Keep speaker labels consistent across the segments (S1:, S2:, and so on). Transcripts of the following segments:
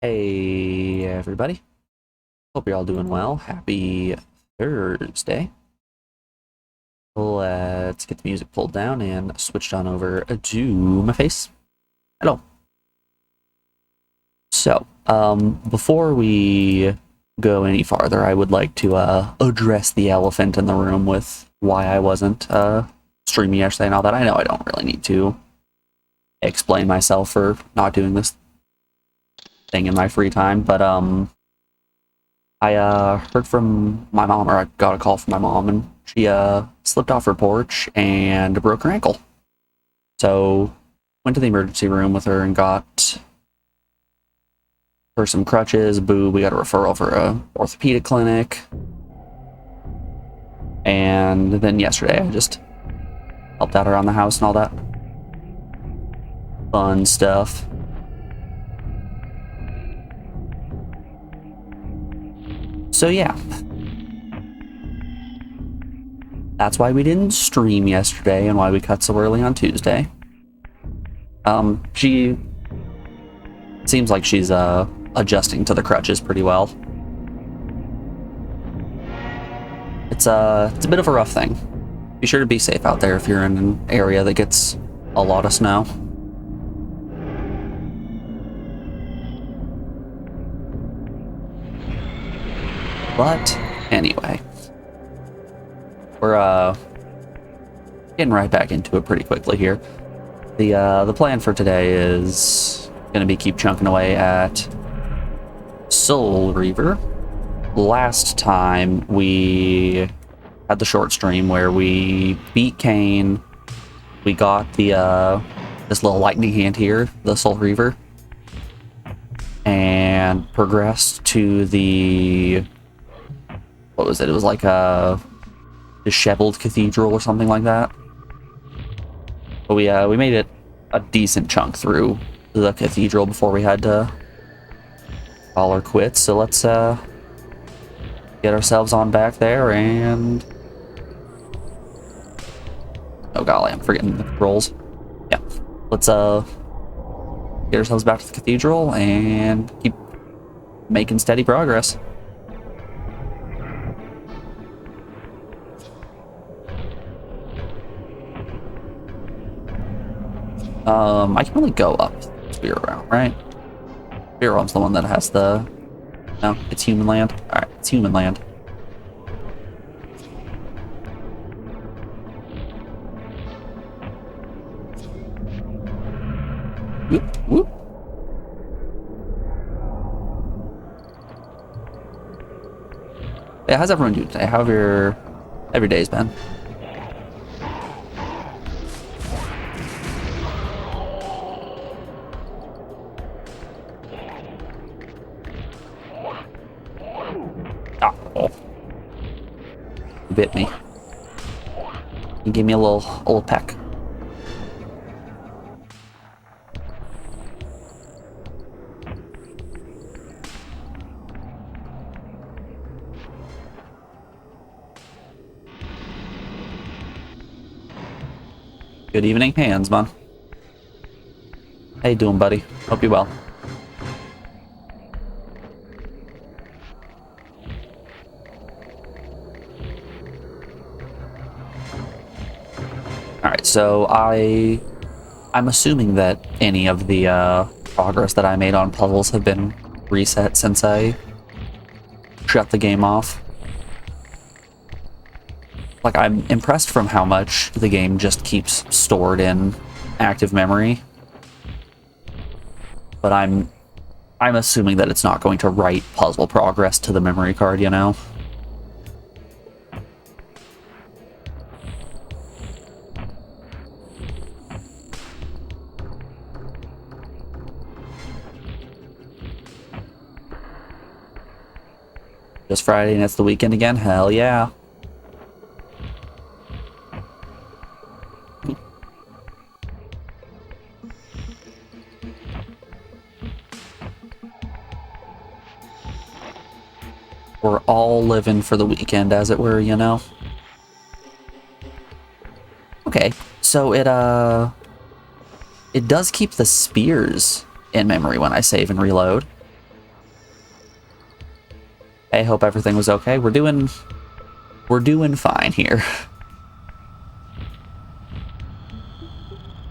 S1: Hey everybody, hope you're all doing well. Happy Thursday. Let's get the music pulled down and switched on over to my face. Hello. So, before we go any farther, I would like to address the elephant in the room with why I wasn't streaming yesterday and all that. I know I don't really need to explain myself for not doing this thing in my free time, but I heard from my mom, or I got a call from my mom, and she slipped off her porch and broke her ankle. So went to the emergency room with her and got her some crutches. Boo, we got a referral for a orthopedic clinic. And then yesterday I just helped out around the house and all that fun stuff. So yeah, that's why we didn't stream yesterday and why we cut so early on Tuesday. She seems like she's adjusting to the crutches pretty well. It's a bit of a rough thing. Be sure to be safe out there if you're in an area that gets a lot of snow. But anyway, we're getting right back into it pretty quickly here. The plan for today is gonna be keep chunking away at Reaver. Last time we had the short stream where we beat Kain. We got the this little lightning hand here, the Reaver, and progressed to the, what was it? It was like a disheveled cathedral or something like that. But we made it a decent chunk through the cathedral before we had to call her quits. So let's get ourselves on back there and, oh golly, I'm forgetting the controls. Yeah, let's get ourselves back to the cathedral and keep making steady progress. I can only go up Spear Realm, right? Spear Realm's the one that has the... No, it's human land? Alright, it's human land. Whoop, whoop. Yeah, how's everyone doing today? How have your every day's been? Oh. You bit me. You gave me a little peck. Good evening, hands, man. How you doing, buddy? Hope you're well. Alright, so I'm assuming that any of the progress that I made on puzzles have been reset since I shut the game off. Like, I'm impressed from how much the game just keeps stored in active memory. But I'm assuming that it's not going to write puzzle progress to the memory card, you know? Just Friday and it's the weekend again? Hell yeah. We're all living for the weekend, as it were, you know? Okay, so it does keep the spears in memory when I save and reload. I hope everything was okay. We're doing fine here.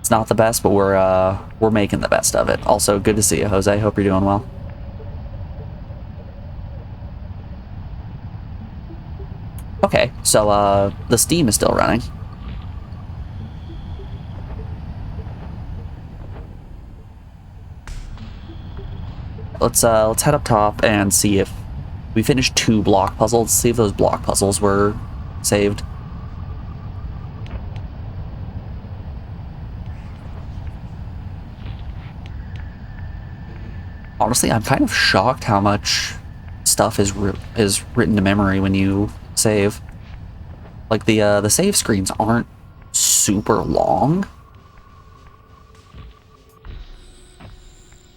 S1: It's not the best, but we're making the best of it. Also, good to see you, Jose. Hope you're doing well. Okay, so the Steam is still running. Let's head up top and see if we finished 2 block puzzles. See if those block puzzles were saved. Honestly, I'm kind of shocked how much stuff is written to memory when you save. Like the save screens aren't super long,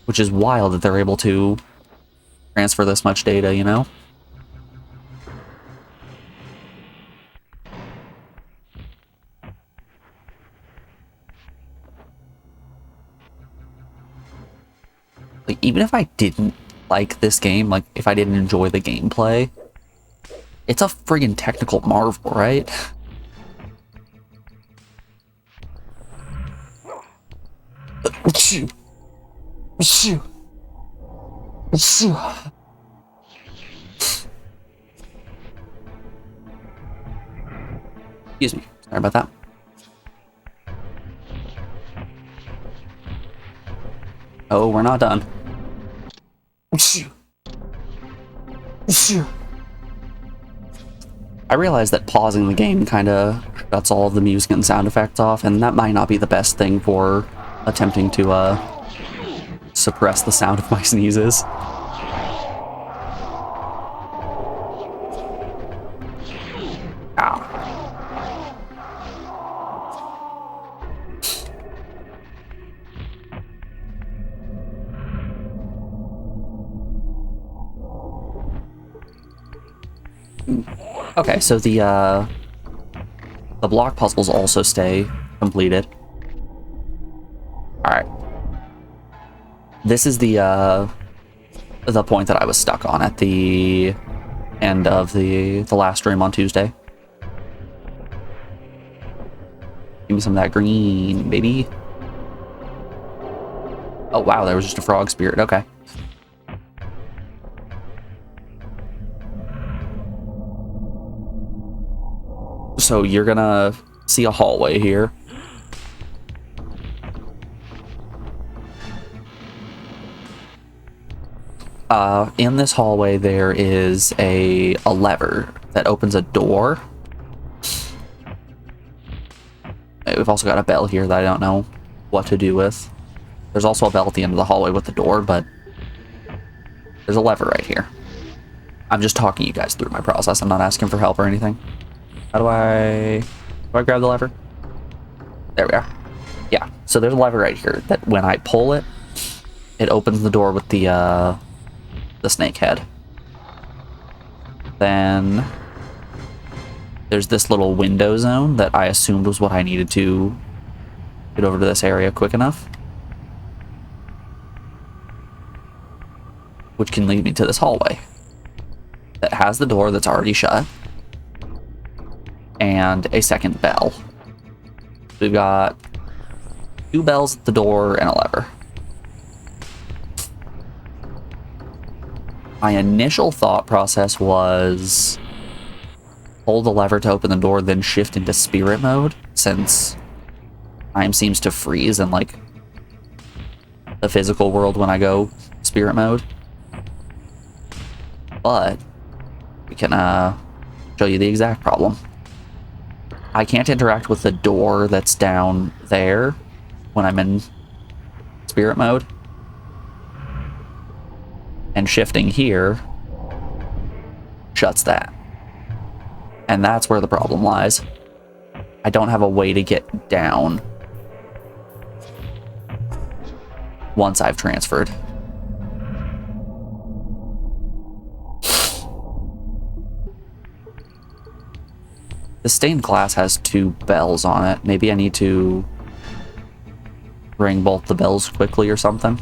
S1: which is wild that they're able to transfer this much data, you know? Like, even if I didn't like this game, like, if I didn't enjoy the gameplay, it's a friggin' technical marvel, right? Excuse me. Sorry about that. Oh, we're not done. I realize that pausing the game kind of shuts all of the music and sound effects off, and that might not be the best thing for attempting to suppress the sound of my sneezes. Ow. Okay, so the block puzzles also stay completed. Alright. This is the point that I was stuck on at the end of the last stream on Tuesday. Give me some of that green, baby. Oh wow, there was just a frog spirit, okay. So you're gonna see a hallway here. In this hallway there is a lever that opens a door. We've also got a bell here that I don't know what to do with. There's also a bell at the end of the hallway with the door, but there's a lever right here. I'm just talking you guys through my process. I'm not asking for help or anything. How do I grab the lever? There we are. Yeah, so there's a lever right here that when I pull it, it opens the door with the snake head. Then there's this little window zone that I assumed was what I needed to get over to this area quick enough, which can lead me to this hallway that has the door that's already shut and a second bell. We've got 2 bells at the door and a lever. My initial thought process was pull the lever to open the door, then shift into spirit mode, since time seems to freeze in like the physical world when I go spirit mode. But we can show you the exact problem. I can't interact with the door that's down there when I'm in spirit mode. And shifting here shuts that. And that's where the problem lies. I don't have a way to get down once I've transferred. The stained glass has 2 bells on it. Maybe I need to ring both the bells quickly or something.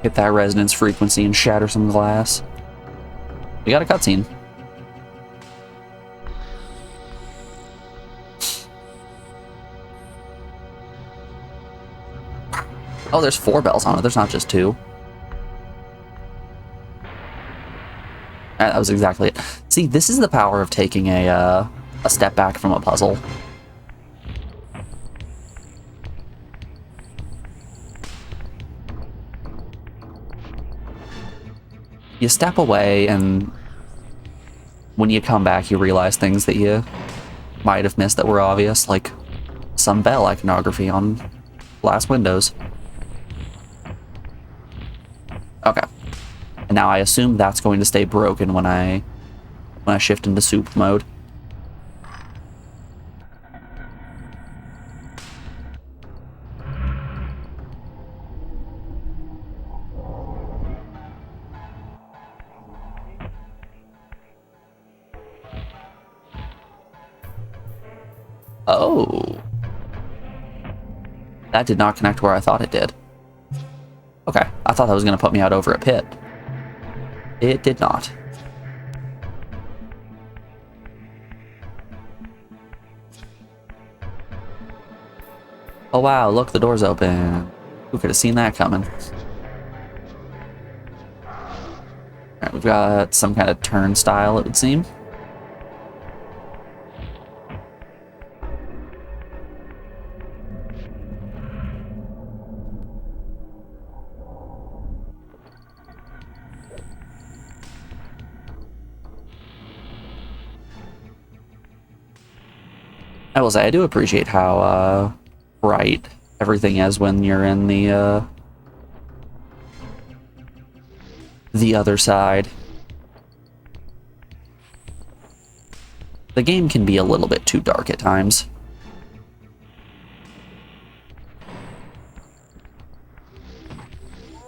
S1: Hit that resonance frequency and shatter some glass. We got a cutscene. Oh, there's 4 bells on it. There's not just 2. That was exactly it. See, this is the power of taking a step back from a puzzle. You step away, and when you come back, you realize things that you might have missed that were obvious, like some bell iconography on glass windows. Okay. And now I assume that's going to stay broken when I shift into soup mode. Oh. That did not connect where I thought it did. Okay, I thought that was going to put me out over a pit. It did not. Oh wow, look, the door's open. Who could have seen that coming? Alright, we've got some kind of turnstile, it would seem. I will say, I do appreciate how bright everything is when you're in the other side. The game can be a little bit too dark at times.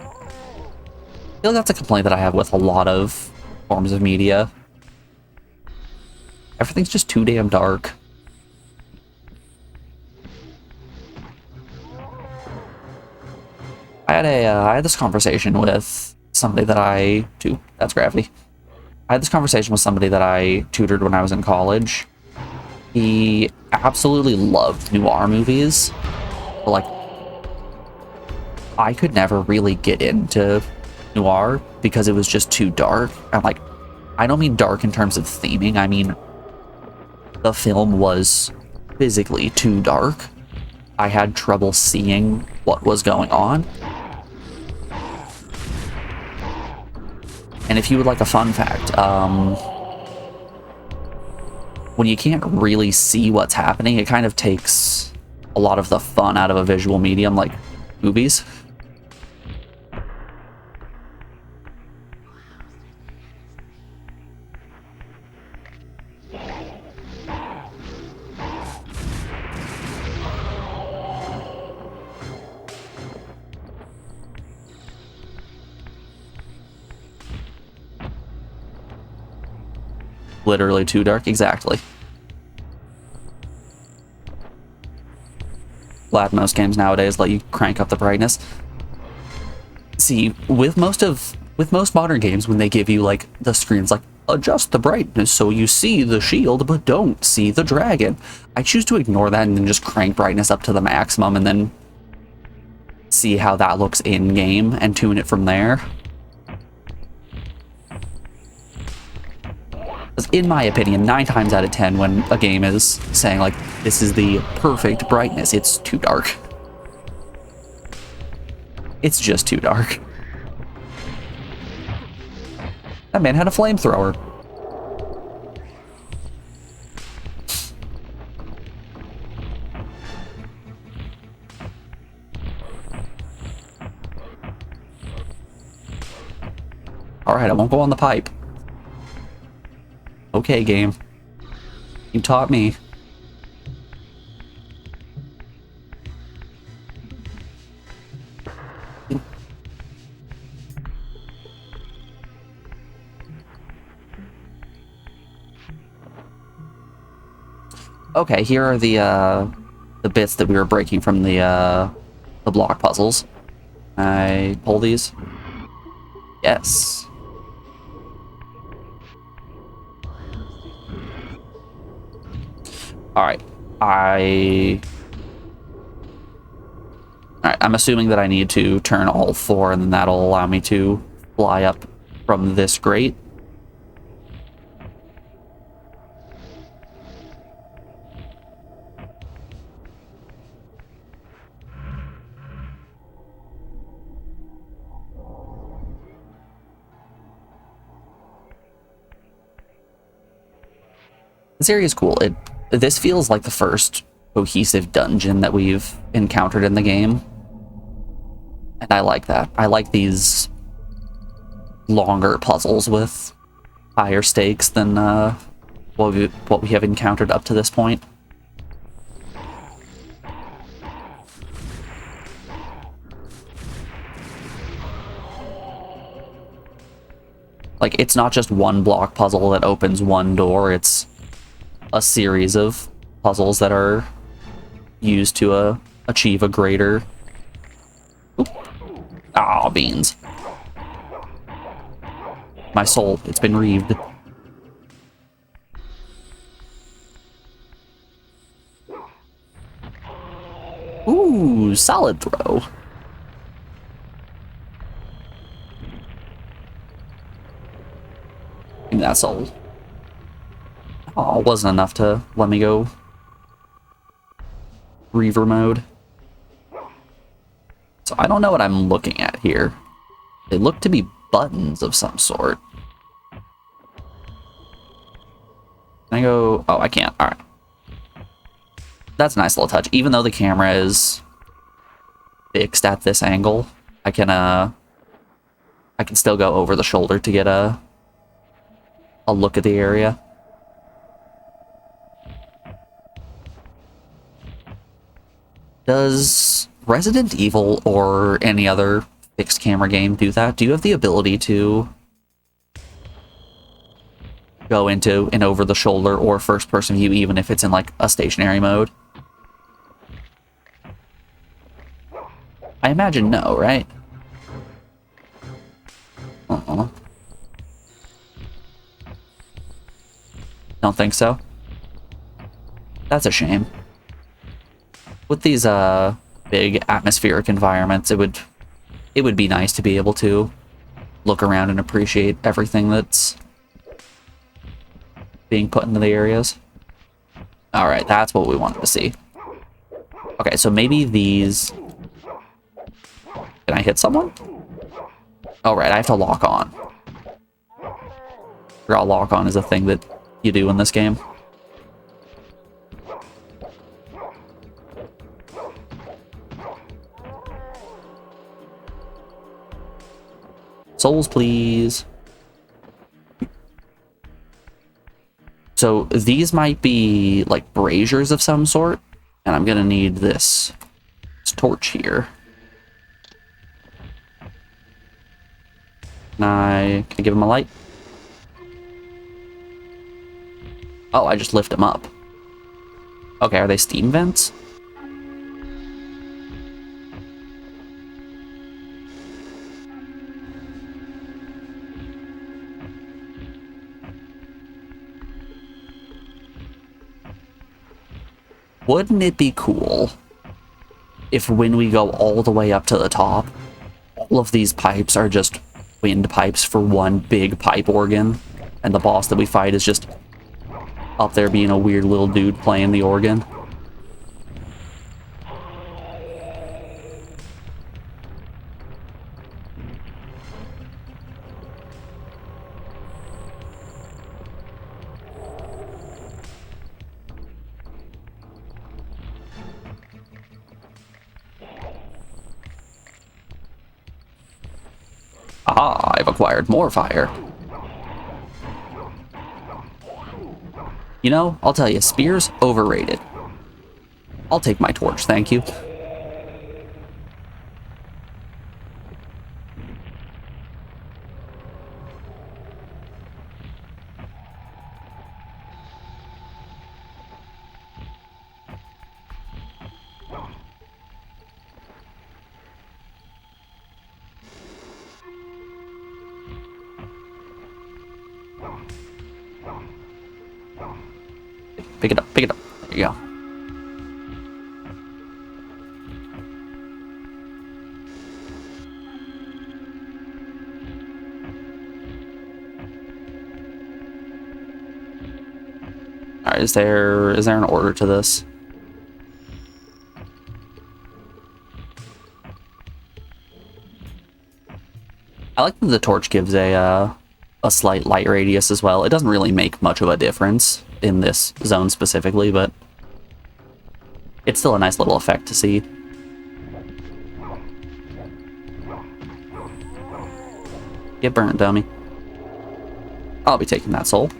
S1: I feel like that's a complaint that I have with a lot of forms of media. Everything's just too damn dark. I had this conversation with somebody that that's gravity. I had this conversation with somebody that I tutored when I was in college. He absolutely loved noir movies, but like, I could never really get into noir because it was just too dark. And like, I don't mean dark in terms of theming, I mean the film was physically too dark. I had trouble seeing what was going on. And if you would like a fun fact, when you can't really see what's happening, it kind of takes a lot of the fun out of a visual medium like movies. Literally too dark, exactly. Glad most games nowadays let you crank up the brightness. See, with most modern games, when they give you like the screens like adjust the brightness so you see the shield but don't see the dragon, I choose to ignore that and then just crank brightness up to the maximum and then see how that looks in game and tune it from there. In my opinion, 9 times out of 10 when a game is saying like, this is the perfect brightness, it's too dark. It's just too dark. That man had a flamethrower. Alright, I won't go on the pipe. Okay, game. You taught me. Okay, here are the bits that we were breaking from the block puzzles. I pull these. Yes. Alright. Alright, I'm assuming that I need to turn all 4, and then that'll allow me to fly up from this grate. This area is cool. This feels like the first cohesive dungeon that we've encountered in the game. And I like that. I like these longer puzzles with higher stakes than what we have encountered up to this point. Like, it's not just one block puzzle that opens one door, it's a series of puzzles that are used to achieve a greater... Ah, beans. My soul, it's been reaved. Ooh, solid throw. Give me that soul. Oh, it wasn't enough to let me go Reaver mode. So I don't know what I'm looking at here. They look to be buttons of some sort. Can I go? Oh, I can't. Alright. That's a nice little touch. Even though the camera is fixed at this angle, I can still go over the shoulder to get a look at the area. Does Resident Evil or any other fixed camera game do that? Do you have the ability to go into an over-the-shoulder or first-person view even if it's in, like, a stationary mode? I imagine no, right? Don't think so? That's a shame. With these big atmospheric environments, it would be nice to be able to look around and appreciate everything that's being put into the areas. Alright, that's what we wanted to see. Okay, so maybe these... Can I hit someone? Oh, right, I have to lock on. Forgot lock on is a thing that you do in this game. Souls, please. So these might be like braziers of some sort, and I'm gonna need this torch here. Can I give him a light? Oh, I just lift him up. Okay, are they steam vents? Wouldn't it be cool if when we go all the way up to the top, all of these pipes are just wind pipes for one big pipe organ, and the boss that we fight is just up there being a weird little dude playing the organ? Ah, I've acquired more fire. You know, I'll tell you, spears, overrated. I'll take my torch, thank you. pick it up, pick it up. There you go. Alright, is there an order to this? I like that the torch gives a slight light radius as well. It doesn't really make much of a difference in this zone specifically, but it's still a nice little effect to see. Get burnt, dummy. I'll be taking that soul.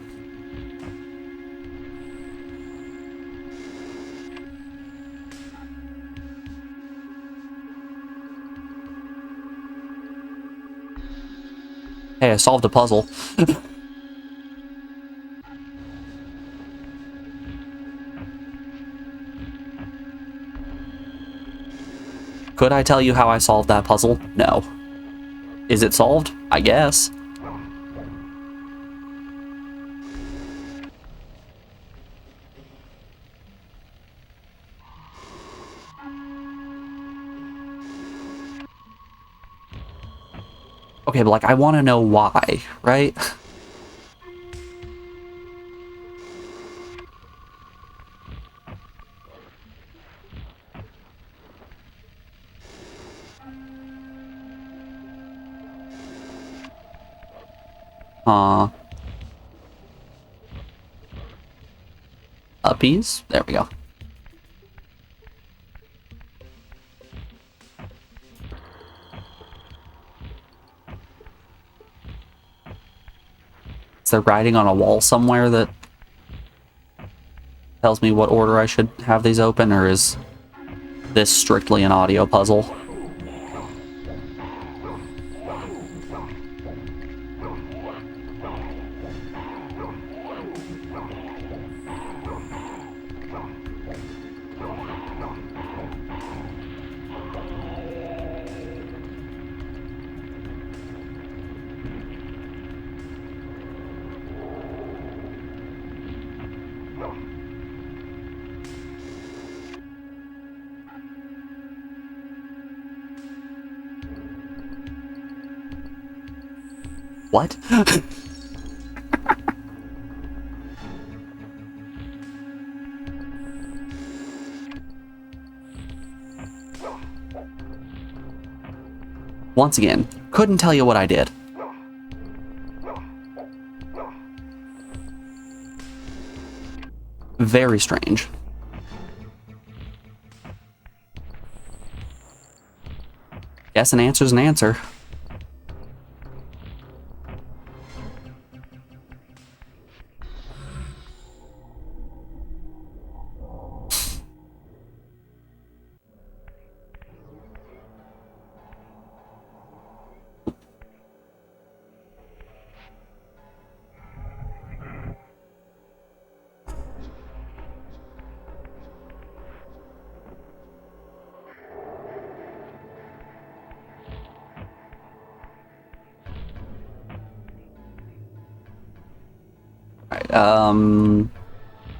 S1: Hey, I solved a puzzle. Could I tell you how I solved that puzzle? No. Is it solved? I guess. Okay, but like, I want to know why, right? Uppies? There we go. Is there writing on a wall somewhere that tells me what order I should have these open, or is this strictly an audio puzzle? What? Once again, couldn't tell you what I did. Very strange. Guess an answer's an answer.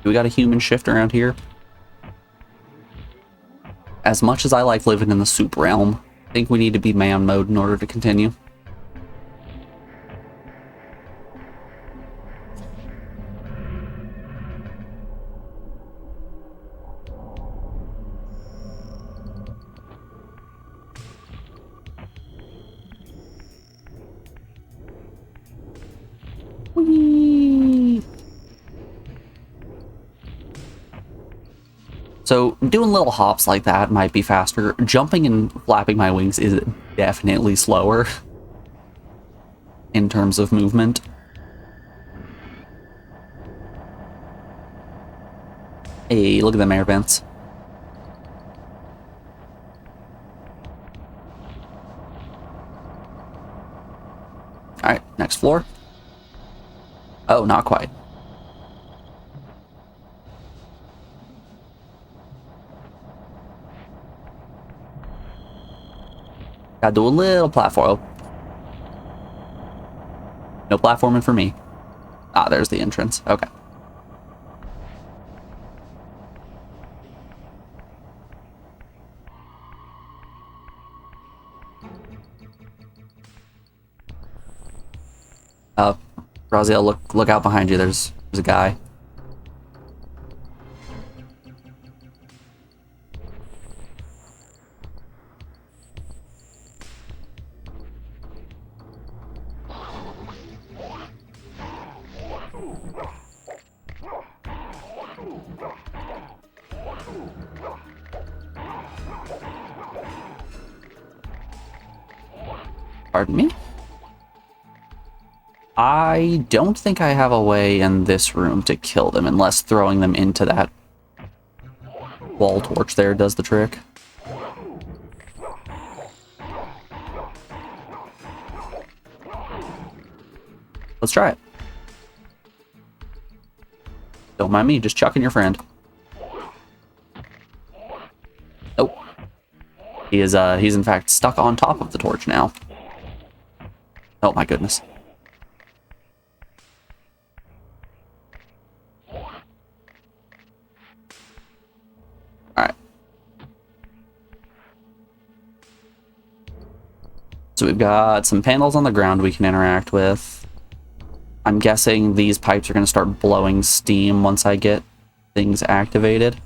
S1: Do we got a human shift around here? As much as I like living in the soup realm, I think we need to be man mode in order to continue. So doing little hops like that might be faster. Jumping and flapping my wings is definitely slower in terms of movement. Hey, look at them air vents. Alright, next floor. Oh, not quite. Gotta do a little platform. No platforming for me. Ah, there's the entrance. Okay. Raziel, look out behind you. There's a guy. Pardon me? I don't think I have a way in this room to kill them unless throwing them into that wall torch there does the trick. Let's try it. Don't mind me, just chucking your friend. Nope. He's in fact stuck on top of the torch now. Oh my goodness. Alright. So we've got some panels on the ground we can interact with. I'm guessing these pipes are going to start blowing steam once I get things activated.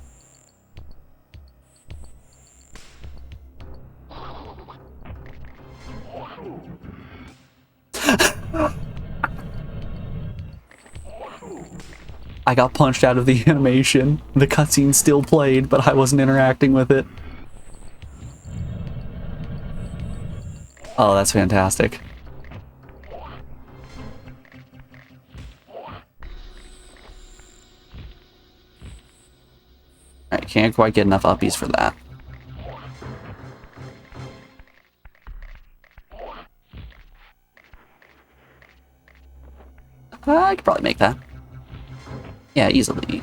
S1: I got punched out of the animation. The cutscene still played, but I wasn't interacting with it. Oh, that's fantastic. I can't quite get enough uppies for that. I could probably make that. Yeah, easily.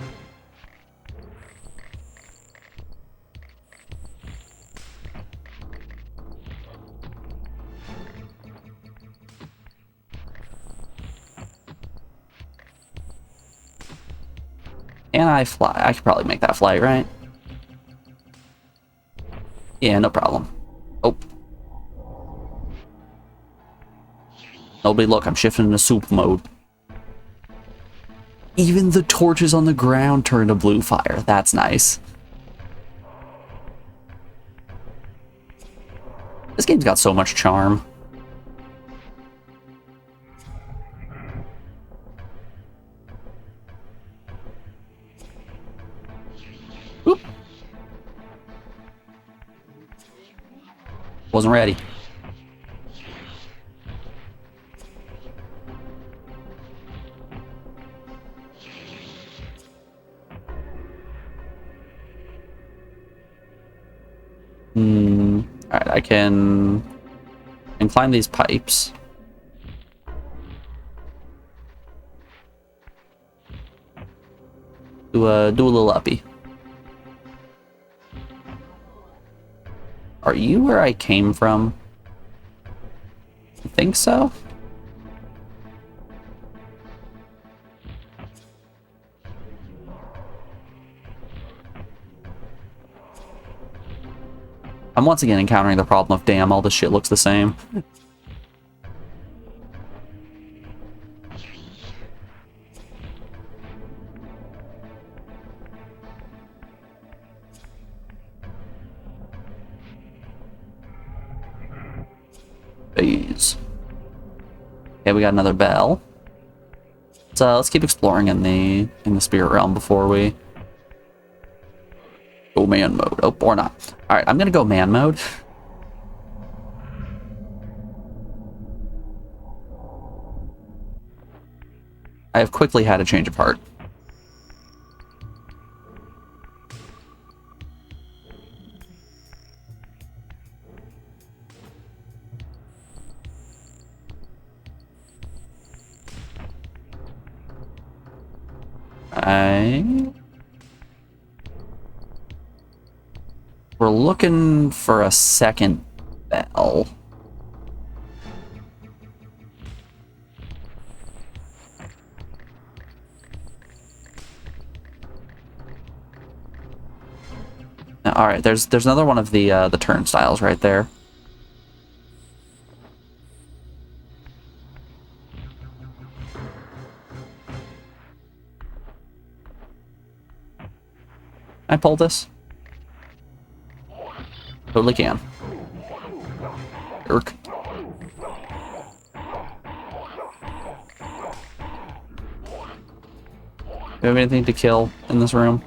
S1: Can I fly? I could probably make that flight, right? Yeah, no problem. Oh. Nobody look, I'm shifting into soup mode. Even the torches on the ground turn to blue fire. That's nice. This game's got so much charm. Oop. Wasn't ready. Alright, I can climb these pipes. Do a little uppy. Are you where I came from? I think so. I'm once again encountering the problem of, damn, all this shit looks the same. Phase. Okay, we got another bell. So let's keep exploring in the spirit realm before we go man mode. Oh, or not. All right, I'm gonna go man mode. I have quickly had a change of heart. We're looking for a second bell. All right, there's another one of the turnstiles right there. I pull this? Totally can. Irk. Do we have anything to kill in this room?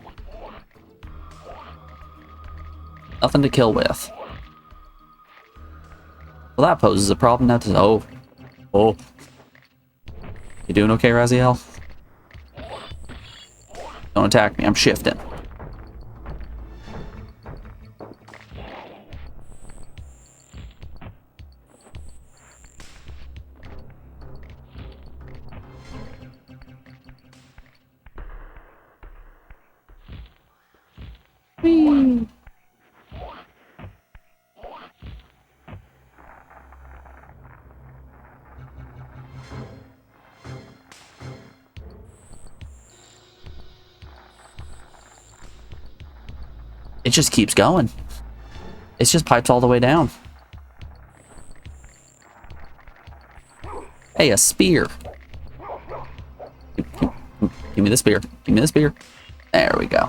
S1: Nothing to kill with. Well, that poses a problem now. Oh. Oh. You doing okay, Raziel? Don't attack me. I'm shifting. Whee! It just keeps going. It's just pipes all the way down. Hey, a spear. Give me the spear. Give me the spear. There we go.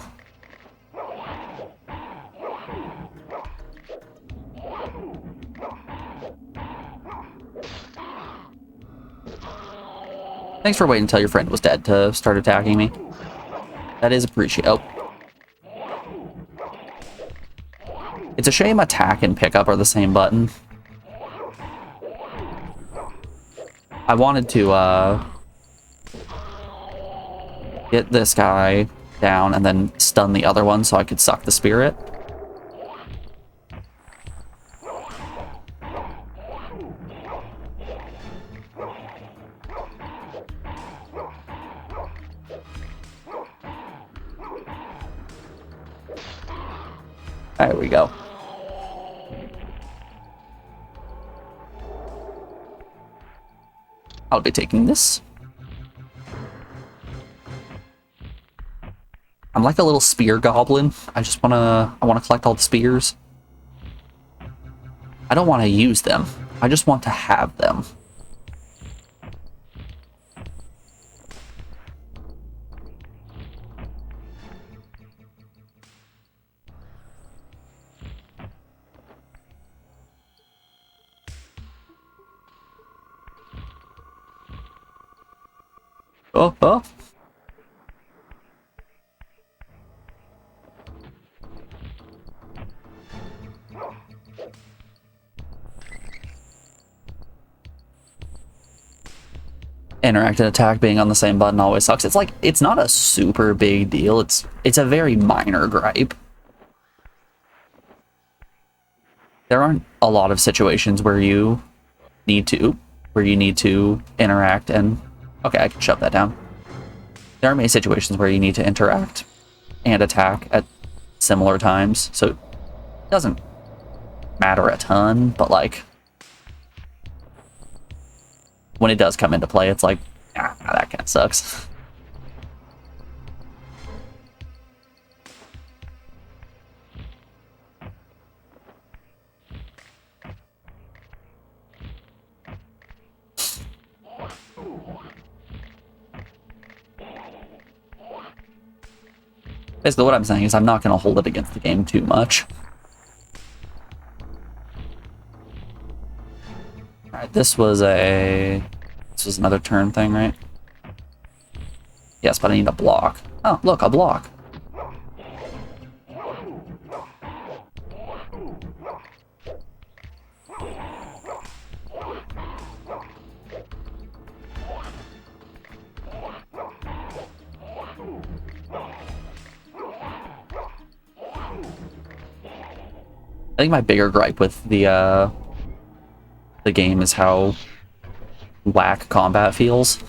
S1: Thanks for waiting until your friend was dead to start attacking me. That is appreciated. Oh. It's a shame attack and pickup are the same button. I wanted to, get this guy down and then stun the other one so I could suck the spirit. There we go. I'll be taking this. I'm like a little spear goblin. I wanna collect all the spears. I don't want to use them. I just want to have them. Oh, oh. Interact and attack being on the same button always sucks. It's like, it's not a super big deal. It's a very minor gripe. There aren't a lot of situations where you need to interact and... Okay, I can shove that down. There are many situations where you need to interact and attack at similar times, so it doesn't matter a ton, but like... when it does come into play, it's like, ah, that kind of sucks. Basically, what I'm saying is I'm not going to hold it against the game too much. Alright, this was another turn thing, right? Yes, but I need a block. Oh, look, a block. I think my bigger gripe with the game is how whack combat feels.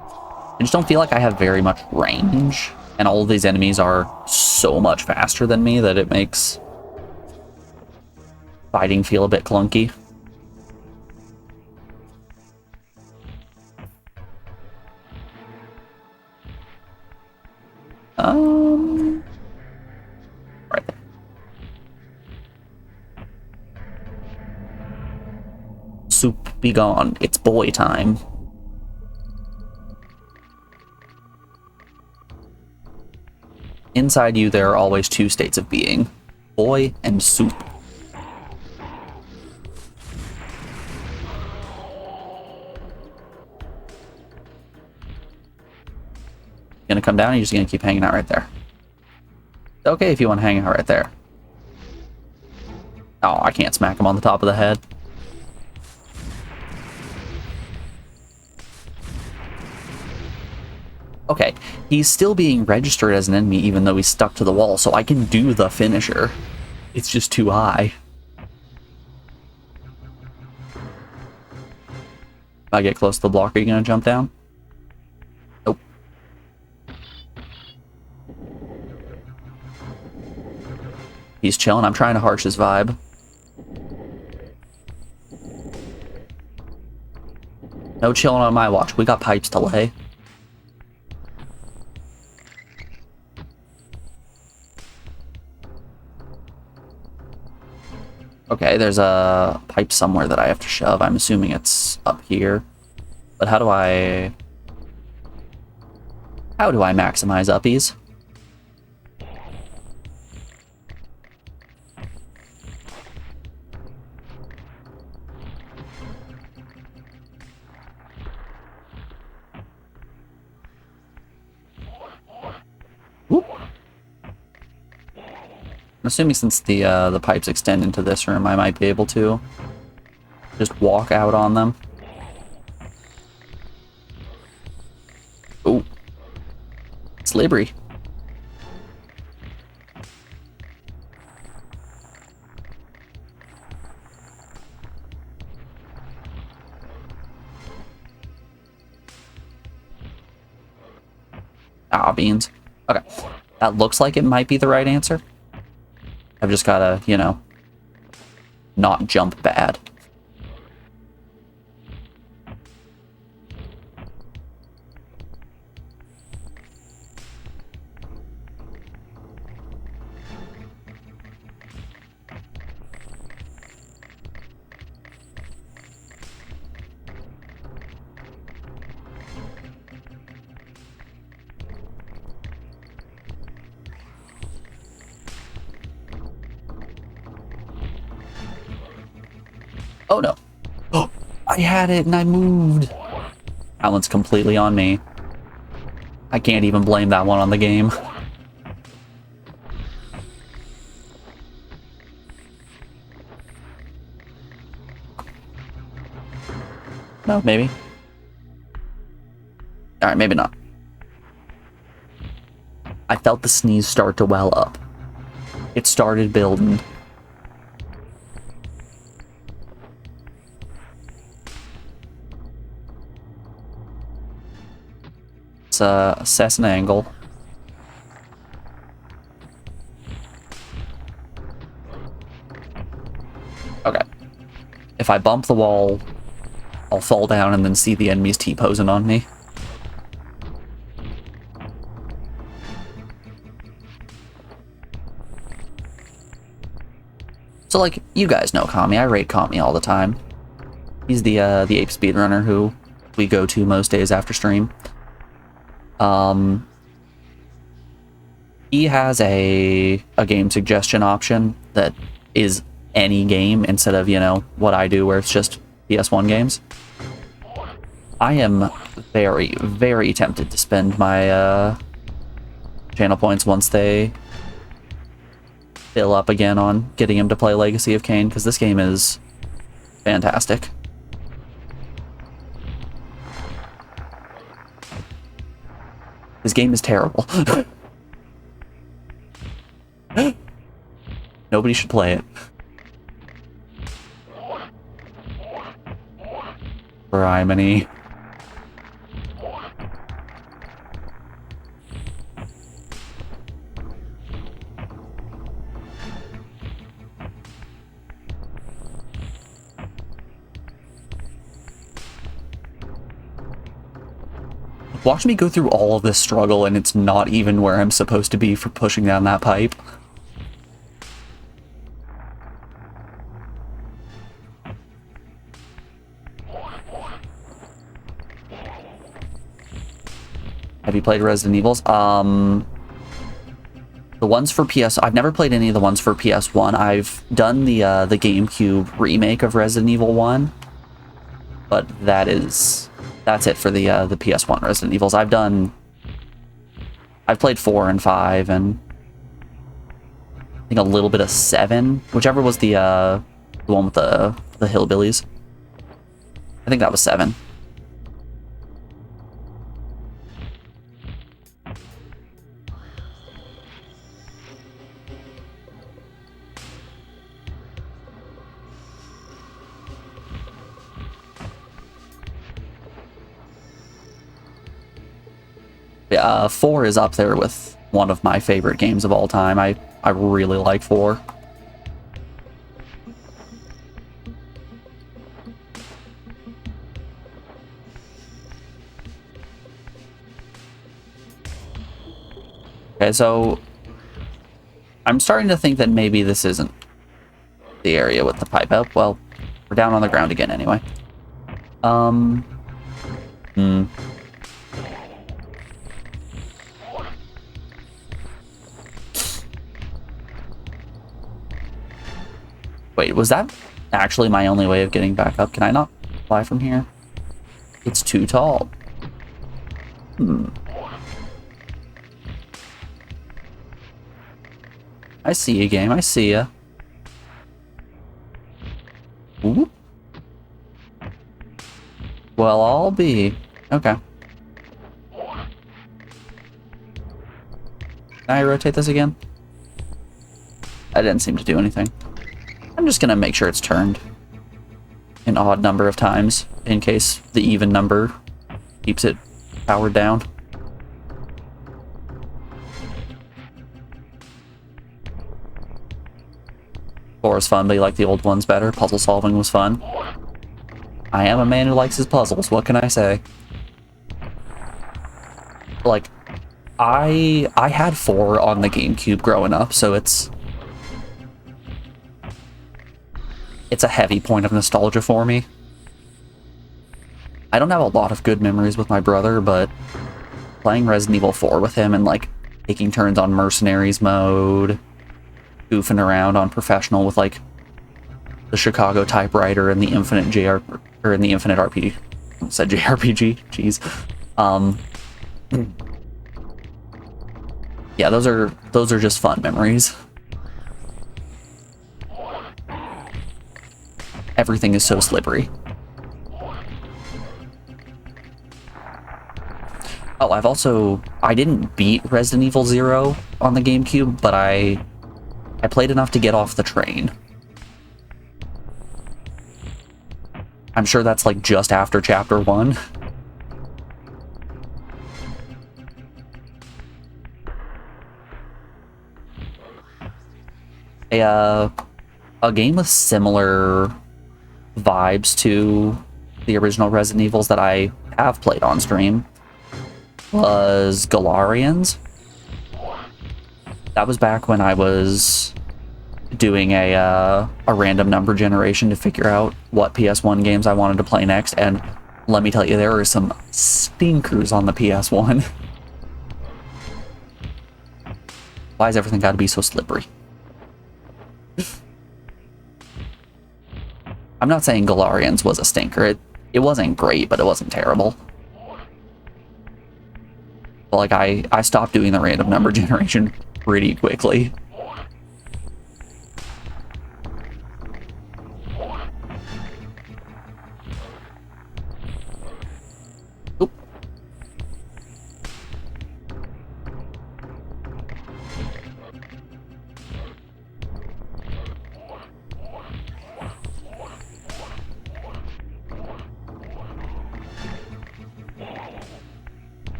S1: I just don't feel like I have very much range, and all of these enemies are so much faster than me that it makes fighting feel a bit clunky. Right there. Soup be gone. It's boy time. Inside you, there are always two states of being. Boy and soup. Gonna come down, and you're just gonna keep hanging out right there. Okay, if you want to hang out right there. Oh, I can't smack him on the top of the head. Okay, he's still being registered as an enemy even though he's stuck to the wall, so I can do the finisher. It's just too high. If I get close to the block, are you gonna jump down? Nope. He's chilling. I'm trying to harsh his vibe. No chilling on my watch. We got pipes to lay. Okay, there's a pipe somewhere that I have to shove. I'm assuming it's up here. But how do I maximize uppies? Whoop. I'm assuming since the pipes extend into this room, I might be able to just walk out on them. Ooh. Slippery. Ah, beans. Okay. That looks like it might be the right answer. I've just gotta, you know, not jump bad. Oh no. Oh, I had it and I moved. That one's completely on me. I can't even blame that one on the game. No, maybe. Alright, maybe not. I felt the sneeze start to well up. It started building. Let's assess an angle. Okay. If I bump the wall, I'll fall down and then see the enemies T-posing on me. So, like, you guys know Kami. I rate Kami all the time. He's the ape speedrunner who we go to most days after stream. He has a game suggestion option that is any game instead of, you know, what I do where it's just ps1 games. I am very, very tempted to spend my channel points once they fill up again on getting him to play Legacy of Kain, because this game is fantastic. This game is terrible. Nobody should play it. Criminy. Watch me go through all of this struggle and it's not even where I'm supposed to be for pushing down that pipe. Have you played Resident Evils? The ones for PS... I've never played any of the ones for PS1. I've done the GameCube remake of Resident Evil 1. But that's it for the PS1 Resident Evils. I've played 4 and 5 and I think a little bit of 7, whichever was the one with the hillbillies. I think that was 7. Yeah, 4 is up there with one of my favorite games of all time. I really like 4. Okay, so I'm starting to think that maybe this isn't the area with the pipe up. Well, we're down on the ground again anyway. Wait, was that actually my only way of getting back up? Can I not fly from here? It's too tall. I see you, game. I see ya. Ooh. Well, I'll be... Okay. Can I rotate this again? I didn't seem to do anything. I'm just gonna make sure it's turned an odd number of times in case the even number keeps it powered down. Four was fun, but you like the old ones better. Puzzle solving was fun. I am a man who likes his puzzles, what can I say? Like, I had 4 on the GameCube growing up, so it's a heavy point of nostalgia for me. I don't have a lot of good memories with my brother, but playing Resident Evil 4 with him and like taking turns on Mercenaries mode, goofing around on Professional with like the Chicago typewriter and the Infinite Infinite RPG. I said JRPG, jeez. Yeah, those are just fun memories. Everything is so slippery. Oh, I didn't beat Resident Evil 0 on the GameCube, but I played enough to get off the train. I'm sure that's like just after chapter 1. A game with similar vibes to the original Resident Evils that I have played on stream was Galarians. That was back when I was doing a random number generation to figure out what PS1 games I wanted to play next, and let me tell you, there are some stinkers on the PS1. Why has everything got to be so slippery? I'm not saying Galarians was a stinker. It wasn't great, but it wasn't terrible. But like I stopped doing the random number generation pretty quickly. Oop.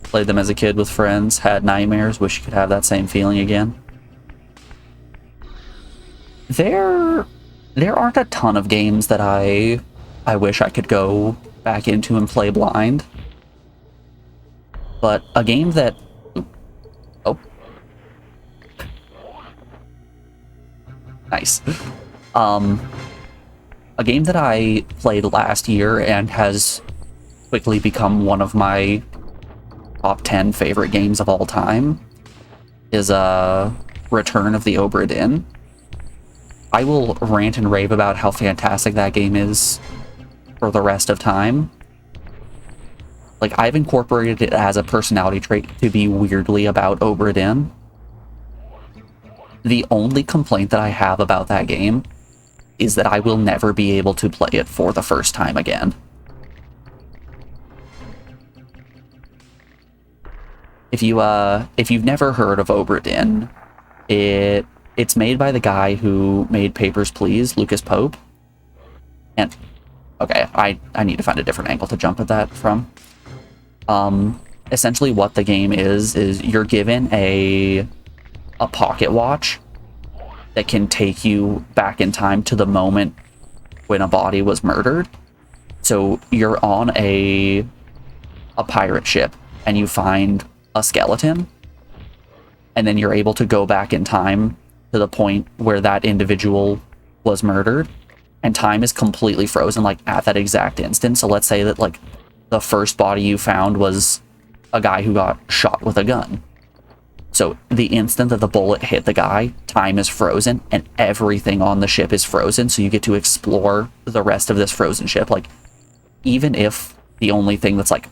S1: Played them as a kid with friends, had nightmares, wish you could have that same feeling again. There aren't a ton of games that I wish I could go back into and play blind. But a game that... Oh. Nice. A game that I played last year and has quickly become one of my top 10 favorite games of all time is Return of the Obra Dinn. I will rant and rave about how fantastic that game is for the rest of time. Like, I've incorporated it as a personality trait to be weirdly about Obra Dinn. The only complaint that I have about that game is that I will never be able to play it for the first time again. If you've never heard of Obra Dinn, it's made by the guy who made Papers, Please, Lucas Pope. And okay, I need to find a different angle to jump at that from. Essentially what the game is you're given a pocket watch that can take you back in time to the moment when a body was murdered. So you're on a pirate ship and you find a skeleton, and then you're able to go back in time to the point where that individual was murdered, and time is completely frozen, like, at that exact instant. So let's say that, like, the first body you found was a guy who got shot with a gun. So the instant that the bullet hit the guy, time is frozen, and everything on the ship is frozen, so you get to explore the rest of this frozen ship. Like, even if the only thing that's, like,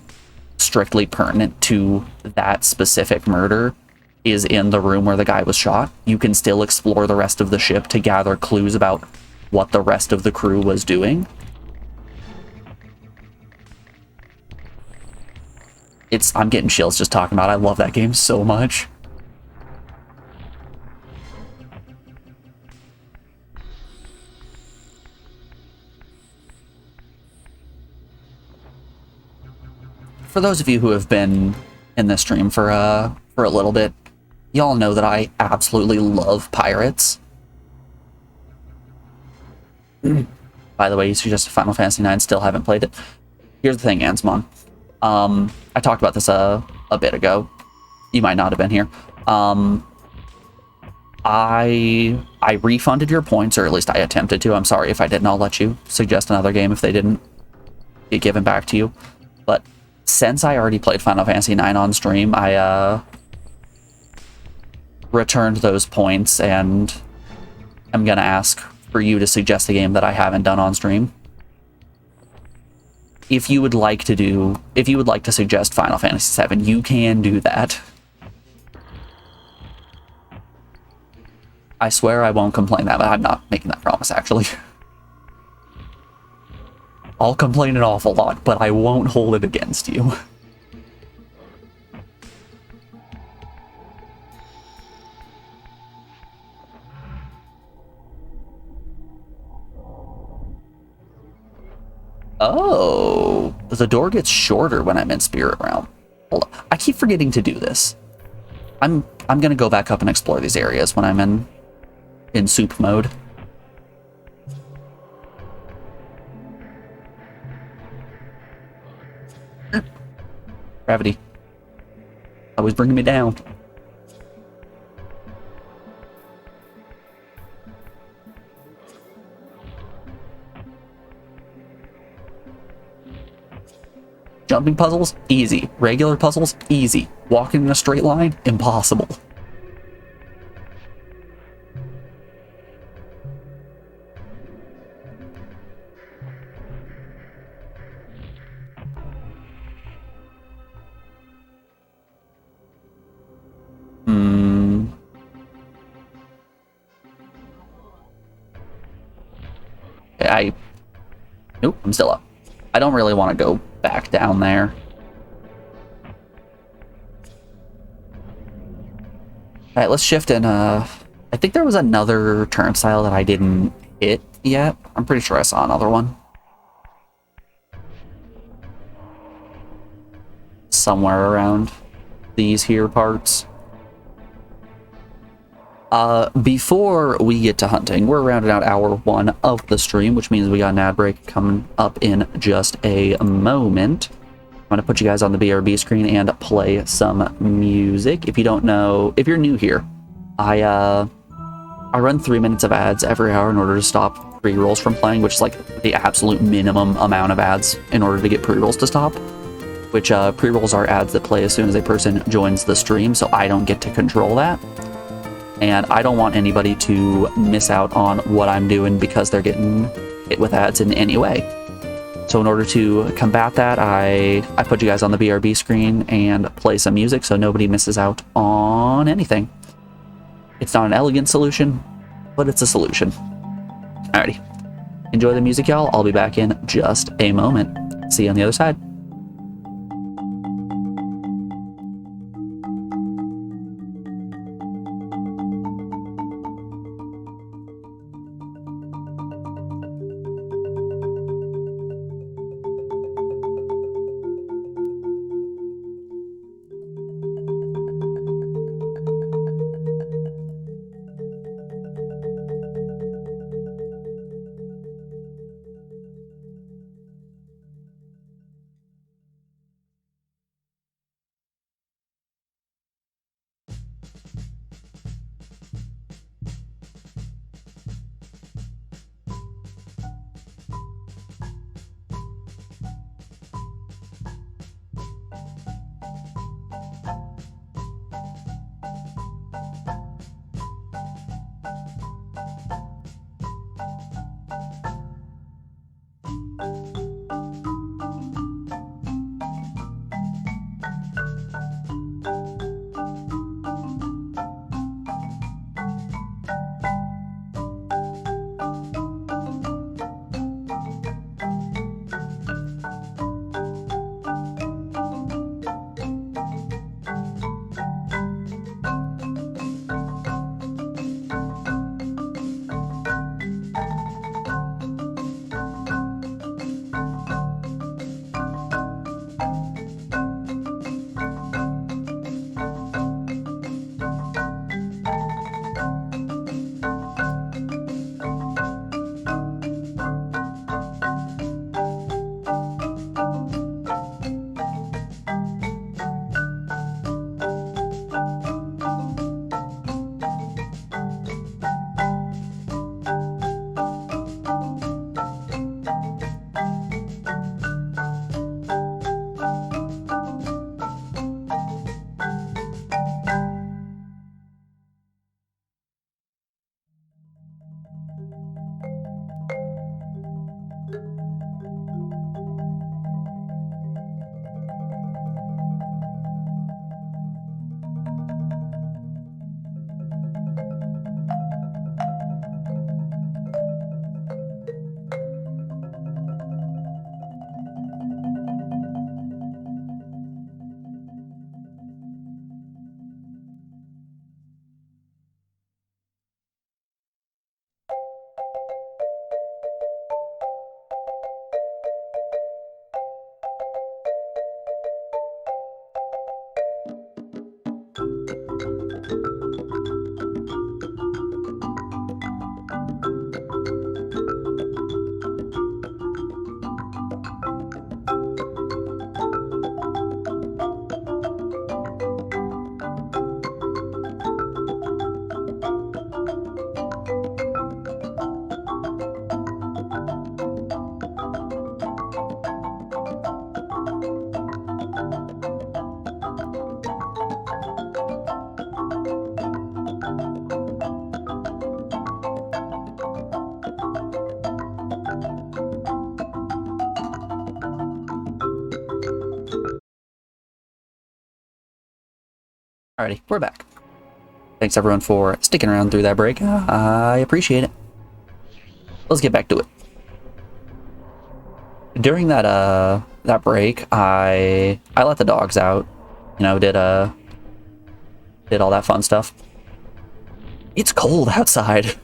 S1: strictly pertinent to that specific murder is in the room where the guy was shot, you can still explore the rest of the ship to gather clues about what the rest of the crew was doing. I'm getting chills just talking about it. I love that game so much. For those of you who have been in this stream for a little bit, y'all know that I absolutely love pirates. By the way, you suggested Final Fantasy IX, still haven't played it. Here's the thing, Ansmon. I talked about this a bit ago. You might not have been here. I refunded your points, or at least I attempted to. I'm sorry if I didn't. I'll let you suggest another game if they didn't get given back to you. But since I already played Final Fantasy IX on stream, I returned those points, and I'm gonna ask for you to suggest a game that I haven't done on stream. If you would like to suggest Final Fantasy VII, you can do that. I swear I won't complain that, but I'm not making that promise, actually. I'll complain an awful lot, but I won't hold it against you. Oh, the door gets shorter when I'm in Spirit Realm. Hold on. I keep forgetting to do this. I'm gonna go back up and explore these areas when I'm in soup mode. Gravity. Always bringing me down. Jumping puzzles? Easy. Regular puzzles? Easy. Walking in a straight line? Impossible. Nope, I'm still up. I don't really want to go back down there. Alright, let's shift and, I think there was another turnstile that I didn't hit yet. I'm pretty sure I saw another one. Somewhere around these here parts. Before we get to hunting, we're rounding out hour 1 of the stream, which means we got an ad break coming up in just a moment. I'm going to put you guys on the BRB screen and play some music. If you don't know, if you're new here, I run 3 minutes of ads every hour in order to stop pre-rolls from playing, which is like the absolute minimum amount of ads in order to get pre-rolls to stop. which pre-rolls are ads that play as soon as a person joins the stream, so I don't get to control that. And I don't want anybody to miss out on what I'm doing because they're getting hit with ads in any way. So in order to combat that, I put you guys on the BRB screen and play some music so nobody misses out on anything. It's not an elegant solution, but it's a solution. Alrighty. Enjoy the music, y'all. I'll be back in just a moment. See you on the other side. Alrighty, we're back. Thanks everyone for sticking around through that break. I appreciate it. Let's get back to it. During that break, I let the dogs out. You know, did all that fun stuff. It's cold outside.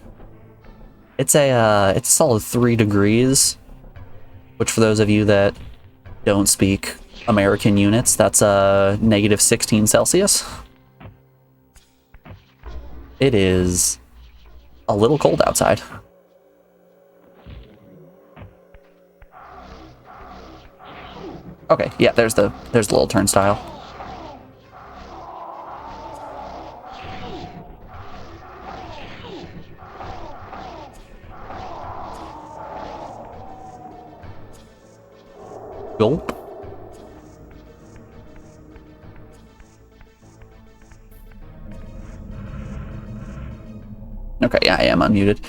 S1: It's a solid 3 degrees, which for those of you that don't speak American units, that's negative 16 Celsius. It is a little cold outside. Okay, yeah, there's the little turnstile. Gulp. Okay, yeah, I am unmuted.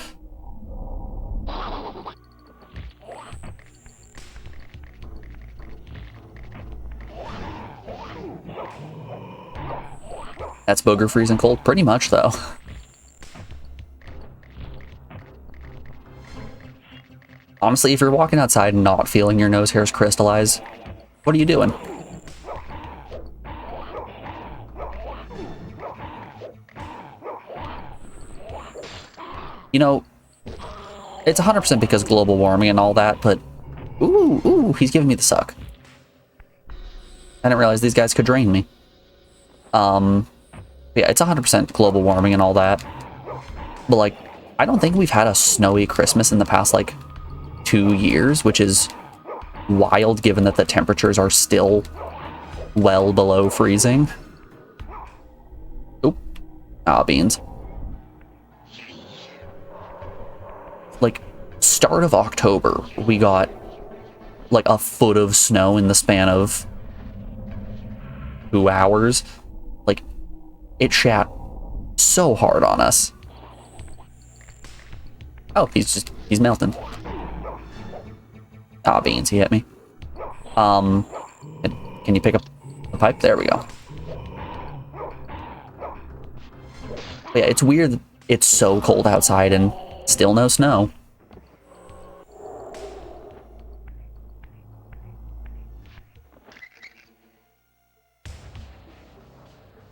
S1: That's booger freezing cold? Pretty much, though. Honestly, if you're walking outside and not feeling your nose hairs crystallize, what are you doing? You know, it's 100% because global warming and all that, but... Ooh, he's giving me the suck. I didn't realize these guys could drain me. Yeah, it's 100% global warming and all that. But, like, I don't think we've had a snowy Christmas in the past, like, 2 years, which is wild given that the temperatures are still well below freezing. Oop. Ah, beans. Like, start of October, we got, like, a foot of snow in the span of 2 hours. Like, it shat so hard on us. Oh, he's melting. Ah, beans, he hit me. Can you pick up the pipe? There we go. But yeah, it's weird that it's so cold outside and still no snow.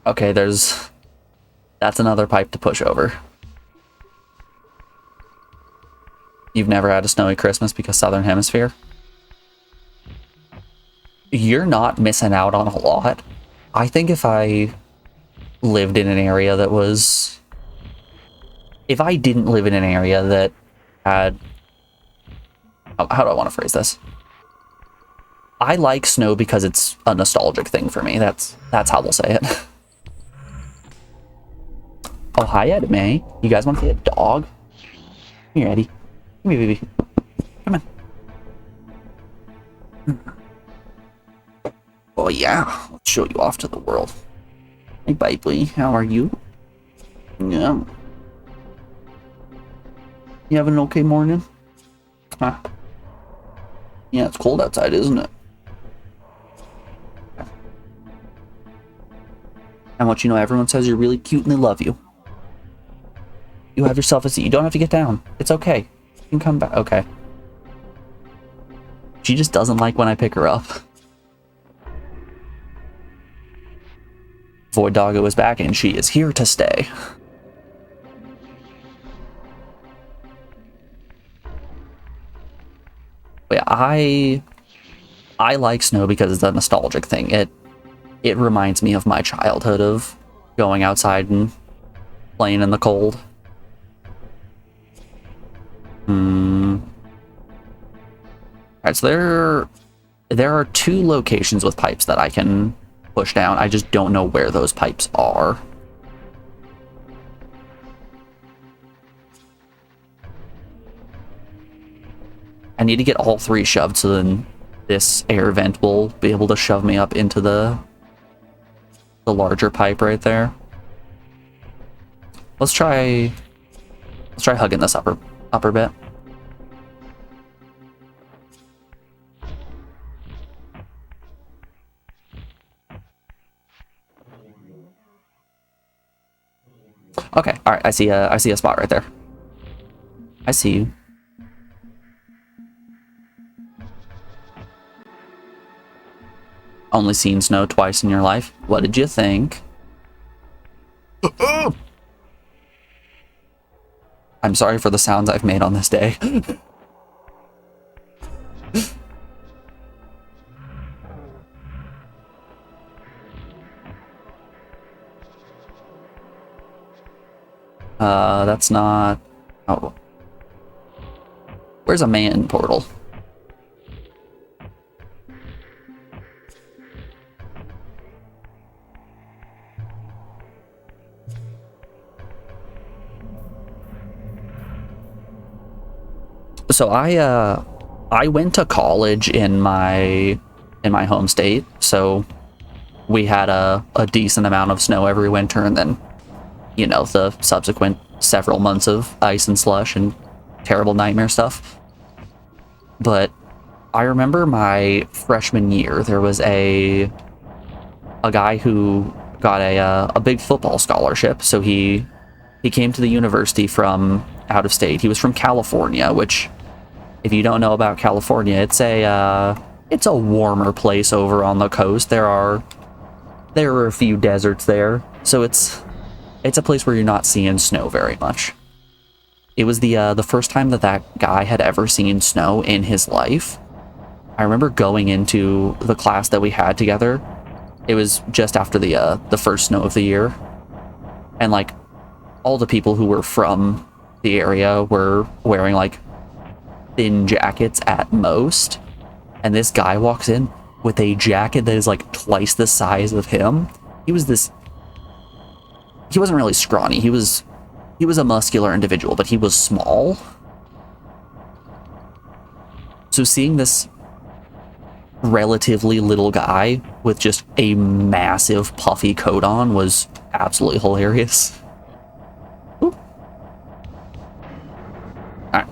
S1: Okay, that's another pipe to push over. You've never had a snowy Christmas because Southern Hemisphere? You're not missing out on a lot. I think if I lived in an area that was... If I didn't live in an area that had... How do I want to phrase this? I like snow because it's a nostalgic thing for me. That's how we'll say it. Oh, hi, Edme. You guys want to see a dog? Come here, Eddie. Come here, baby. Come on. Oh, yeah. Let's show you off to the world. Hey, baby. How are you? Yeah. You having an okay morning? Huh? Yeah, it's cold outside, isn't it? I want you to know everyone says you're really cute and they love you. You have yourself a seat. You don't have to get down. It's okay. You can come back. Okay. She just doesn't like when I pick her up. Void Doggo is back and she is here to stay. But yeah, I like snow because it's a nostalgic thing. It reminds me of my childhood of going outside and playing in the cold. Alright, so there are 2 locations with pipes that I can push down. I just don't know where those pipes are. I need to get all 3 shoved so then this air vent will be able to shove me up into the larger pipe right there. Let's try hugging this upper bit. Okay, all right. I see a spot right there. I see you. Only seen snow twice in your life. What did you think? I'm sorry for the sounds I've made on this day. That's not... Oh. Where's a man portal? So I went to college in my home state, so we had a decent amount of snow every winter, and then, you know, the subsequent several months of ice and slush and terrible nightmare stuff. But I remember my freshman year, there was a guy who got a big football scholarship, so he came to the university from out of state. He was from California, which, if you don't know about California, it's a warmer place over on the coast. There are a few deserts there, so it's a place where you're not seeing snow very much. It was the first time that guy had ever seen snow in his life. I remember going into the class that we had together. It was just after the first snow of the year, and like all the people who were from the area were wearing like thin jackets at most, and this guy walks in with a jacket that is like twice the size of him. He wasn't really scrawny. He was a muscular individual, but he was small. So seeing this relatively little guy with just a massive puffy coat on was absolutely hilarious. Ooh. Alright.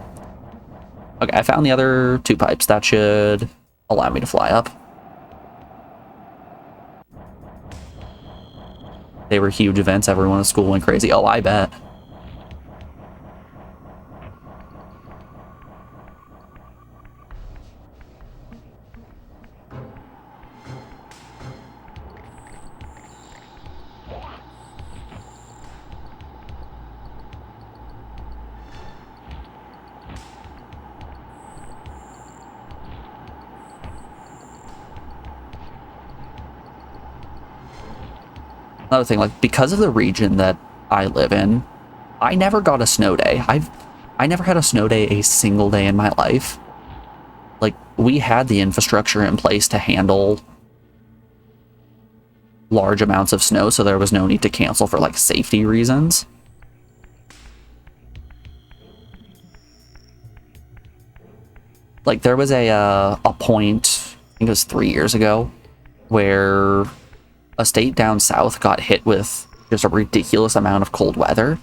S1: Okay, I found the other 2 pipes. That should allow me to fly up. They were huge events. Everyone at school went crazy. Oh, I bet. Another thing, like, because of the region that I live in, I never got a snow day. I never had a snow day a single day in my life. Like, we had the infrastructure in place to handle large amounts of snow, so there was no need to cancel for, like, safety reasons. Like, there was a point, I think it was 3 years ago, where a state down south got hit with just a ridiculous amount of cold weather,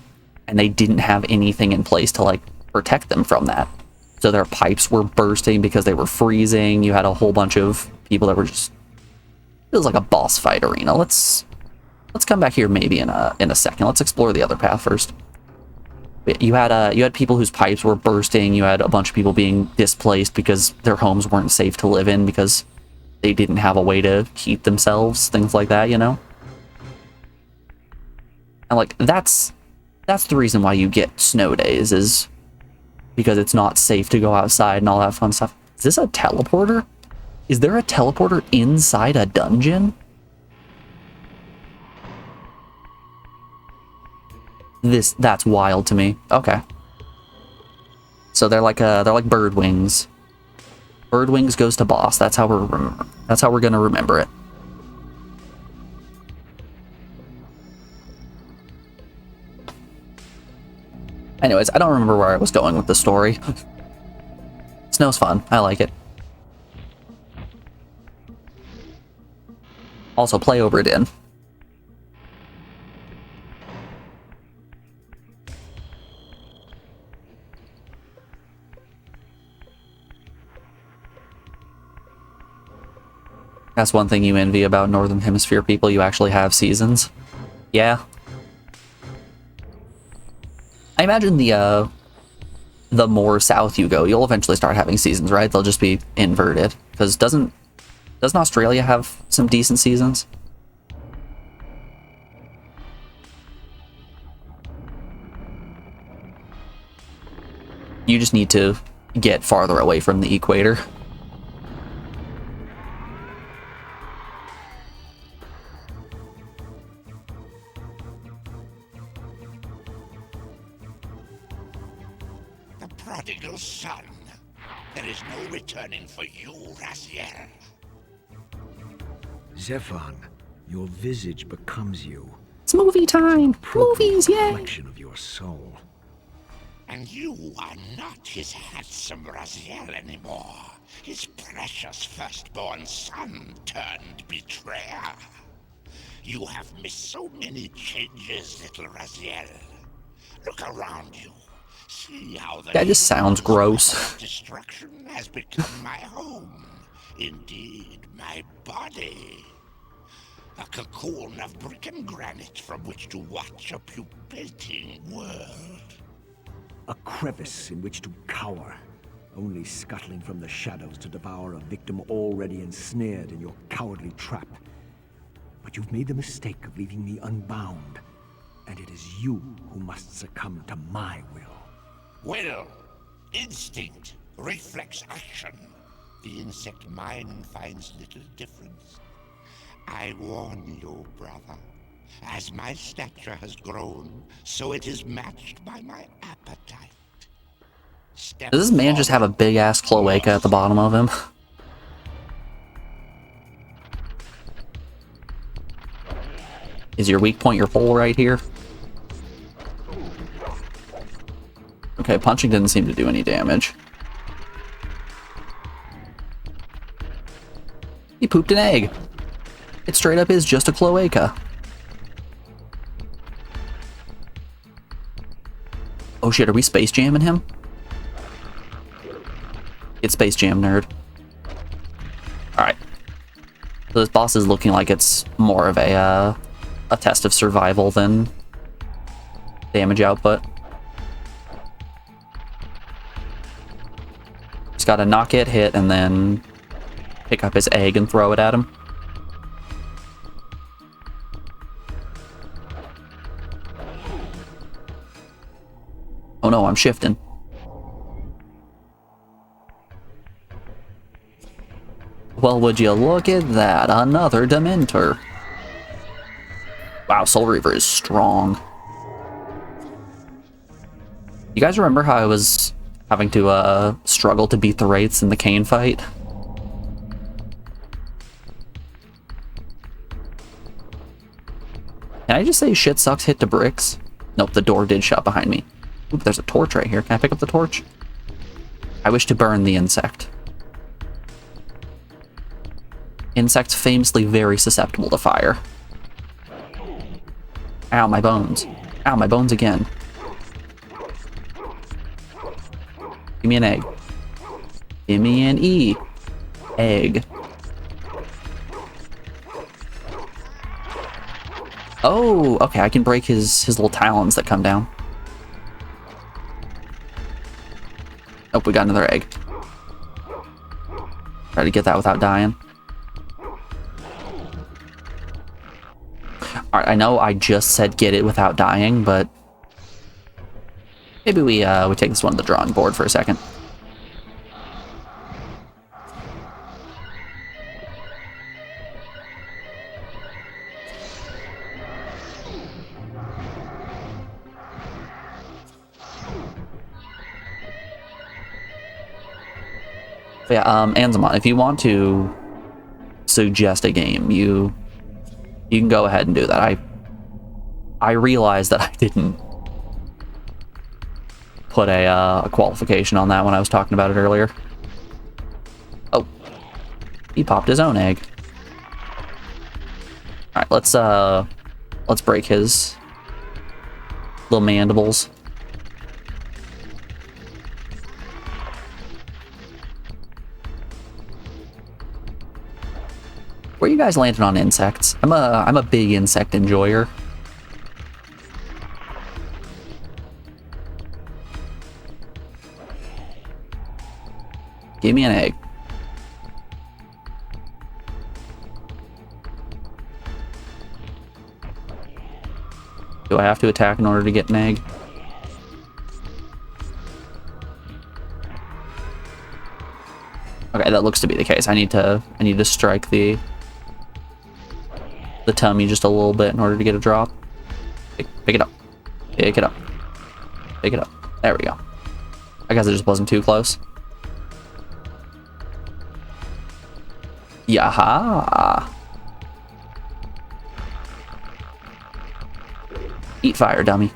S1: and they didn't have anything in place to, like, protect them from that. So their pipes were bursting because they were freezing. You had a whole bunch of people that were just... It was like a boss fight arena. Let's come back here maybe in a second. Let's explore the other path first. You had people whose pipes were bursting. You had a bunch of people being displaced because their homes weren't safe to live in because they didn't have a way to heat themselves, things like that, you know? And, like, that's the reason why you get snow days, is because it's not safe to go outside and all that fun stuff. Is this a teleporter? Is there a teleporter inside a dungeon? That's wild to me. Okay. So they're like bird wings. Bird wings goes to boss. That's how we're gonna remember it. Anyways, I don't remember where I was going with the story. Snow's fun. I like it. Also, play over it in. That's one thing you envy about Northern Hemisphere people. You actually have seasons. Yeah. I imagine the more south you go, you'll eventually start having seasons, right? They'll just be inverted. Because doesn't Australia have some decent seasons? You just need to get farther away from the equator.
S2: The prodigal son. There is no returning for you, Raziel.
S3: Zephan, your visage becomes you.
S1: It's movie time! Movies, yay!
S3: Reflection of your soul.
S2: And you are not his handsome Raziel anymore. His precious firstborn son turned betrayer. You have missed so many changes, little Raziel. Look around you. See how the
S1: That just sounds gross.
S2: destruction has become my home. Indeed, my body. A cocoon of brick and granite from which to watch a pupating world.
S3: A crevice in which to cower, only scuttling from the shadows to devour a victim already ensnared in your cowardly trap. But you've made the mistake of leaving me unbound, and it is you who must succumb to my will.
S2: Will, instinct, reflex action. The insect mind finds little difference. I warn you, brother. As my stature has grown, so it is matched by my appetite.
S1: Does this man just have a big ass cloaca at the bottom of him? Is your weak point your hole right here? Okay, punching didn't seem to do any damage. He pooped an egg. It straight up is just a cloaca. Oh shit, are we space jamming him? Get space jam, nerd. Alright. So this boss is looking like it's more of a test of survival than damage output. Just gotta knock it, hit, and then pick up his egg and throw it at him. Oh no, I'm shifting. Well, would you look at that? Another Dementor. Wow, Soul Reaver is strong. You guys remember how I was having to struggle to beat the Wraiths in the Kain fight? Can I just say shit sucks hit to bricks? Nope, the door did shut behind me. Oop, there's a torch right here. Can I pick up the torch? I wish to burn the insect. Insects famously very susceptible to fire. Ow, my bones. Ow, my bones again. Give me an egg. Give me an E. Egg. Oh, okay, I can break his little talons that come down. Oh, we got another egg. Try to get that without dying. Alright, I know I just said get it without dying, but maybe we take this one to the drawing board for a second. But yeah, Anzamon, if you want to suggest a game, you can go ahead and do that. I realized that I didn't put a qualification on that when I was talking about it earlier. Oh, he popped his own egg. All right, let's break his little mandibles. Where you guys landing on insects? I'm a big insect enjoyer. Give me an egg. Do I have to attack in order to get an egg? Okay, that looks to be the case. I need to strike the tummy just a little bit in order to get a drop. Pick it up. Pick it up. Pick it up. There we go. I guess it just wasn't too close. Yaha! Eat fire, dummy.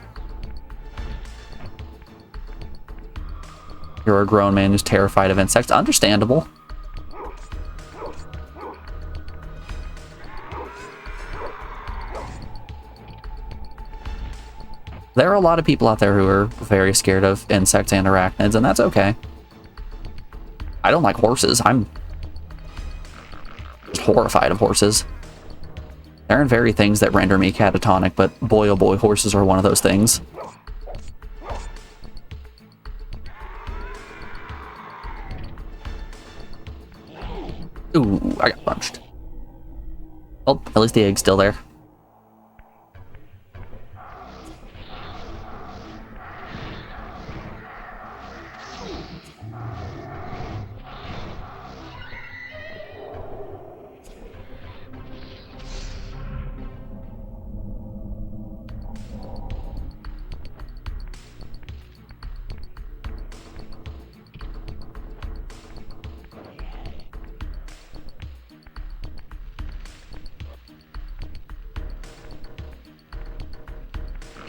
S1: You're a grown man who's terrified of insects. Understandable. There are a lot of people out there who are very scared of insects and arachnids, and that's okay. I don't like horses. I'm just horrified of horses. There aren't very things that render me catatonic, but boy oh boy, horses are one of those things. Ooh, I got punched. Oh, at least the egg's still there.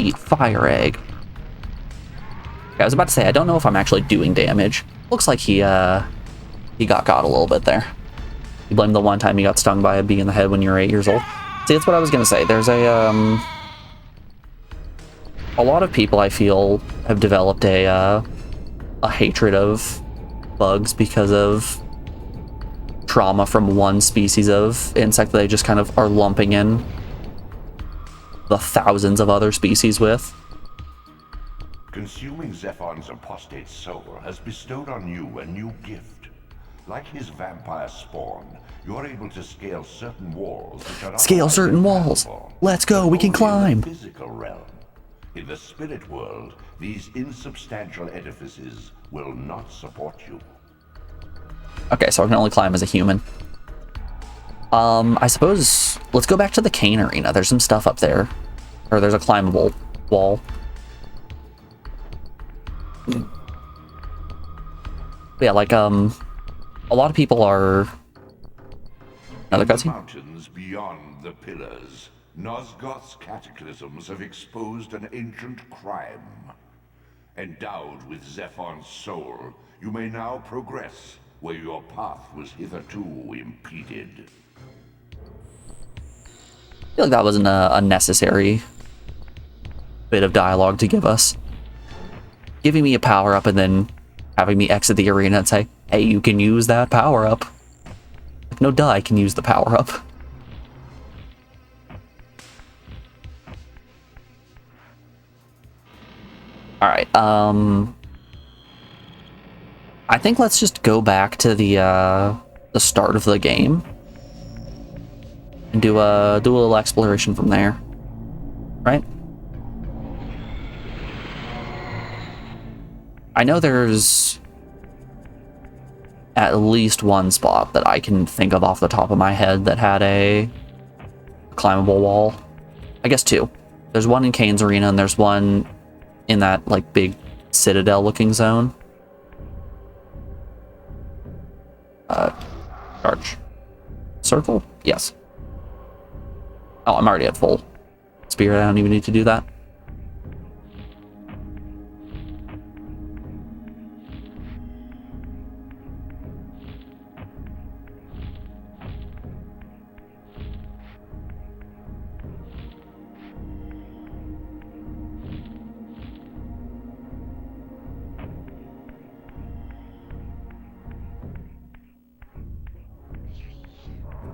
S1: Eat fire egg. I was about to say, I don't know if I'm actually doing damage. Looks like he got a little bit there. You blame the one time he got stung by a bee in the head when you were 8 years old. See, that's what I was gonna say. There's a lot of people I feel have developed a hatred of bugs because of trauma from one species of insect that they just kind of are lumping in the thousands of other species with.
S2: Consuming Zephon's apostate soul has bestowed on you a new gift. Like his vampire spawn, you're able to scale certain walls which are
S1: Scale certain walls. Let's go, we can climb.
S2: In the physical realm. In the spirit world, these insubstantial edifices will not support you.
S1: Okay, so I can only climb as a human. I suppose let's go back to the Kain arena. There's some stuff up there. Or there's a climbable wall. But yeah, like, a lot of people are... Another
S2: In the
S1: cutscene?
S2: mountains beyond the pillars, Nosgoth's cataclysms have exposed an ancient crime. Endowed with Zephon's soul, you may now progress where your path was hitherto impeded.
S1: I feel like that wasn't a necessary bit of dialogue to give us. Giving me a power-up and then having me exit the arena and say, hey, you can use that power-up. Like, no duh, I can use the power-up. Alright, I think let's just go back to the start of the game. And do a little exploration from there. Right? I know there's at least one spot that I can think of off the top of my head that had a climbable wall. I guess two. There's one in Kain's arena and there's one in that like big citadel looking zone. Charge. Circle? Yes. Oh, I'm already at full spirit. I don't even need to do that.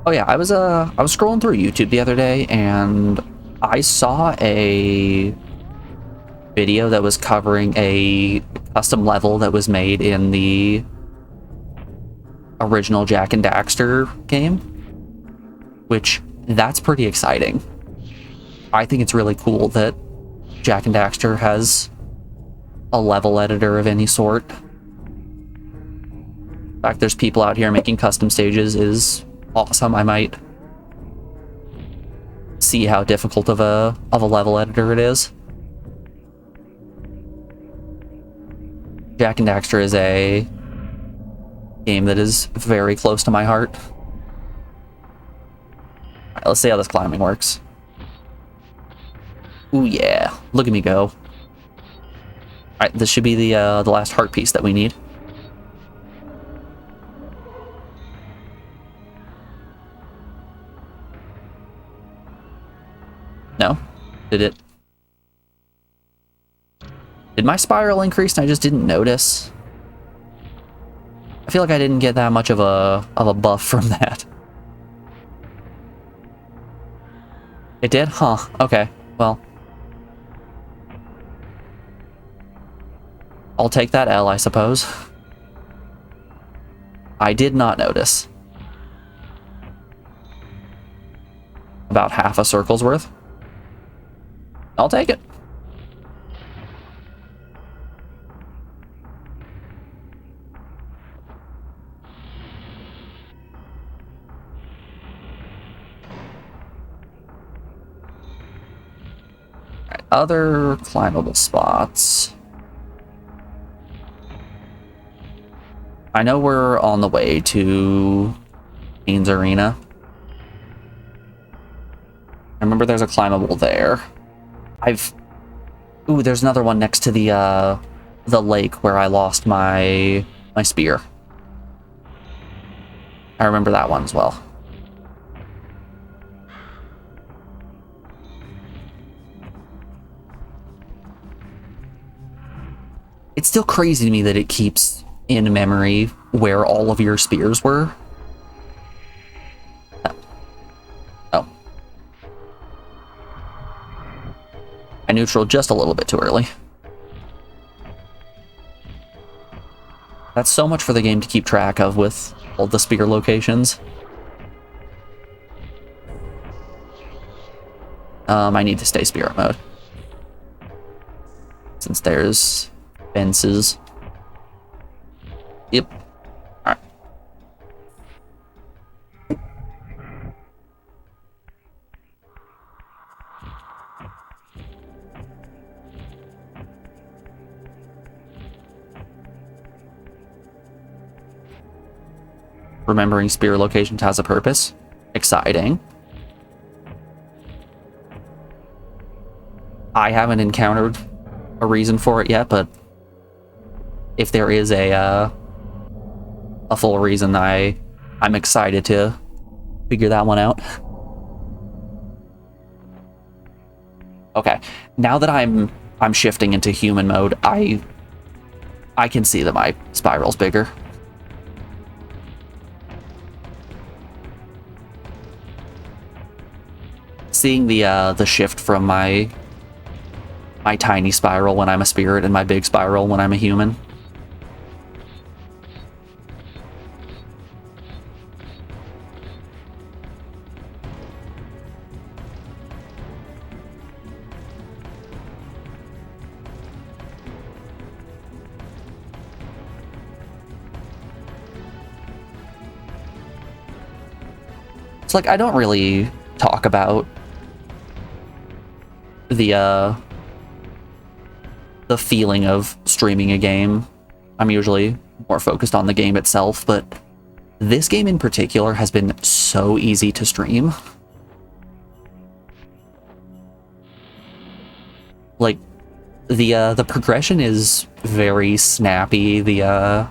S1: Oh yeah, I was scrolling through YouTube the other day and I saw a video that was covering a custom level that was made in the original Jak and Daxter game, which that's pretty exciting. I think it's really cool that Jak and Daxter has a level editor of any sort. The fact there's people out here making custom stages is awesome. I might see how difficult of a level editor it is. Jak and Daxter is a game that is very close to my heart. Alright, let's see how this climbing works. Ooh yeah, look at me go. Alright, this should be the last heart piece that we need. No? Did it? Did my spiral increase and I just didn't notice? I feel like I didn't get that much of a buff from that. It did? Huh. Okay. Well. I'll take that L, I suppose. I did not notice. About half a circle's worth. I'll take it. Alright, other climbable spots. I know we're on the way to Kain's Arena. I remember there's a climbable there. Ooh, there's another one next to the lake where I lost my spear. I remember that one as well. It's still crazy to me that it keeps in memory where all of your spears were. Oh. I neutraled just a little bit too early. That's so much for the game to keep track of with all the spear locations. I need to stay spirit mode. Since there's fences. Yep. Alright. Remembering spear locations has a purpose. Exciting. I haven't encountered a reason for it yet, but if there is a full reason, I'm excited to figure that one out. Okay, now that I'm shifting into human mode, I can see that my spiral's bigger. Seeing the shift from my tiny spiral when I'm a spirit and my big spiral when I'm a human. It's like, I don't really talk about the feeling of streaming a game. I'm usually more focused on the game itself, but this game in particular has been so easy to stream. Like, the progression is very snappy. The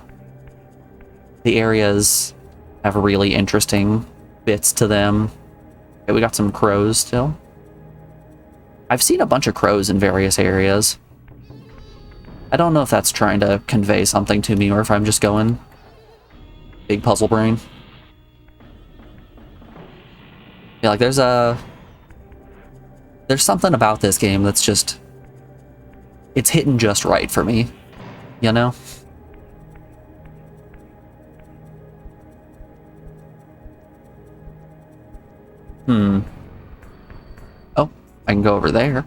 S1: areas have really interesting bits to them. Okay, we got some crows still. I've seen a bunch of crows in various areas. I don't know if that's trying to convey something to me or if I'm just going big puzzle brain. Yeah, like there's something about this game that's just, it's hitting just right for me, you know? Oh, I can go over there.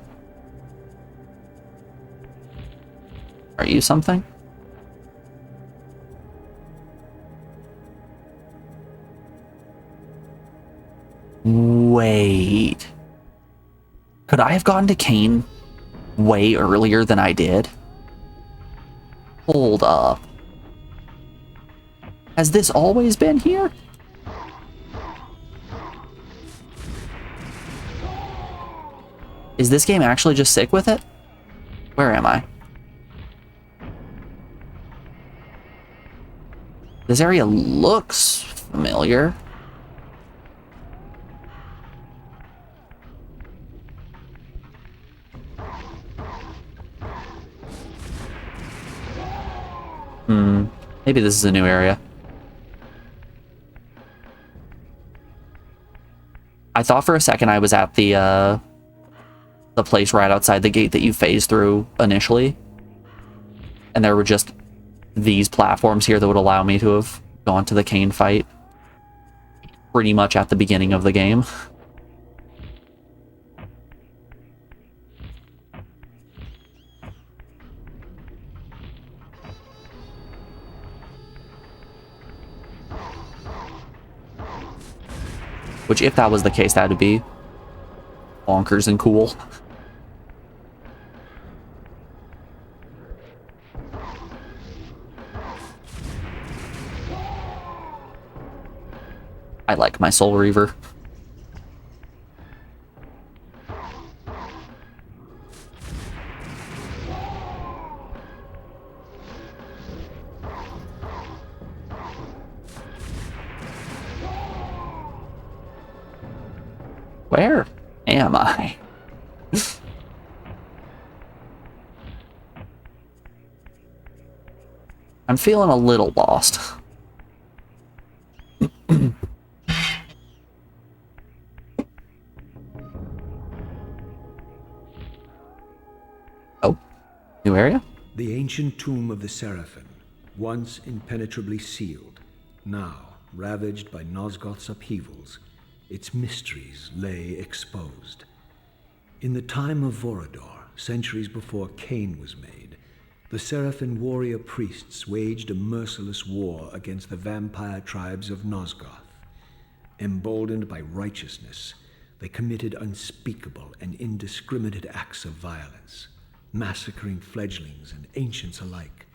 S1: Are you something? Wait. Could I have gotten to Kain way earlier than I did? Hold up. Has this always been here? Is this game actually just sick with it? Where am I? This area looks familiar. Maybe this is a new area. I thought for a second I was at the place right outside the gate that you phased through initially. And there were just these platforms here that would allow me to have gone to the Kain fight pretty much at the beginning of the game. Which, if that was the case, that would be bonkers and cool. I like my Soul Reaver. Where am I? I'm feeling a little lost. Oh, new area?
S3: The ancient tomb of the Seraphim, once impenetrably sealed, now ravaged by Nosgoth's upheavals, its mysteries lay exposed. In the time of Vorador, centuries before Kain was made, the Seraphim warrior priests waged a merciless war against the vampire tribes of Nosgoth. Emboldened by righteousness, they committed unspeakable and indiscriminate acts of violence, massacring fledglings and ancients alike.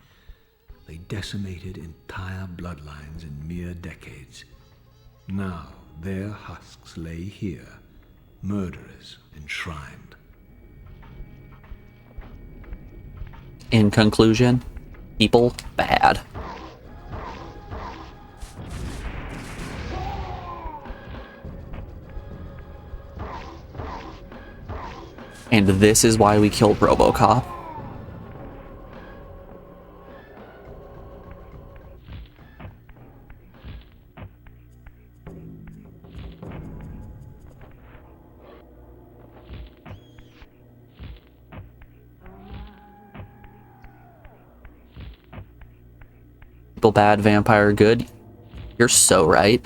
S3: They decimated entire bloodlines in mere decades. Now, their husks lay here, murderers enshrined.
S1: In conclusion, people bad. And this is why we killed RoboCop. People bad, vampire good. You're so right.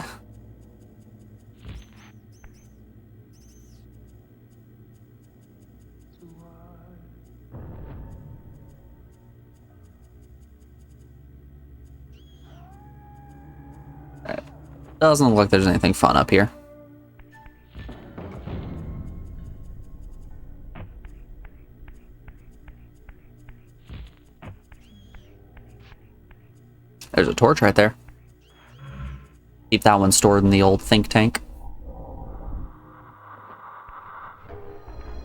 S1: Alright. Doesn't look like there's anything fun up here. There's a torch right there. Keep that one stored in the old think tank.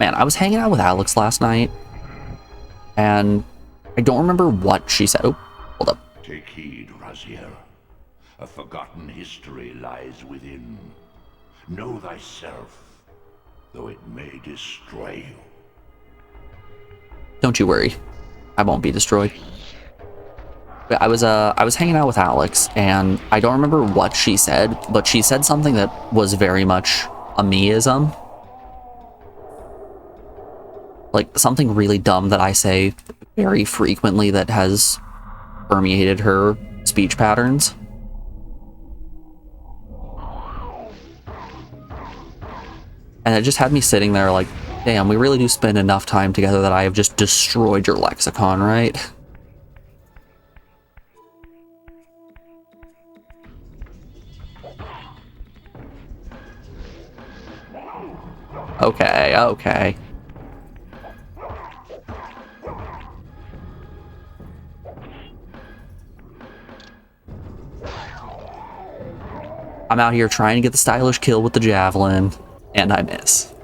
S1: Man, I was hanging out with Alex last night, and I don't remember what she said. Oh, hold up.
S2: Take heed, Raziel. A forgotten history lies within. Know thyself, though it may destroy you.
S1: Don't you worry. I won't be destroyed. I was hanging out with Alex, and I don't remember what she said, but she said something that was very much a me-ism. Like, something really dumb that I say very frequently that has permeated her speech patterns. And it just had me sitting there like, damn, we really do spend enough time together that I have just destroyed your lexicon, right? Okay, okay. I'm out here trying to get the stylish kill with the javelin, and I miss.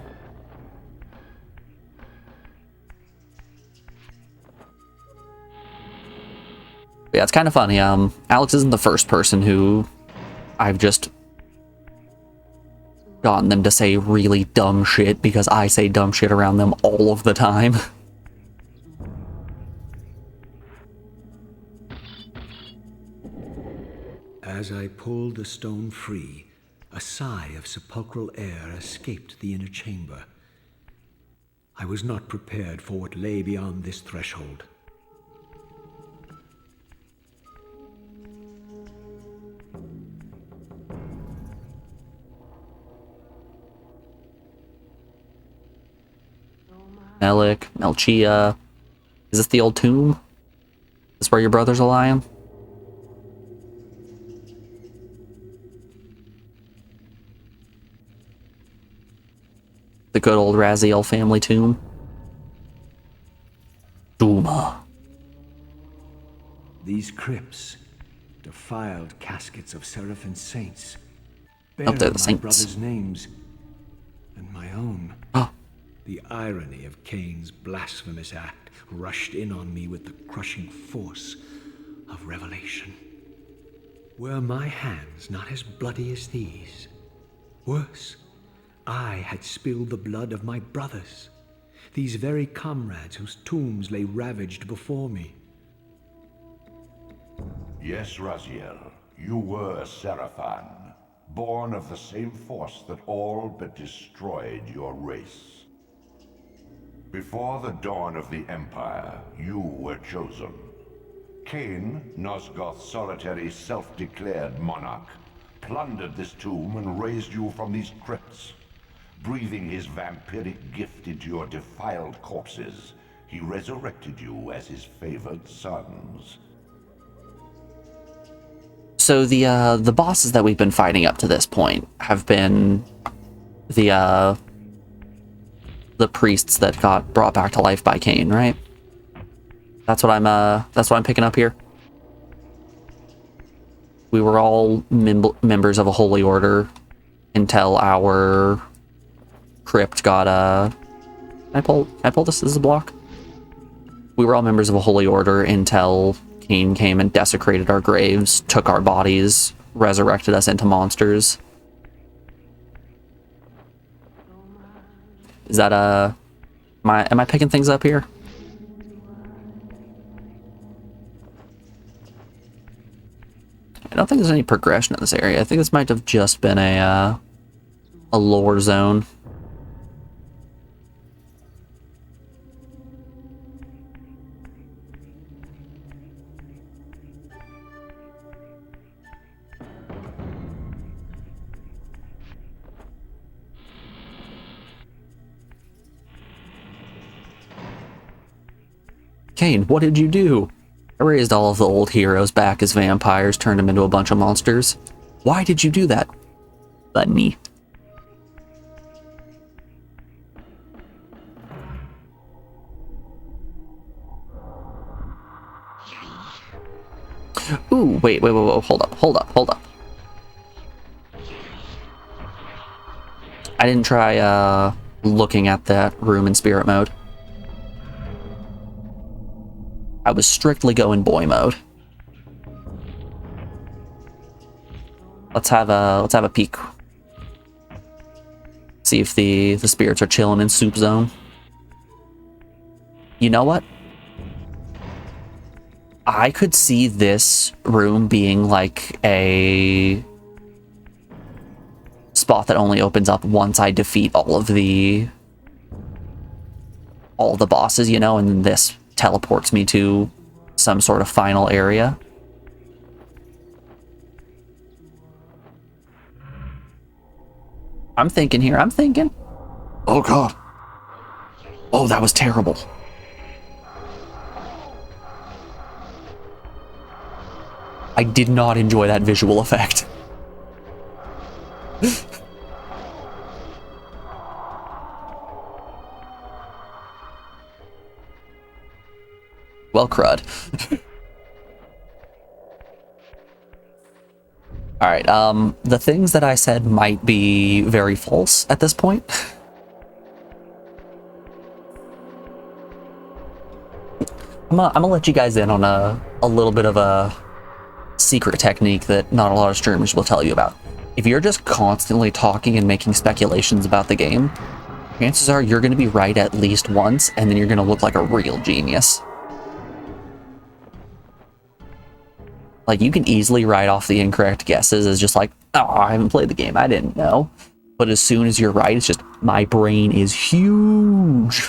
S1: Yeah, it's kind of funny. Alex isn't the first person who I've just gotten them to say really dumb shit because I say dumb shit around them all of the time.
S3: as I pulled the stone free, a sigh of sepulchral air escaped the inner chamber. I was not prepared for what lay beyond this threshold.
S1: Melik, Melchia. Is this the old tomb? Is this where your brothers are lying? The good old Raziel family tomb. Duma.
S3: These crypts, defiled caskets of Seraphim saints,
S1: Oh,
S3: bear
S1: they're the
S3: my
S1: saints.
S3: brothers' names and my own.
S1: Oh,
S3: The irony of Kain's blasphemous act rushed in on me with the crushing force of revelation. Were my hands not as bloody as these? Worse, I had spilled the blood of my brothers, these very comrades whose tombs lay ravaged before me.
S2: Yes, Raziel, you were Seraphim, born of the same force that all but destroyed your race. Before the dawn of the Empire, you were chosen. Kain, Nosgoth's solitary self-declared monarch, plundered this tomb and raised you from these crypts. Breathing his vampiric gift into your defiled corpses, he resurrected you as his favored sons.
S1: so the bosses that we've been fighting up to this point have been the priests that got brought back to life by Kain, right? That's what I'm picking up here. We were all members of a holy order until our crypt got Can I pull this as a block? We were all members of a holy order until Kain came and desecrated our graves, took our bodies, resurrected us into monsters. Is that am I picking things up here? I don't think there's any progression in this area. I think this might have just been a lore zone. Kain, what did you do? I raised all of the old heroes back as vampires, turned them into a bunch of monsters. Why did you do that, Bunny? Ooh, wait, hold up. I didn't try, looking at that room in spirit mode. I was strictly going boy mode. Let's have a peek. See if the spirits are chilling in soup zone. You know what? I could see this room being like a spot that only opens up once I defeat all the bosses, you know, and this teleports me to some sort of final area. I'm thinking here, Oh god. Oh, that was terrible. I did not enjoy that visual effect. Well, crud. Alright, the things that I said might be very false at this point. I'm gonna let you guys in on a little bit of a secret technique that not a lot of streamers will tell you about. If you're just constantly talking and making speculations about the game, chances are you're going to be right at least once, and then you're going to look like a real genius. Like, you can easily write off the incorrect guesses as just like, oh, I haven't played the game, I didn't know. But as soon as you're right, it's just, my brain is huge.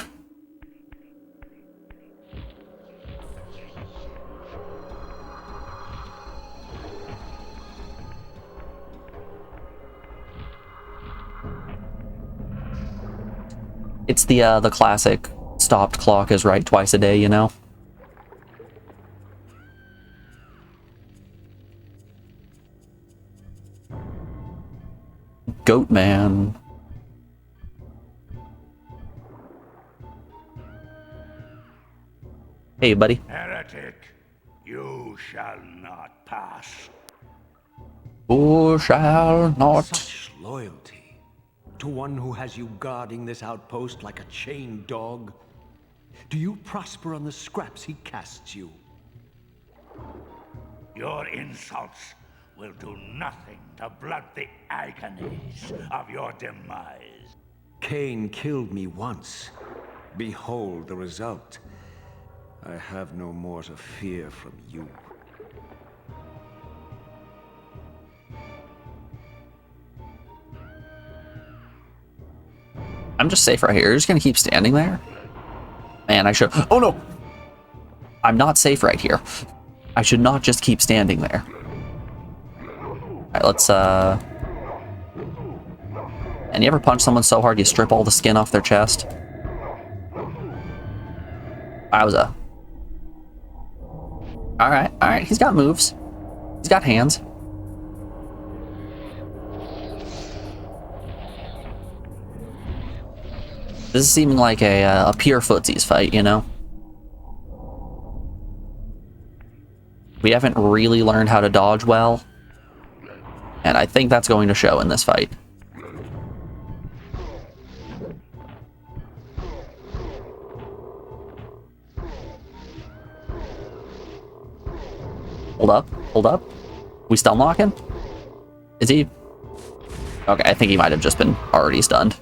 S1: It's the classic stopped clock is right twice a day, you know? Goat man. Hey, buddy.
S4: Heretic, you shall not pass.
S1: Who shall not?
S3: Such loyalty to one who has you guarding this outpost like a chained dog. Do you prosper on the scraps he casts you?
S4: Your insults will do nothing to blunt the agonies of your demise.
S3: Kain killed me once. Behold the result. I have no more to fear from you.
S1: I'm just safe right here. You're just gonna keep standing there? Man, I should... Oh no! I'm not safe right here. I should not just keep standing there. Alright, let's, And you ever punch someone so hard you strip all the skin off their chest? Wowza. Alright, he's got moves. He's got hands. This is seeming like a pure footsies fight, you know? We haven't really learned how to dodge well, and I think that's going to show in this fight. Hold up. We still knocking? Is he? Okay, I think he might have just been already stunned.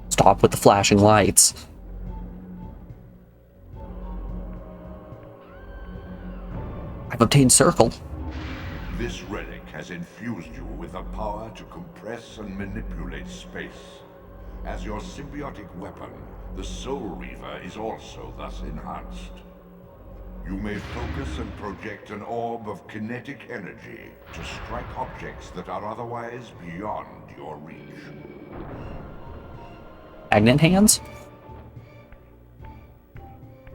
S1: Stop with the flashing lights. I've obtained circle.
S5: This relic has infused you with the power to compress and manipulate space. As your symbiotic weapon, the Soul Reaver is also thus enhanced. You may focus and project an orb of kinetic energy to strike objects that are otherwise beyond your reach.
S1: Magnet hands?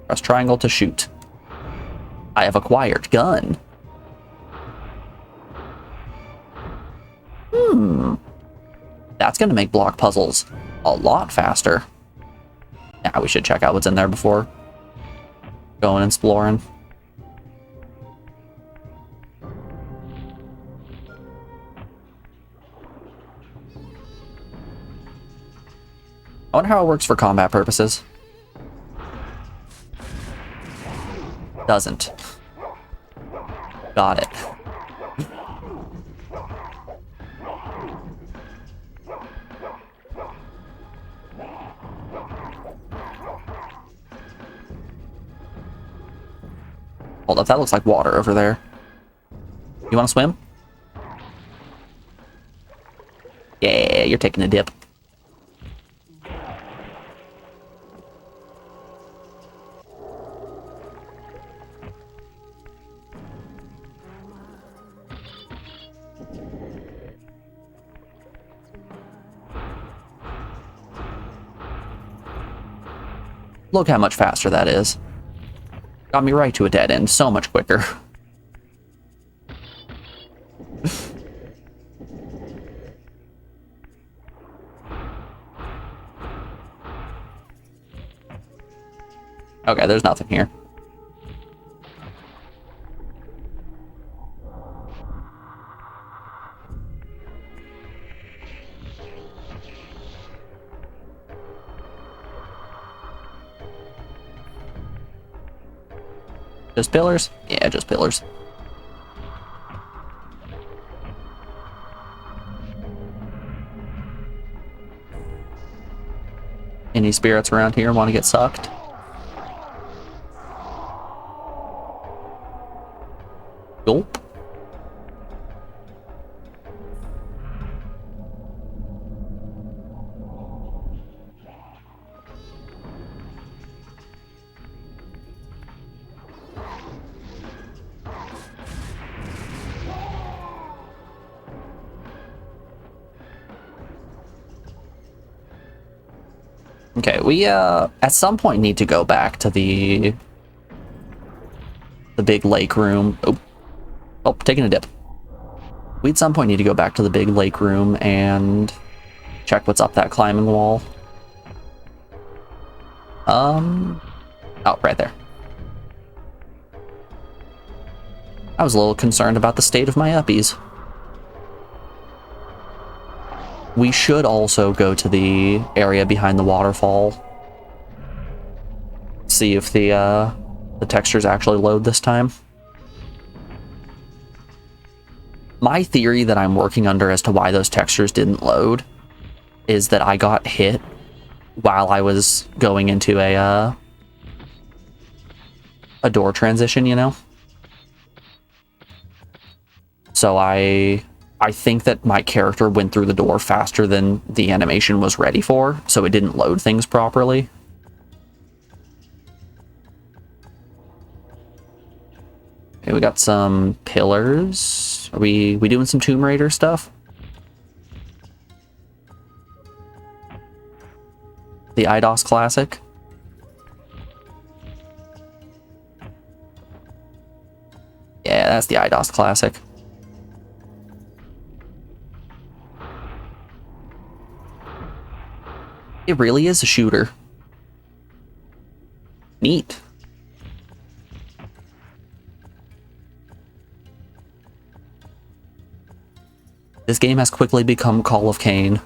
S1: Press triangle to shoot. I have acquired gun. That's gonna make block puzzles a lot faster. Yeah, we should check out what's in there before going exploring. I wonder how it works for combat purposes. Doesn't. Got it. Hold up, that looks like water over there. You want to swim? Yeah, you're taking a dip. Look how much faster that is. Got me right to a dead end so much quicker. Okay, there's nothing here. Just pillars? Yeah, just pillars. Any spirits around here want to get sucked? Okay, we at some point need to go back to the big lake room. Oh, taking a dip. We at some point need to go back to the big lake room and check what's up that climbing wall. Oh, right there. I was a little concerned about the state of my uppies. We should also go to the area behind the waterfall. See if the textures actually load this time. My theory that I'm working under as to why those textures didn't load is that I got hit while I was going into a door transition, you know? So I think that my character went through the door faster than the animation was ready for, so it didn't load things properly. Okay, we got some pillars. Are we doing some Tomb Raider stuff? The IDOS classic. Yeah, that's the IDOS classic. It really is a shooter. Neat. This game has quickly become Call of Kain.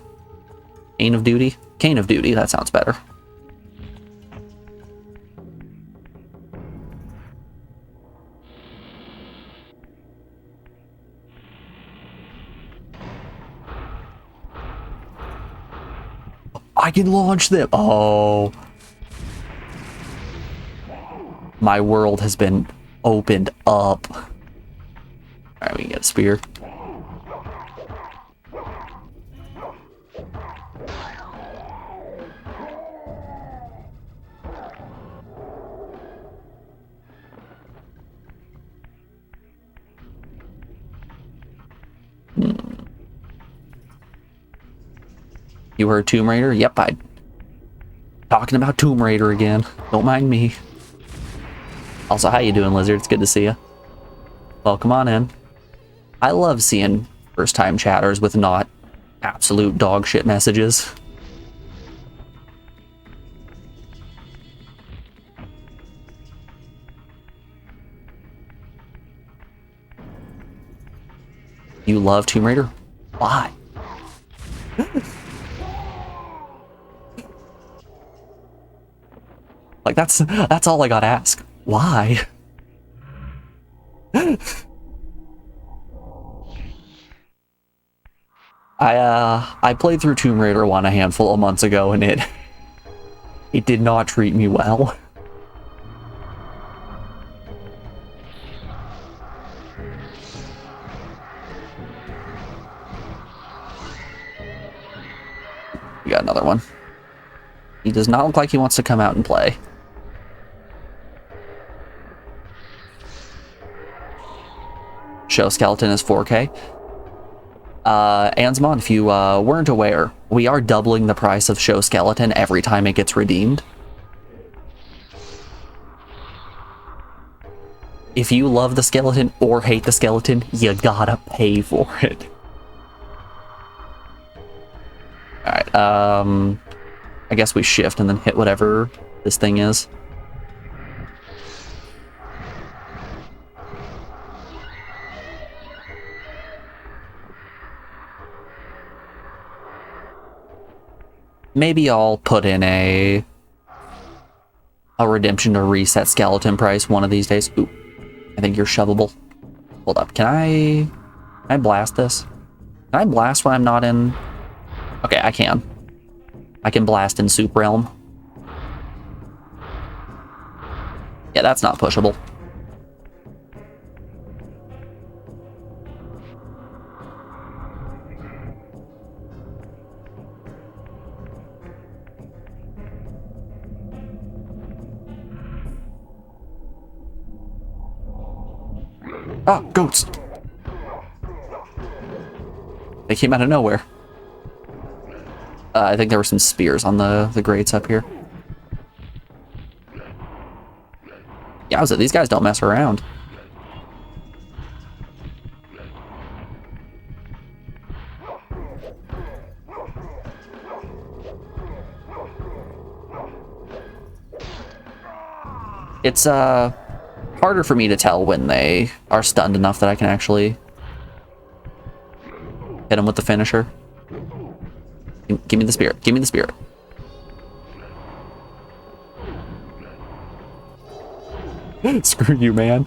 S1: Kain of Duty? Kain of Duty, that sounds better. I can launch them! Oh. My world has been opened up. Alright, we can get a spear. You heard Tomb Raider? Yep, talking about Tomb Raider again. Don't mind me. Also, how you doing, Lizard? It's good to see you. Welcome on in. I love seeing first-time chatters with not absolute dog shit messages. You love Tomb Raider? Why? Like, that's all I gotta ask. Why? I played through Tomb Raider 1 a handful of months ago, and it did not treat me well. We got another one. He does not look like he wants to come out and play. Show skeleton is 4K. Ansmon, if you weren't aware, we are doubling the price of show skeleton every time it gets redeemed. If you love the skeleton or hate the skeleton, you gotta pay for it. Alright, I guess we shift and then hit whatever this thing is. Maybe I'll put in a redemption to reset skeleton price one of these days. Ooh, I think you're shovable. Hold up, can I blast this? Can I blast when I'm not in? Okay, I can. I can blast in Soup Realm. Yeah, that's not pushable. Ah, goats! They came out of nowhere. I think there were some spears on the grates up here. Yowza, these guys don't mess around. It's harder for me to tell when they are stunned enough that I can actually hit them with the finisher. Give me the spirit. Give me the spirit. Screw you, man.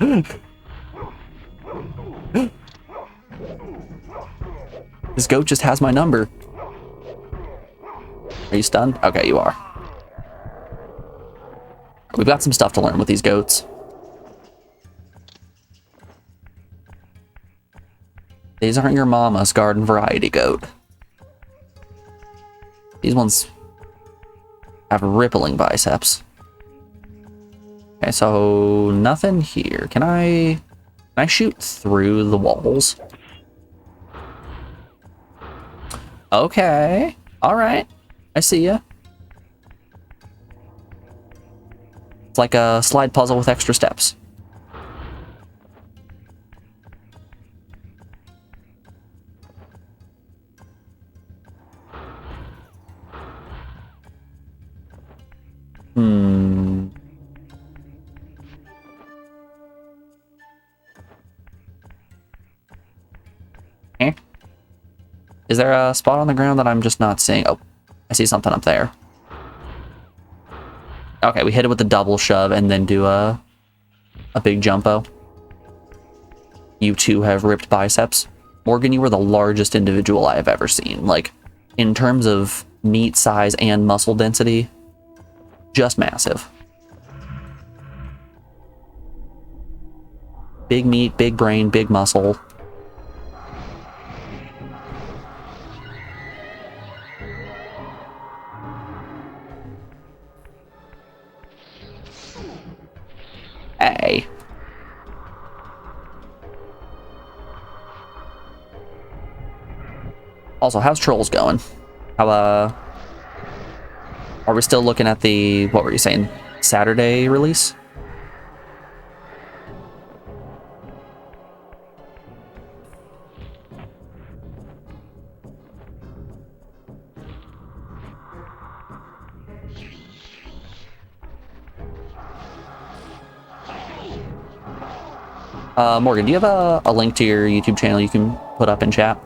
S1: This goat just has my number. Are you stunned? Okay, you are. We've got some stuff to learn with these goats. These aren't your mama's garden variety goat. These ones have rippling biceps. Okay, so nothing here. Can I shoot through the walls? Okay. All right. I see ya. It's like a slide puzzle with extra steps. Is there a spot on the ground that I'm just not seeing? Oh, I see something up there. Okay, we hit it with the double shove and then do a big jumpo. You two have ripped biceps. Morgan, you were the largest individual I have ever seen. Like, in terms of meat size and muscle density, just massive. Big meat, big brain, big muscle. Hey. Also, how's Trolls going? How, are we still looking at the, what were you saying, Saturday release? Morgan, do you have a link to your YouTube channel you can put up in chat?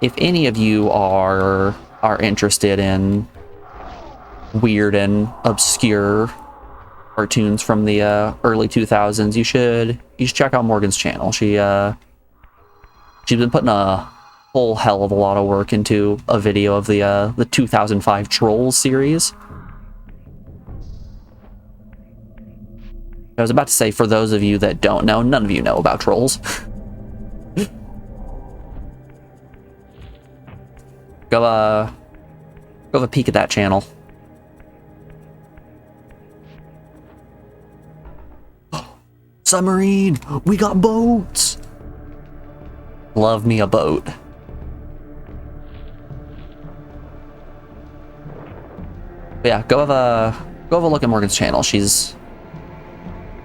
S1: If any of you are interested in weird and obscure cartoons from the early 2000s, you should check out Morgan's channel. She's been putting a whole hell of a lot of work into a video of the 2005 Trolls series. I was about to say, for those of you that don't know, none of you know about Trolls. Go have a peek at that channel. Submarine! We got boats! Love me a boat. But yeah, go have a look at Morgan's channel. She's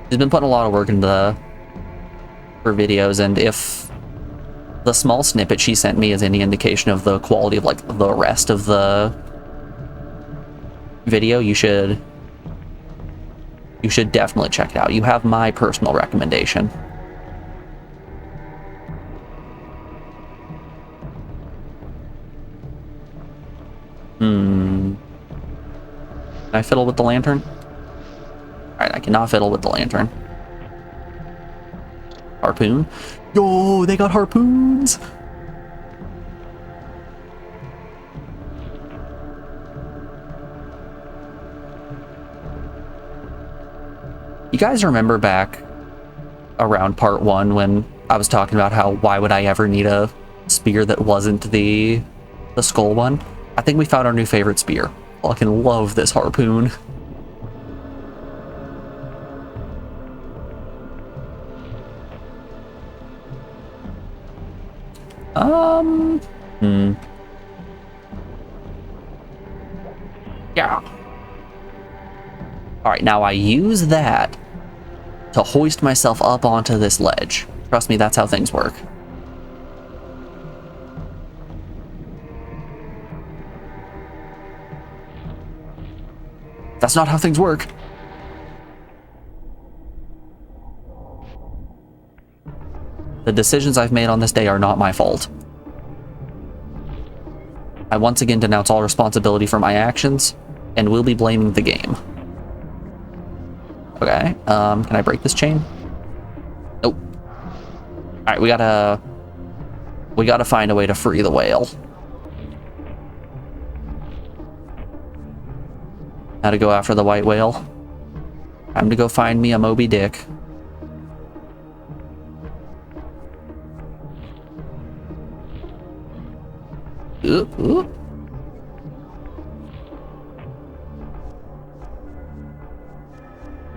S1: been putting a lot of work into her videos, and if the small snippet she sent me is any indication of the quality of, like, the rest of the video, you should definitely check it out. You have my personal recommendation. Can I fiddle with the lantern? Alright, I cannot fiddle with the lantern. Harpoon? Yo, they got harpoons! You guys remember back around part 1 when I was talking about how why would I ever need a spear that wasn't the skull one? I think we found our new favorite spear. Fucking love this harpoon. Hmm. Yeah. Alright, now I use that to hoist myself up onto this ledge. Trust me, that's how things work. That's not how things work. The decisions I've made on this day are not my fault. I once again denounce all responsibility for my actions, and will be blaming the game. Okay, can I break this chain? Nope. Alright, we gotta find a way to free the whale. How to go after the white whale. Time to go find me a Moby Dick. Oop, oop.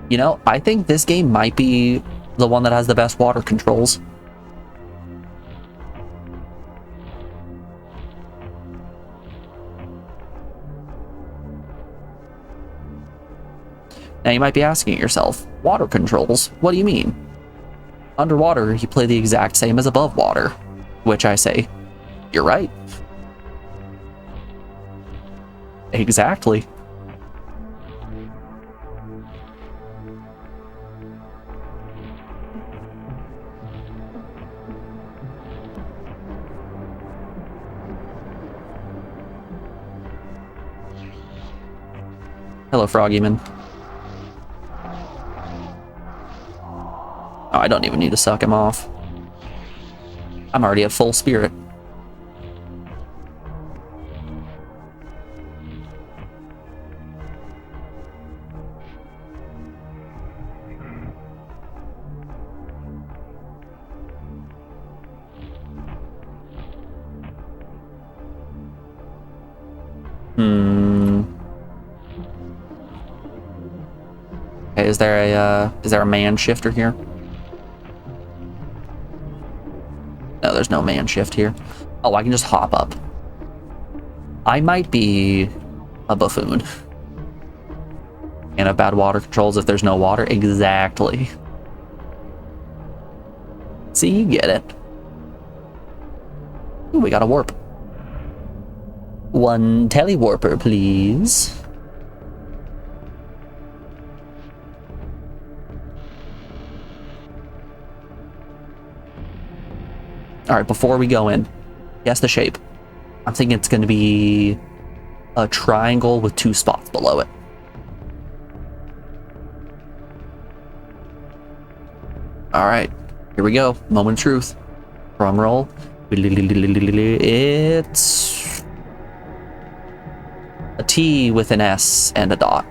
S1: You know, I think this game might be the one that has the best water controls. Now you might be asking yourself, water controls? What do you mean? Underwater, you play the exact same as above water. Which I say, you're right. Exactly. Hello, Froggyman. Oh, I don't even need to suck him off. I'm already at full spirit. Okay, is there a man shifter here? No, there's no man shift here. Oh, I can just hop up. I might be a buffoon. And have bad water controls if there's no water. Exactly. See, you get it. Ooh, we got a warp. One telewarper, please. Alright, before we go in, guess the shape. I'm thinking it's going to be a triangle with 2 spots below it. Alright, here we go. Moment of truth. Drum roll. It's a T with an S and a dot.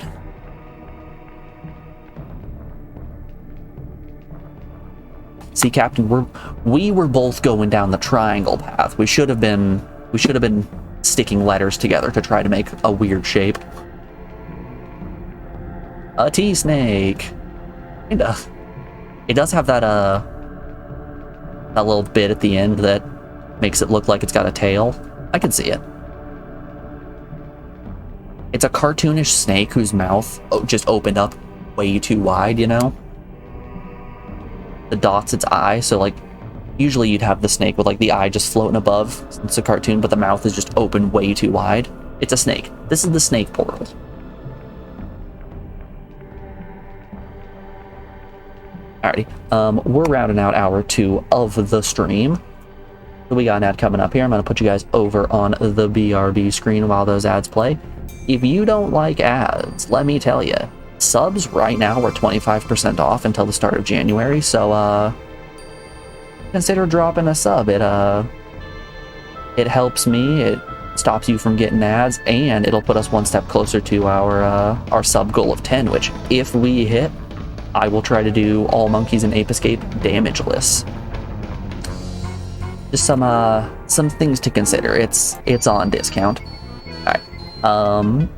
S1: See, Captain, we were both going down the triangle path. We should have been sticking letters together to try to make a weird shape. A T-snake. Kinda. It does have that that little bit at the end that makes it look like it's got a tail. I can see it. It's a cartoonish snake whose mouth just opened up way too wide, you know? The dot's its eye, so like usually you'd have the snake with like the eye just floating above. It's a cartoon, but the mouth is just open way too wide. It's a snake. This is the snake portal. Alrighty, we're rounding out hour 2 of the stream. We got an ad coming up here. I'm gonna put you guys over on the BRB screen while those ads play. If you don't like ads, let me tell you, subs right now are 25% off until the start of January, so consider dropping a sub. It helps me, it stops you from getting ads, and it'll put us one step closer to our sub goal of 10, which if we hit, I will try to do all monkeys in Ape Escape damageless. Just some things to consider. It's on discount. Alright. I'm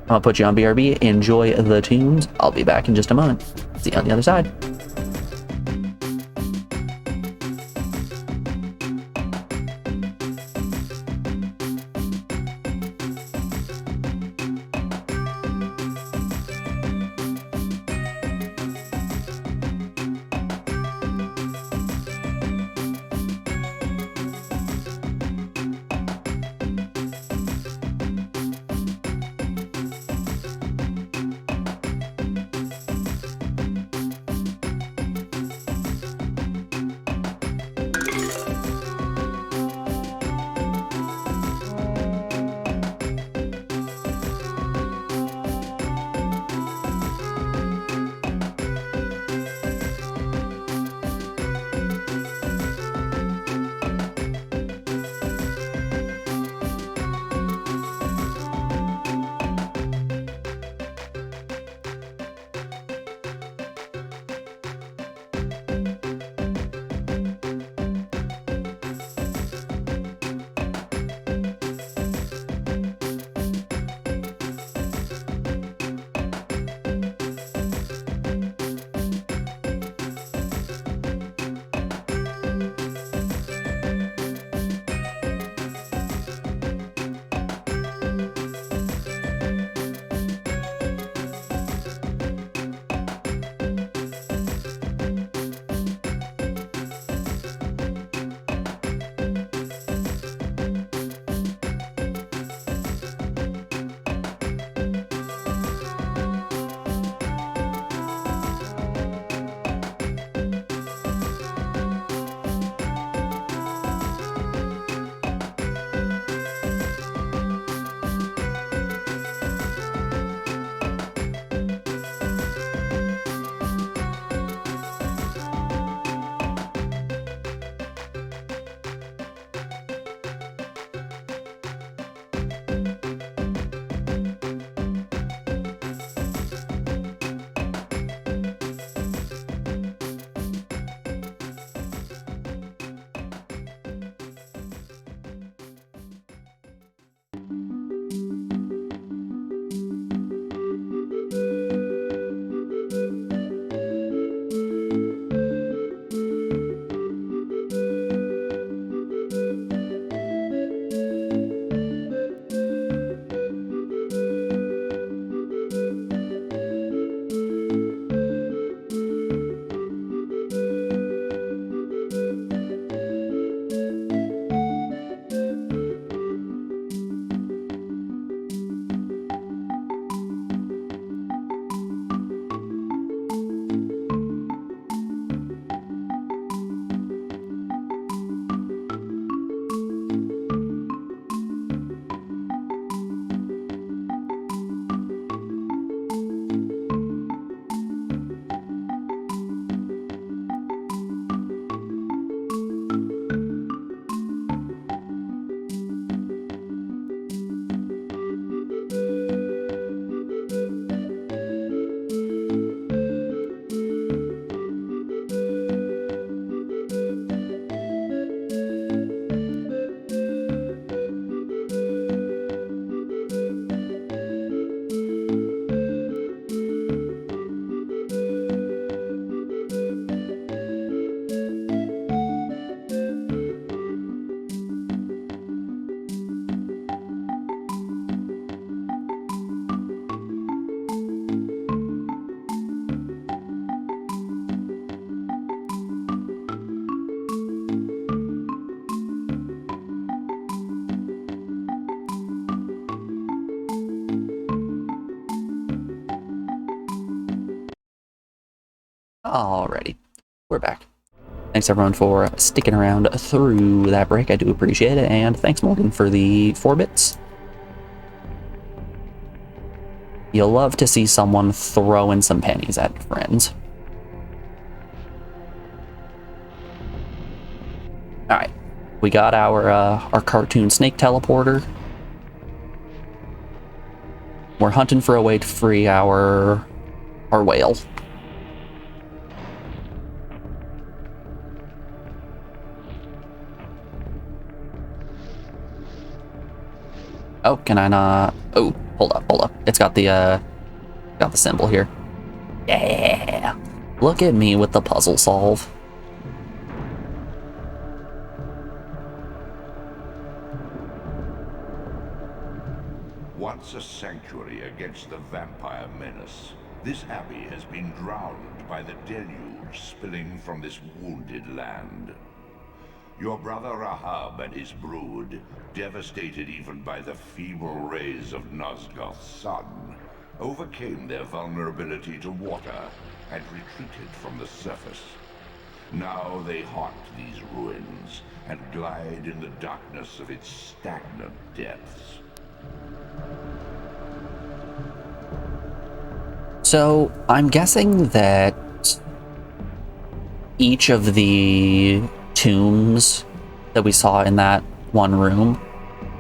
S1: gonna put you on BRB. Enjoy the tunes. I'll be back in just a moment. See you on the other side. Alrighty, we're back. Thanks everyone for sticking around through that break. I do appreciate it, and thanks Morgan for the 4 bits. You'll love to see someone throwing some pennies at friends. Alright, we got our cartoon snake teleporter. We're hunting for a way to free our whale. Oh, can I not? Oh, hold up. It's got the symbol here. Yeah! Look at me with the puzzle solve.
S5: Once a sanctuary against the vampire menace, this abbey has been drowned by the deluge spilling from this wounded land. Your brother Rahab and his brood, devastated even by the feeble rays of Nosgoth's sun, overcame their vulnerability to water and retreated from the surface. Now they haunt these ruins and glide in the darkness of its stagnant depths.
S1: So, I'm guessing that each of the tombs that we saw in that one room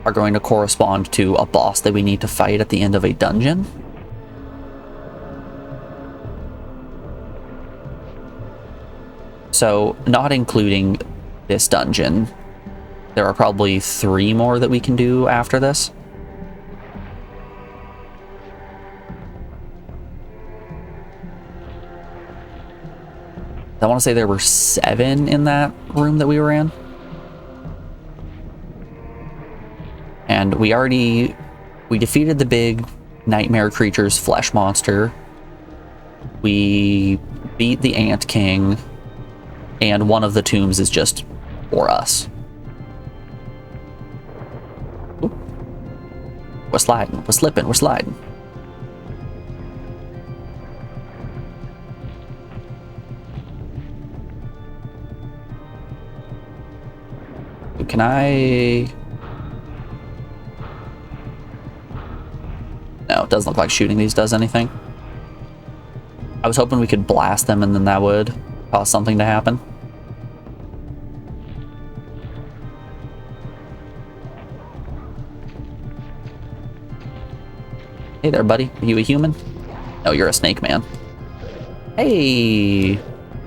S1: are going to correspond to a boss that we need to fight at the end of a dungeon. So, not including this dungeon, there are probably 3 more that we can do after this. I want to say there were 7 in that room that we were in. And we defeated the big nightmare creature's flesh monster. We beat the Ant King. And one of the tombs is just for us. Oop. We're sliding, we're slipping, we're sliding. Can I... No, it doesn't look like shooting these does anything. I was hoping we could blast them and then that would cause something to happen. Hey there, buddy. Are you a human? No, you're a snake man. Hey!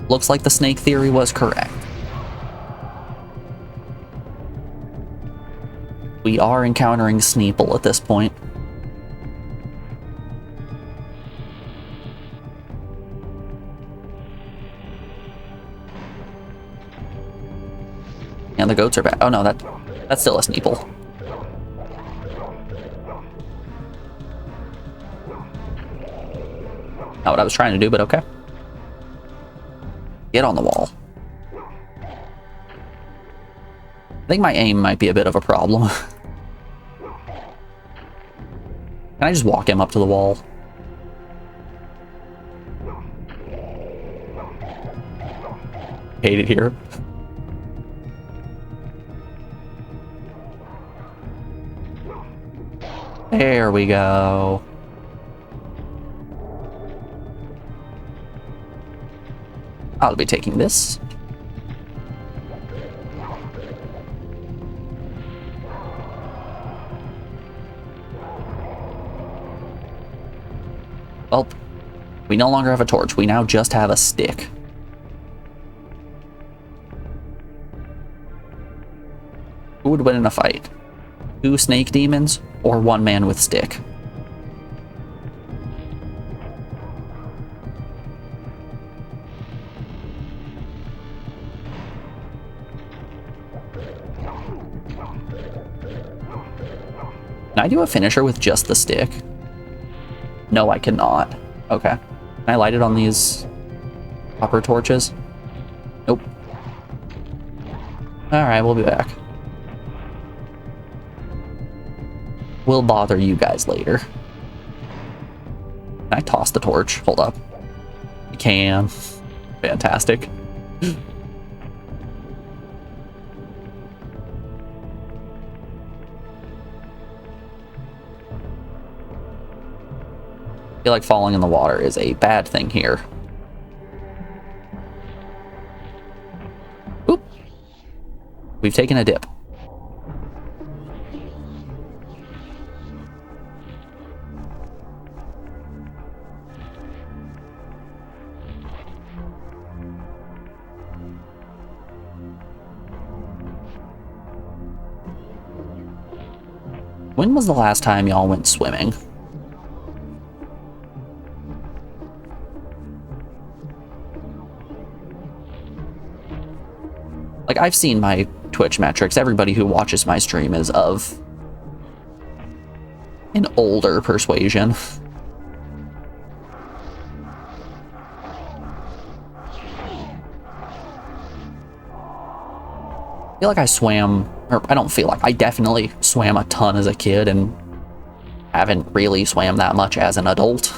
S1: Looks like the snake theory was correct. We are encountering Sneeple at this point. And the goats are back. Oh no, that's still a Sneeple. Not what I was trying to do, but okay. Get on the wall. I think my aim might be a bit of a problem. Can I just walk him up to the wall? Hate it here. There we go. I'll be taking this. Well, we no longer have a torch. We now just have a stick. Who would win in a fight? 2 snake demons or 1 man with stick? Can I do a finisher with just the stick? No, I cannot. Okay. Can I light it on these copper torches? Nope. Alright, we'll be back. We'll bother you guys later. Can I toss the torch? Hold up. I can. Fantastic. I feel like falling in the water is a bad thing here. Oop. We've taken a dip. When was the last time y'all went swimming? Like, I've seen my Twitch metrics. Everybody who watches my stream is of an older persuasion. I feel like I swam, or I don't feel like, I definitely swam a ton as a kid and haven't really swam that much as an adult.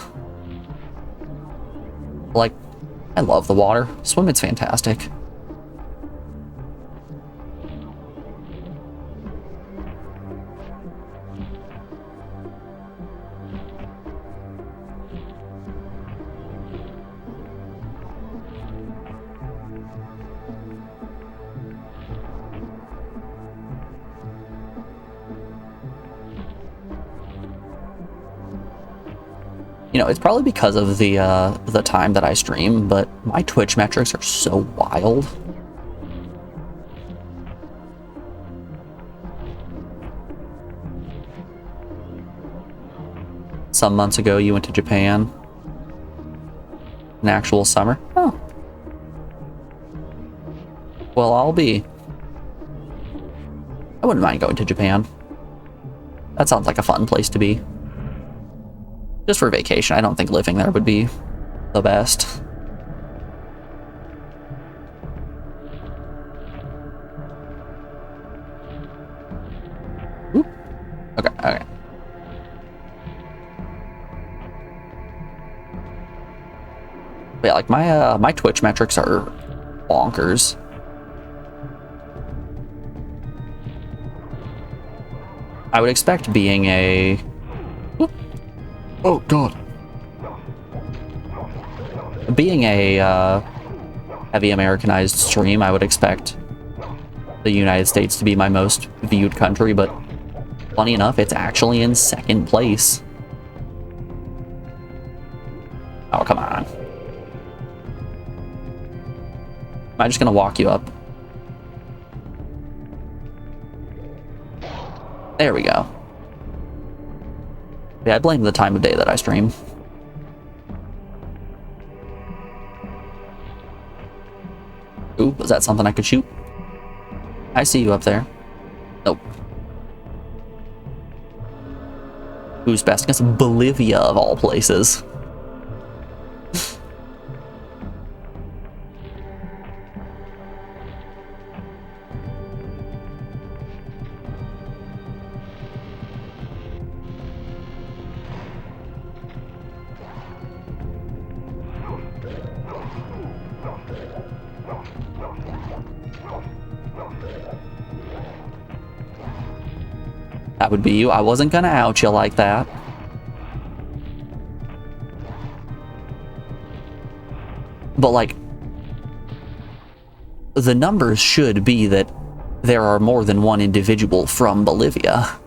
S1: Like, I love the water. Swimming's fantastic. You know, it's probably because of the time that I stream, but my Twitch metrics are so wild. Some months ago, you went to Japan. An actual summer? Oh. Well, I wouldn't mind going to Japan. That sounds like a fun place to be. Just for vacation. I don't think living there would be the best. Oop. Okay, okay. But yeah, like my Twitch metrics are bonkers. I would expect being a... Oh, God. Being a heavy Americanized stream, I would expect the United States to be my most viewed country, but funny enough, it's actually in second place. Oh, come on. Am I just gonna walk you up? There we go. Yeah, I blame the time of day that I stream. Ooh, was that something I could shoot? I see you up there. Nope. Who's best against Bolivia, of all places? That would be you. I wasn't gonna out you like that. But, like, the numbers should be that there are more than one individual from Bolivia.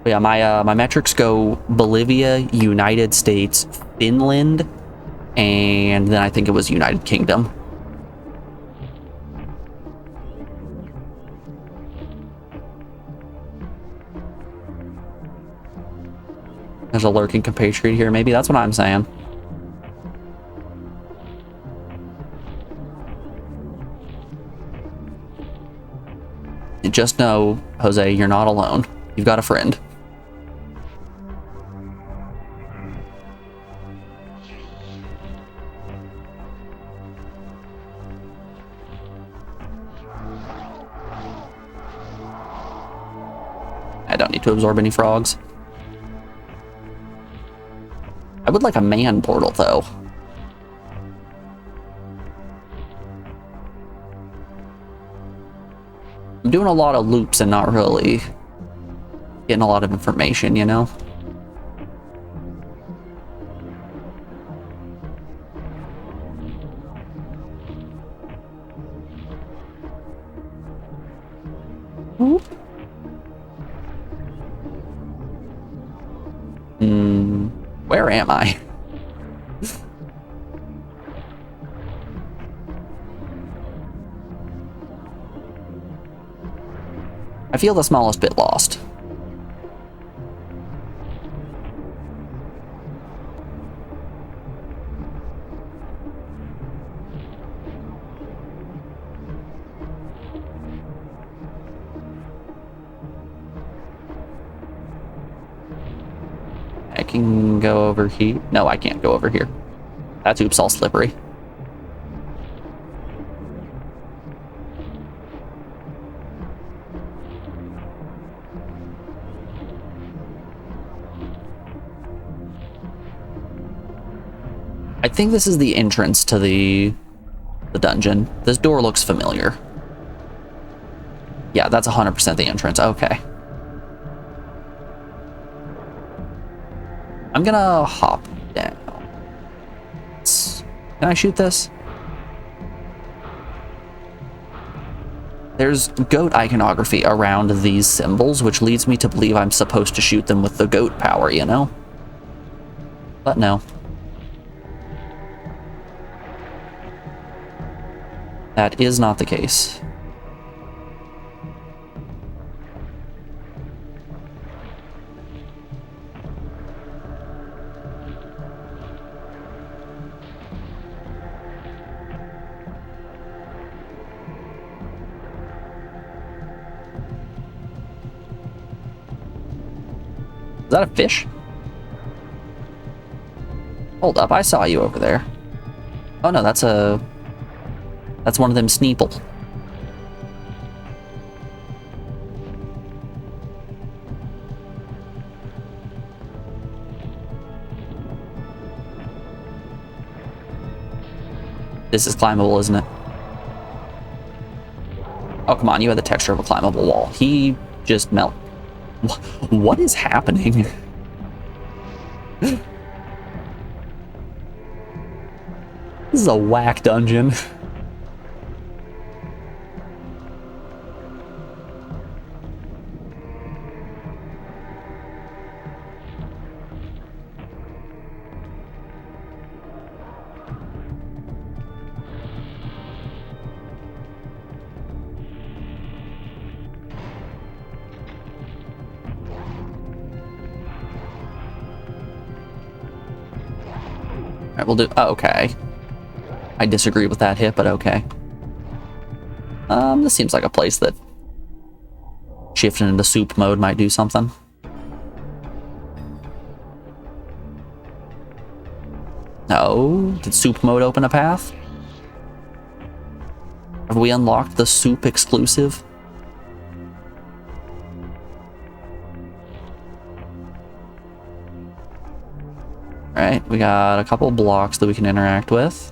S1: Yeah, my metrics go Bolivia, United States, Finland, and then I think it was United Kingdom. There's a lurking compatriot here, maybe? That's what I'm saying. just know, Jose, you're not alone. You've got a friend. I don't need to absorb any frogs. I would like a man portal, though. I'm doing a lot of loops and not really getting a lot of information, you know? Where am I? I feel the smallest bit lost. I can go over here. No, I can't go over here. That tube's all slippery. I think this is the entrance to the dungeon. This door looks familiar. Yeah, that's 100% the entrance. Okay. I'm gonna hop down. Can I shoot this? There's goat iconography around these symbols, which leads me to believe I'm supposed to shoot them with the goat power, you know? But no. That is not the case. Is that a fish? Hold up, I saw you over there. Oh no, that's one of them Sneeple. This is climbable, isn't it? Oh, come on, you had the texture of a climbable wall. He just melt. What is happening? This is a whack dungeon. Alright, we'll do... Oh, okay. I disagree with that hit, but okay. This seems like a place that shifting into soup mode might do something. No? Did soup mode open a path? Have we unlocked the soup exclusive? Alright, we got a couple blocks that we can interact with.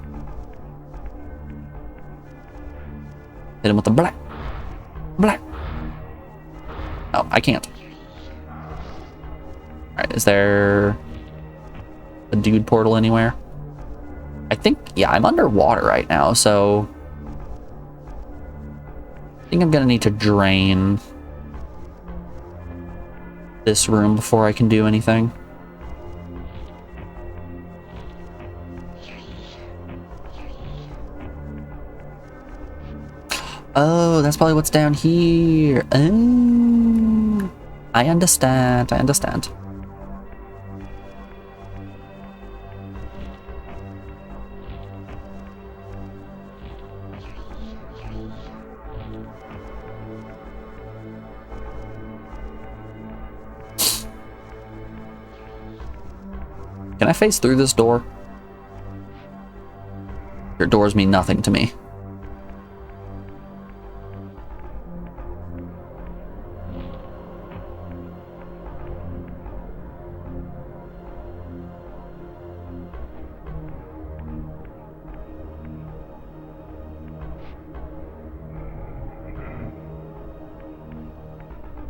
S1: Hit him with the black. Black. Oh, I can't. Alright, is there a dude portal anywhere? I think, yeah, I'm underwater right now, so I think I'm gonna need to drain this room before I can do anything. Oh, that's probably what's down here. Oh, I understand. I understand. Can I face through this door? Your doors mean nothing to me.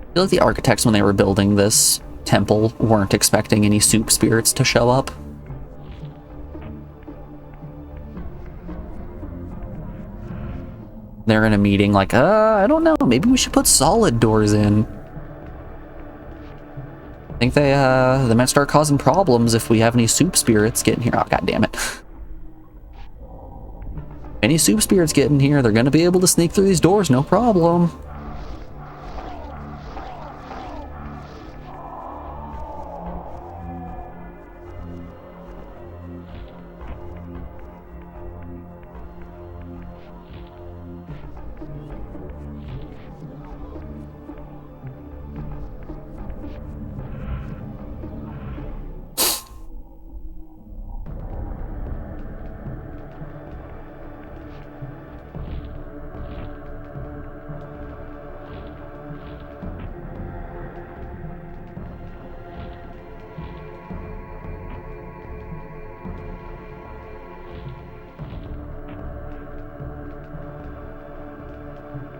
S1: I feel like the architects, when they were building this temple, weren't expecting any soup spirits to show up. They're in a meeting like, I don't know, maybe we should put solid doors in. I think they might start causing problems if we have any soup spirits getting here. Oh, god damn it. Any soup spirits get in here, they're gonna be able to sneak through these doors, no problem.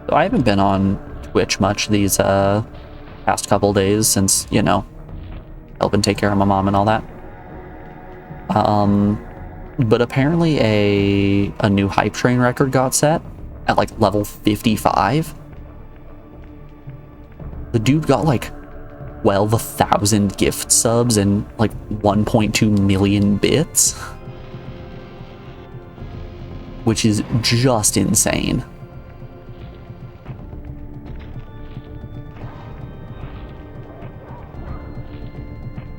S1: So I haven't been on Twitch much these past couple days since, you know, helping take care of my mom and all that. But apparently a new hype train record got set at like level 55. The dude got like 12,000 gift subs and like 1.2 million bits, which is just insane.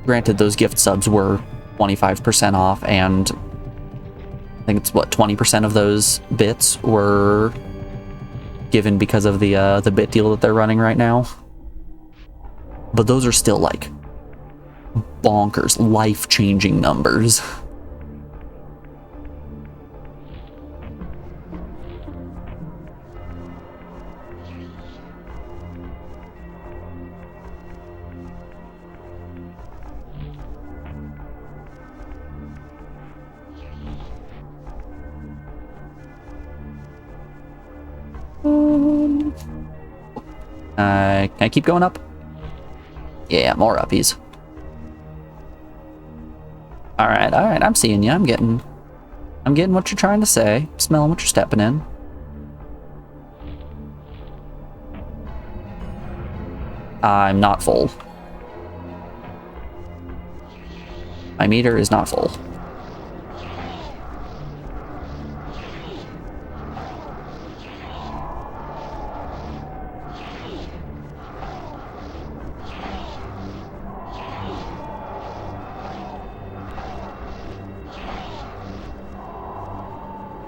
S1: Granted, those gift subs were 25% off, and I think it's what, 20% of those bits were given because of the bit deal that they're running right now. But those are still like bonkers, life-changing numbers. Can I keep going up? Yeah, more uppies. Alright, I'm seeing you. I'm getting what you're trying to say. Smelling what you're stepping in. I'm not full. My meter is not full.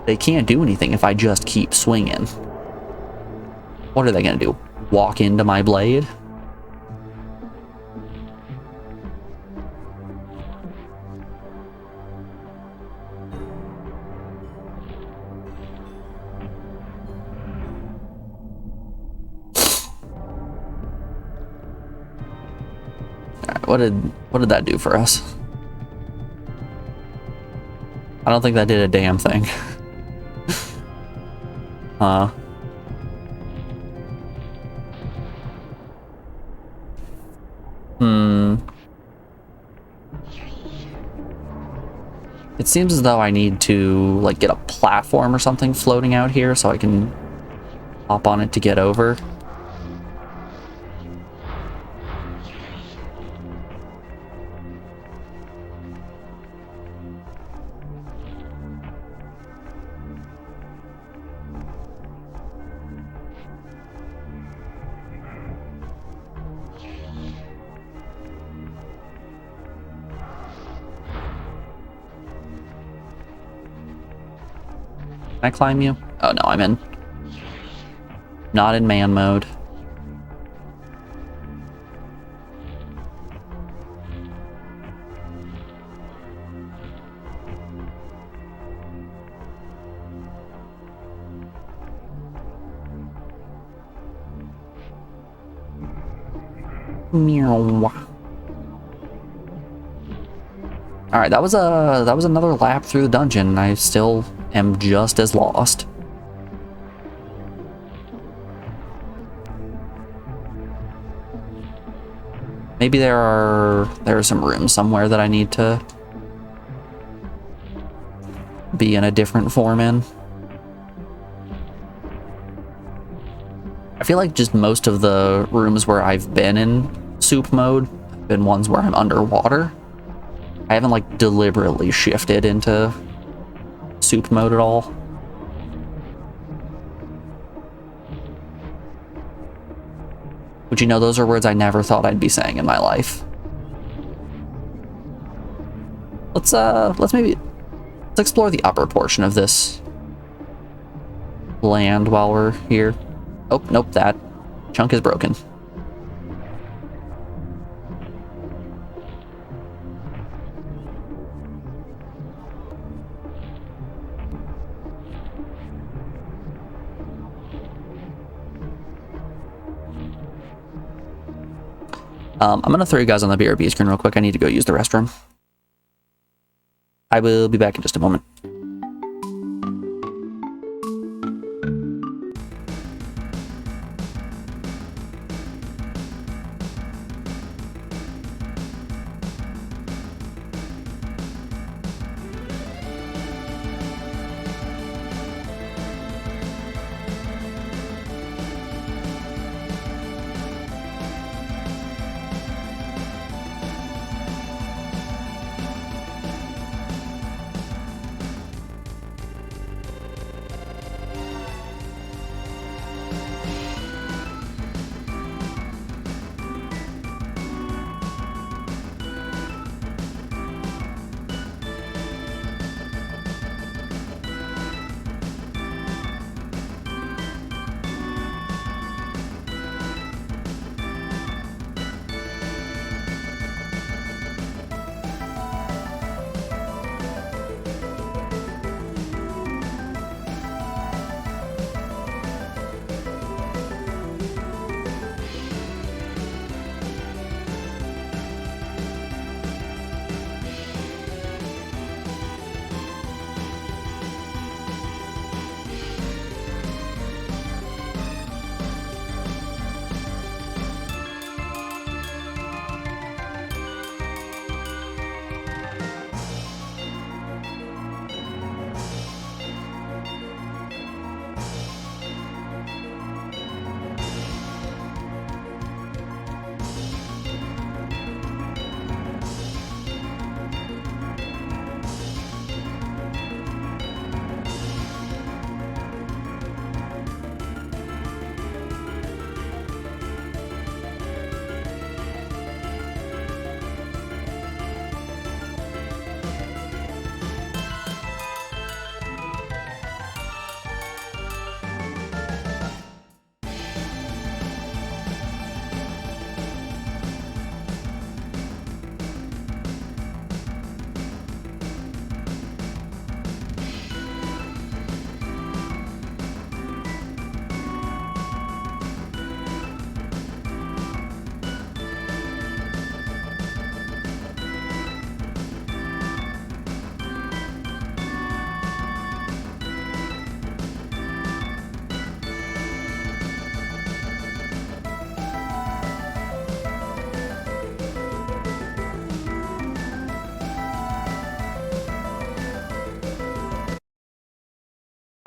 S1: They can't do anything if I just keep swinging. What are they gonna do? Walk into my blade? Alright, what did that do for us? I don't think that did a damn thing. Huh. It seems as though I need to, like, get a platform or something floating out here so I can hop on it to get over. Can I climb you? Oh no, I'm in. Not in man mode. Meow. Alright, that was another lap through the dungeon, and I still am just as lost. Maybe there are some rooms somewhere that I need to be in a different form in. I feel like just most of the rooms where I've been in soup mode have been ones where I'm underwater. I haven't like deliberately shifted into soup mode at all. But you know, those are words I never thought I'd be saying in my life. Let's explore the upper portion of this land while we're here. Oh, nope, that chunk is broken. I'm gonna throw you guys on the BRB screen real quick. I need to go use the restroom. I will be back in just a moment.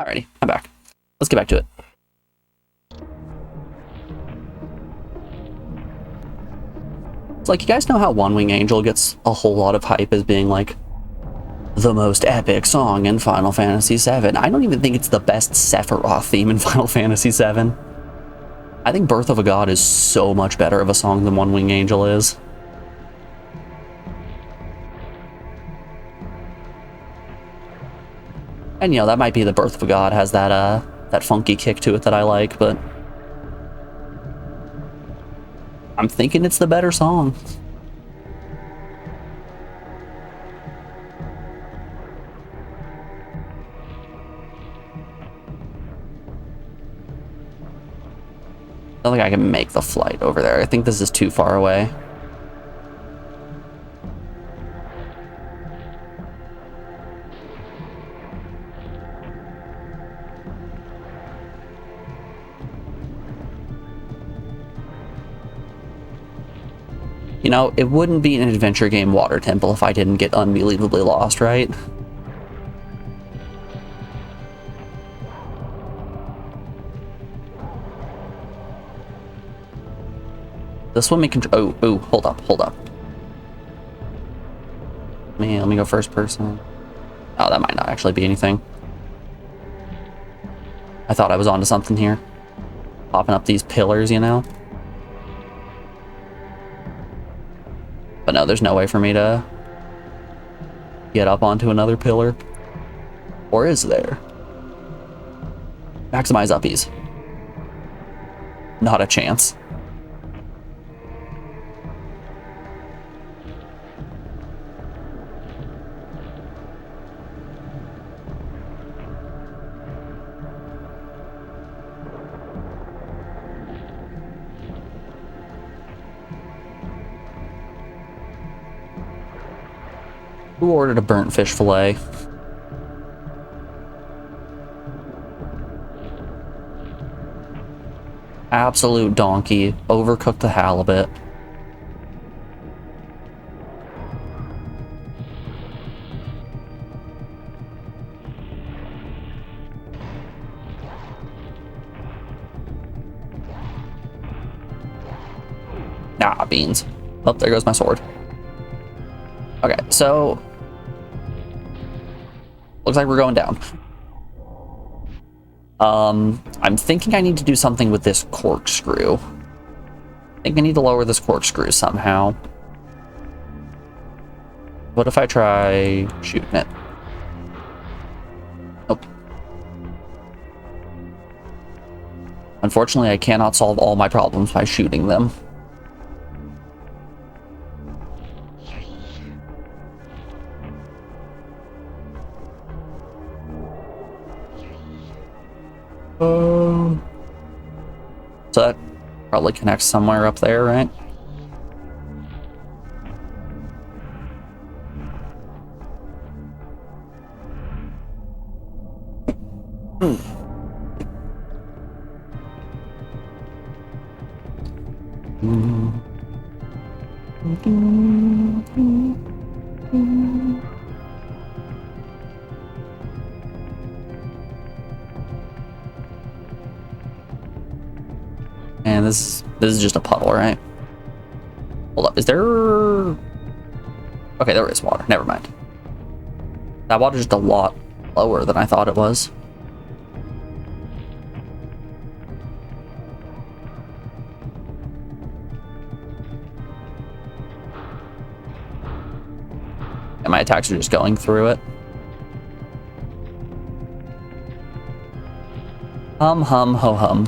S1: Alrighty, I'm back. Let's get back to it. It's like, you guys know how One Wing Angel gets a whole lot of hype as being like the most epic song in Final Fantasy VII. I don't even think it's the best Sephiroth theme in Final Fantasy VII. I think Birth of a God is so much better of a song than One Wing Angel is. And, you know, that might be the Birth of a God has that, that funky kick to it that I like, but I'm thinking it's the better song. I don't think I can make the flight over there. I think this is too far away. You know, it wouldn't be an adventure game water temple if I didn't get unbelievably lost, right? The swimming control. Oh, hold up, hold up. Let me go first person. Oh, that might not actually be anything. I thought I was onto something here. Popping up these pillars, you know? But no, there's no way for me to get up onto another pillar. Or is there? Maximize uppies. Not a chance. Who ordered a burnt fish fillet? Absolute donkey. Overcooked the halibut. Nah, beans. Oh, there goes my sword. Okay, so looks like we're going down. I'm thinking I need to do something with this corkscrew. I think I need to lower this corkscrew somehow. What if I try shooting it? Nope. Unfortunately, I cannot solve all my problems by shooting them. So that probably connects somewhere up there, right? And this is just a puddle, right? Hold up, is there... Okay, there is water. Never mind. That water's just a lot lower than I thought it was. And my attacks are just going through it. Hum, hum, ho, hum.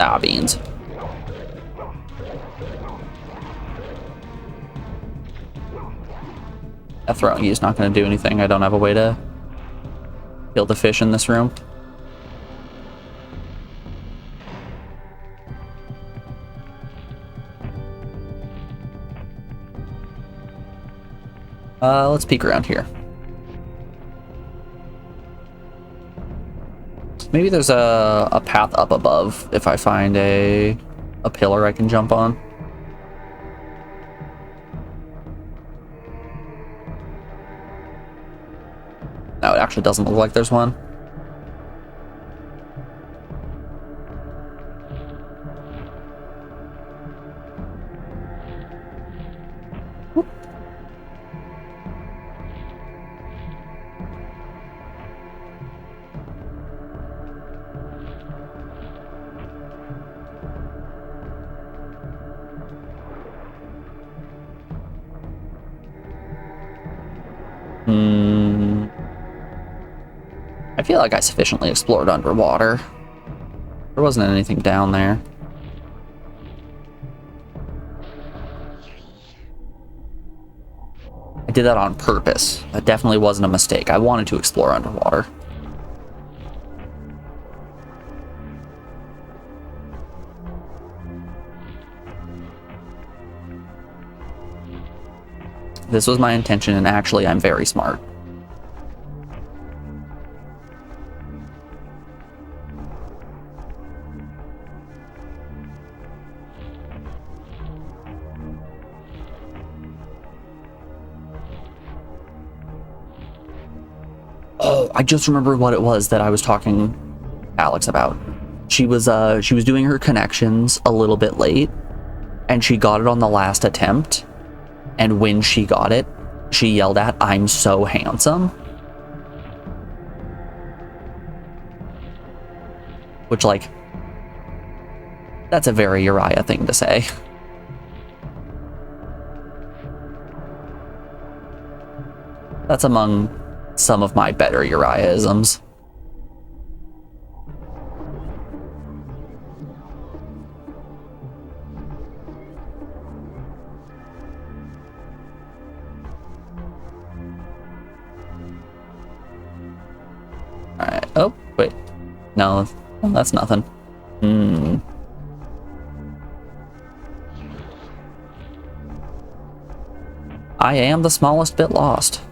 S1: Ah, beans. That throwing you is not going to do anything. I don't have a way to kill the fish in this room. Let's peek around here. Maybe there's a path up above if I find a pillar I can jump on. No, it actually doesn't look like there's one. I feel like I sufficiently explored underwater There wasn't anything down there. I did that on purpose. That definitely wasn't a mistake. I wanted to explore underwater. This was my intention, and actually, I'm very smart. Oh, I just remembered what it was that I was talking to Alex about. She was doing her connections a little bit late, and she got it on the last attempt. And when she got it, she yelled at, "I'm so handsome." Which, like, that's a very Uriah thing to say. That's among some of my better Uriah-isms. Alright, oh, wait. No, that's nothing. I am the smallest bit lost.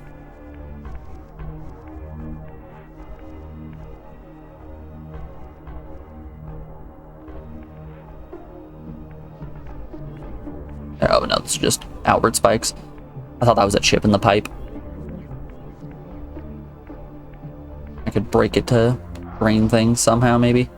S1: Oh no, it's just outward spikes. I thought that was a chip in the pipe. I could break it to brain things somehow, maybe.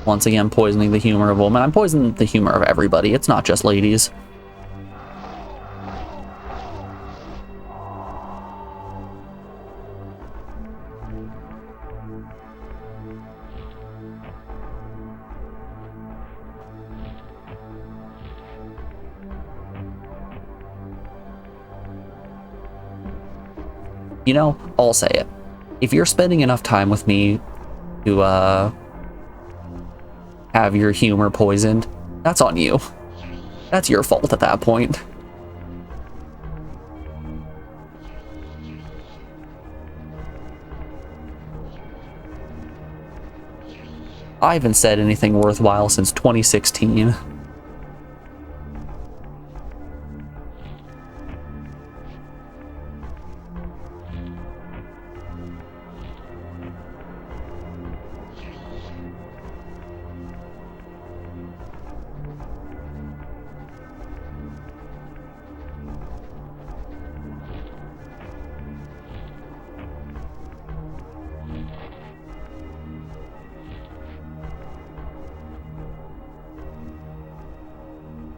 S1: Once again, poisoning the humor of women. I'm poisoning the humor of everybody. It's not just ladies. You know, I'll say it. If you're spending enough time with me to have your humor poisoned, that's on you. That's your fault at that point. I haven't said anything worthwhile since 2016.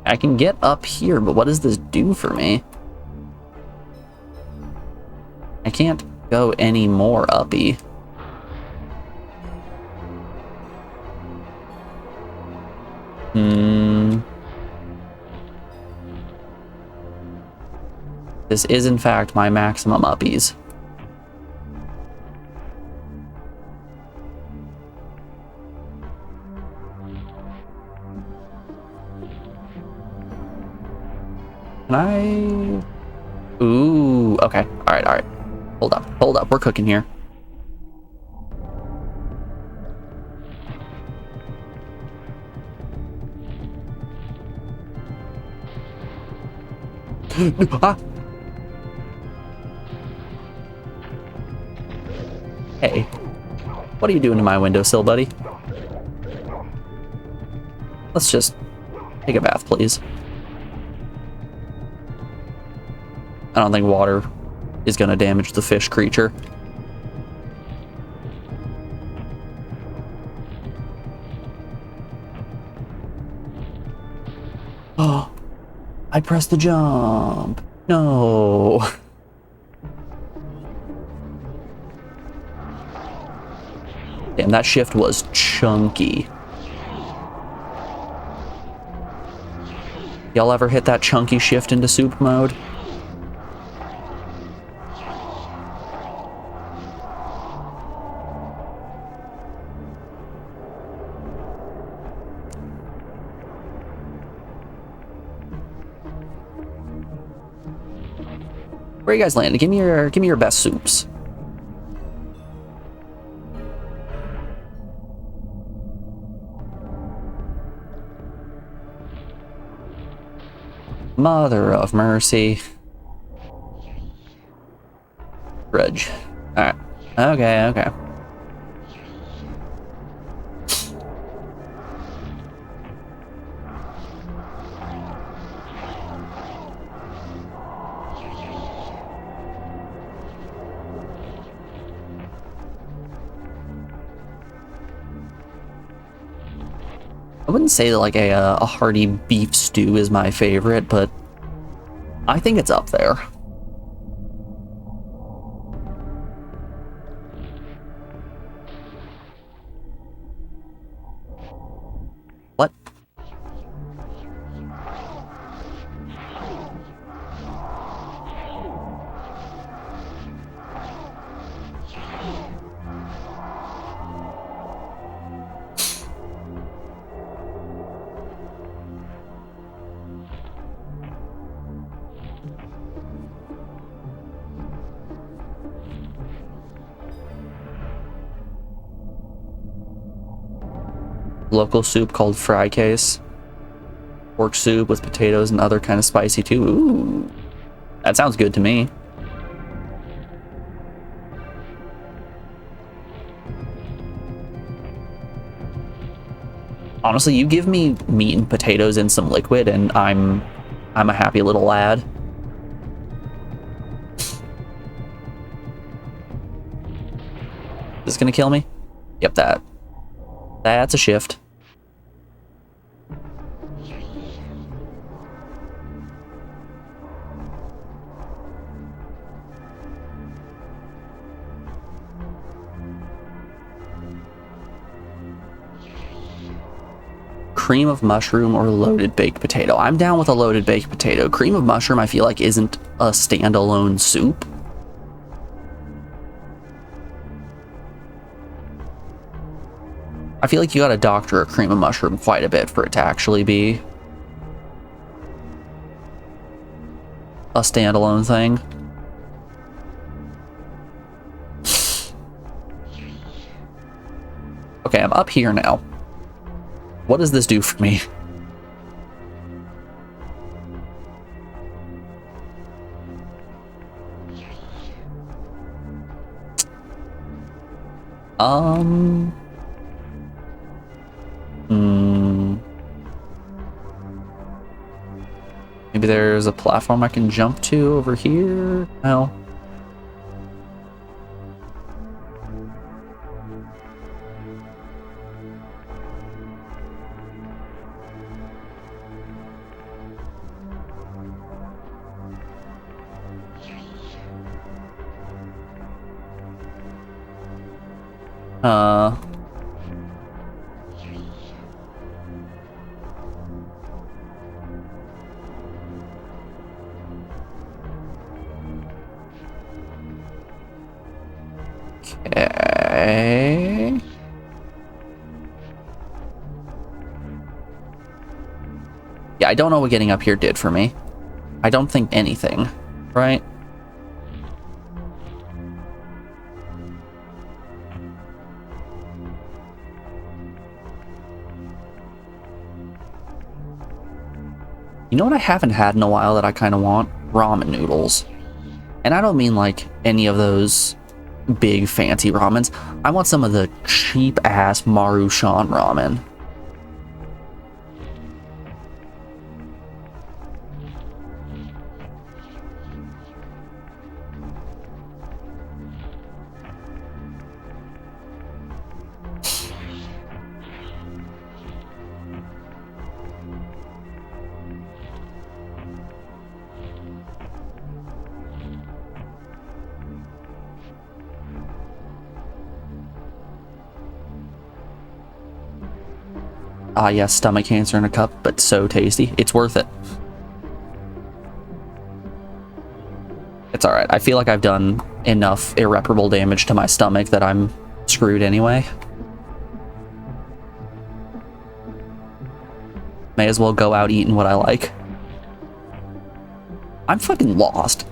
S1: I can get up here, but what does this do for me? I can't go any more uppy. This is, in fact, my maximum uppies. Can I? Ooh, okay. Alright, alright. Hold up. We're cooking here. Ah! Hey. What are you doing to my windowsill, buddy? Let's just take a bath, please. I don't think water is going to damage the fish creature. Oh, I pressed the jump. No. Damn, that shift was chunky. Y'all ever hit that chunky shift into soup mode? Where you guys landing? Give me your best soups. Mother of mercy. Grudge. Alright. Okay, okay. I wouldn't say that like a hearty beef stew is my favorite, but I think it's up there. What? Local soup called fry case. Pork soup with potatoes and other kind of spicy too. Ooh, that sounds good to me. Honestly, you give me meat and potatoes and some liquid and I'm a happy little lad. This gonna kill me? Yep, that's a shift. Cream of mushroom or loaded baked potato. I'm down with a loaded baked potato. Cream of mushroom I feel like isn't a standalone soup. I feel like you gotta doctor a cream of mushroom quite a bit for it to actually be a standalone thing. Okay, I'm up here now. What does this do for me? Maybe there's a platform I can jump to over here? No. Okay. Yeah, I don't know what getting up here did for me. I don't think anything, right? You know what I haven't had in a while that I kind of want? Ramen noodles. And I don't mean like any of those big fancy ramens. I want some of the cheap ass Maruchan ramen. Ah, yes, stomach cancer in a cup, but so tasty. It's worth it. I feel like I've done enough irreparable damage to my stomach that I'm screwed anyway. May as well go out eating what I like. I'm fucking lost.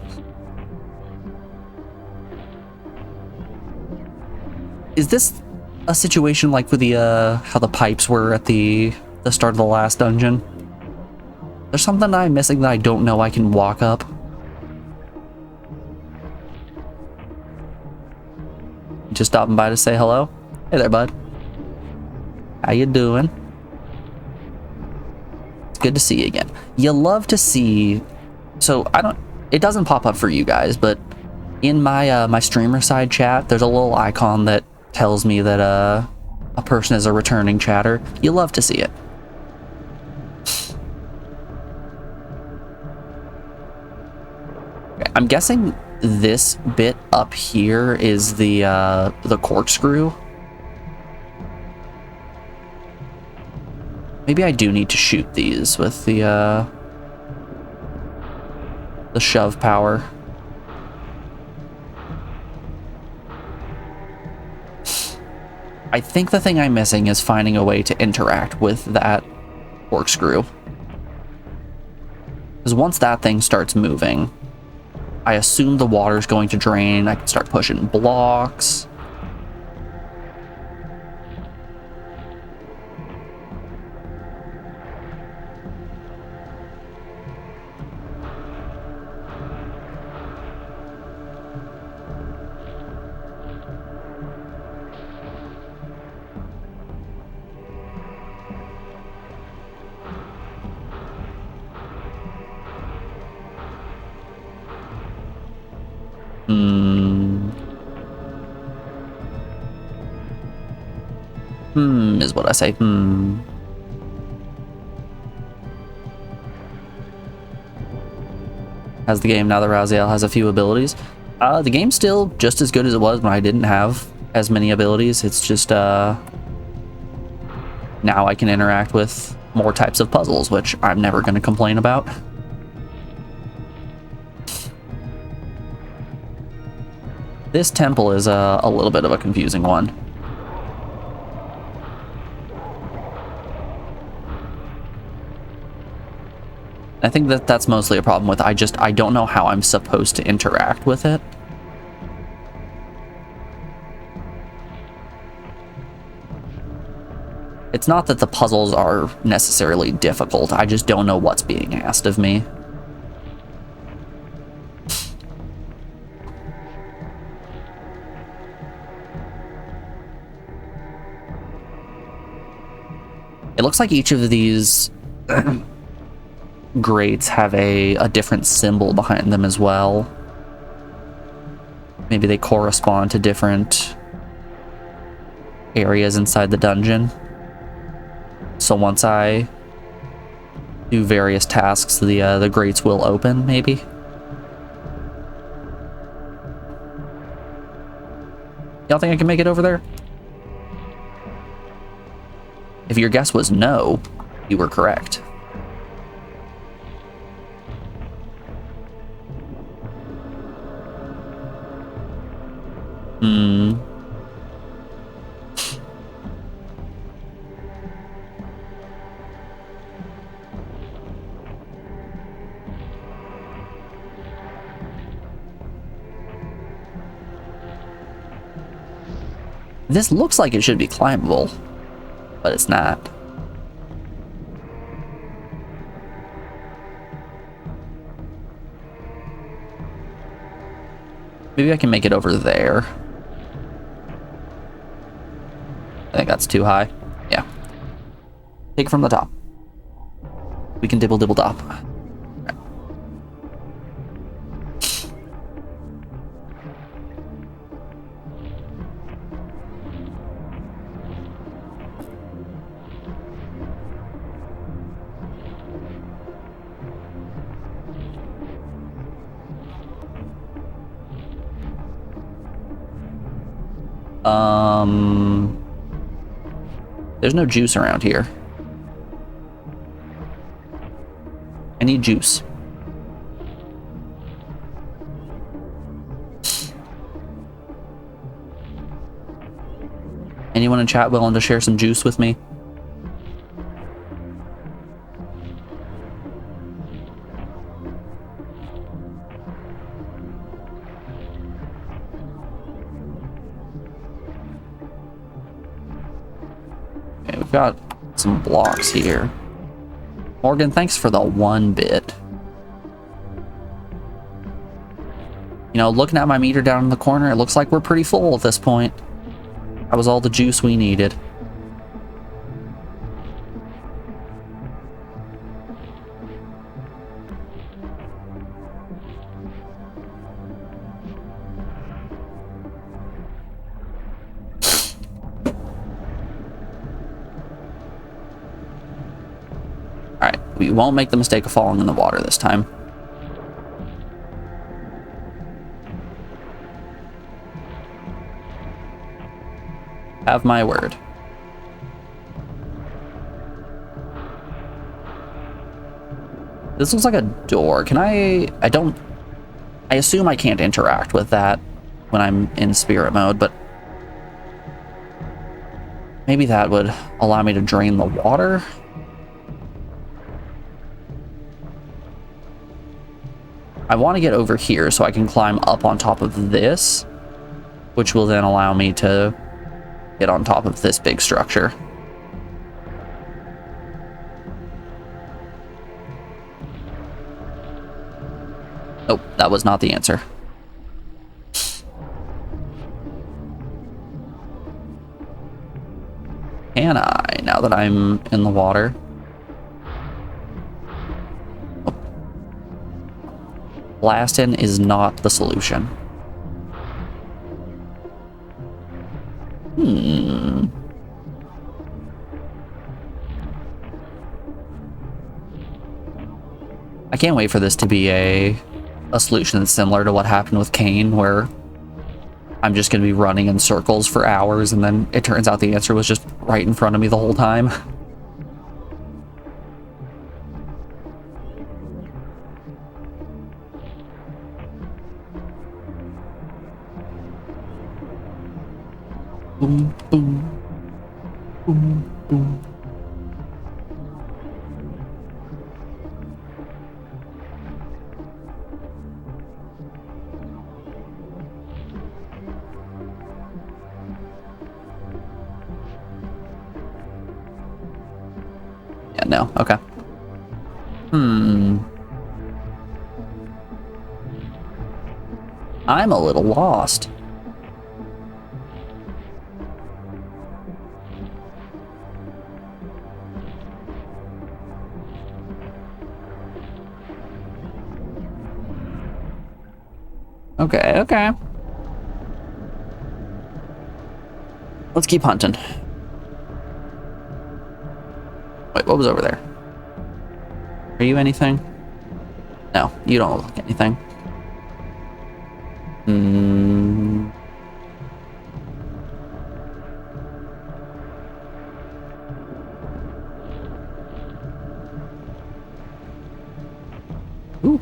S1: Is this a situation like with the, how the pipes were at the start of the last dungeon? There's something I'm missing that I don't know I can walk up. Just stopping by to say hello. Hey there, bud. How you doing? It's good to see you again. You love to see... So, it doesn't pop up for you guys, but in my my streamer side chat, there's a little icon that tells me that a person is a returning chatter. You love to see it. Okay, I'm guessing this bit up here is the corkscrew. Maybe I do need to shoot these with the shove power. I think the thing I'm missing is finding a way to interact with that corkscrew. Because once that thing starts moving, I assume the water's going to drain. I can start pushing blocks. Is what I say. Has the game now that Raziel has a few abilities? The game's still just as good as it was when I didn't have as many abilities. It's just, now I can interact with more types of puzzles, which I'm never going to complain about. This temple is a little bit of a confusing one. I think that that's mostly a problem with I don't know how I'm supposed to interact with it. It's not that the puzzles are necessarily difficult, I just don't know what's being asked of me. It looks like each of these grates have a different symbol behind them as well. Maybe they correspond to different areas inside the dungeon. So once I do various tasks, the grates will open, maybe. Y'all think I can make it over there? If your guess was no, you were correct. This looks like it should be climbable, but it's not. Maybe I can make it over there. I think that's too high. Yeah. Take it from the top. We can dibble dibble dop. There's no juice around here. I need juice. Anyone in chat willing to share some juice with me? Okay, we've got some blocks here. Morgan, thanks for the 1 bit. You know, looking at my meter down in the corner, it looks like we're pretty full at this point. That was all the juice we needed. Alright, we won't make the mistake of falling in the water this time. Have my word. This looks like a door. Can I assume I can't interact with that when I'm in spirit mode, but maybe that would allow me to drain the water? I want to get over here so I can climb up on top of this, which will then allow me to get on top of this big structure. Nope, that was not the answer. Can I, now that I'm in the water? Oh. Blasting is not the solution. I can't wait for this to be a solution that's similar to what happened with Kain, where I'm just going to be running in circles for hours, and then it turns out the answer was just right in front of me the whole time. Boom, boom. Boom, boom. Yeah, no, okay. I'm a little lost. Okay, okay. Let's keep hunting. Wait, what was over there? Are you anything? No, you don't look like anything. Ooh.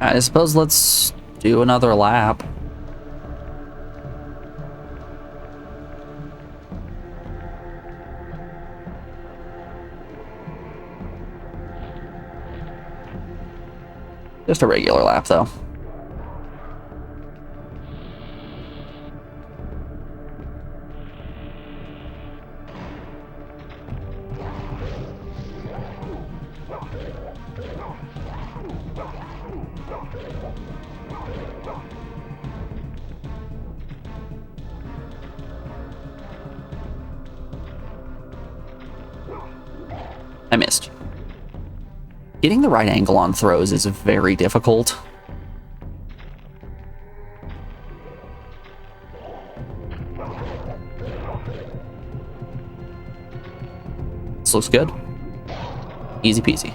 S1: I suppose let's do another lap. Just a regular lap, though. I missed. Getting the right angle on throws is very difficult. This looks good. Easy peasy.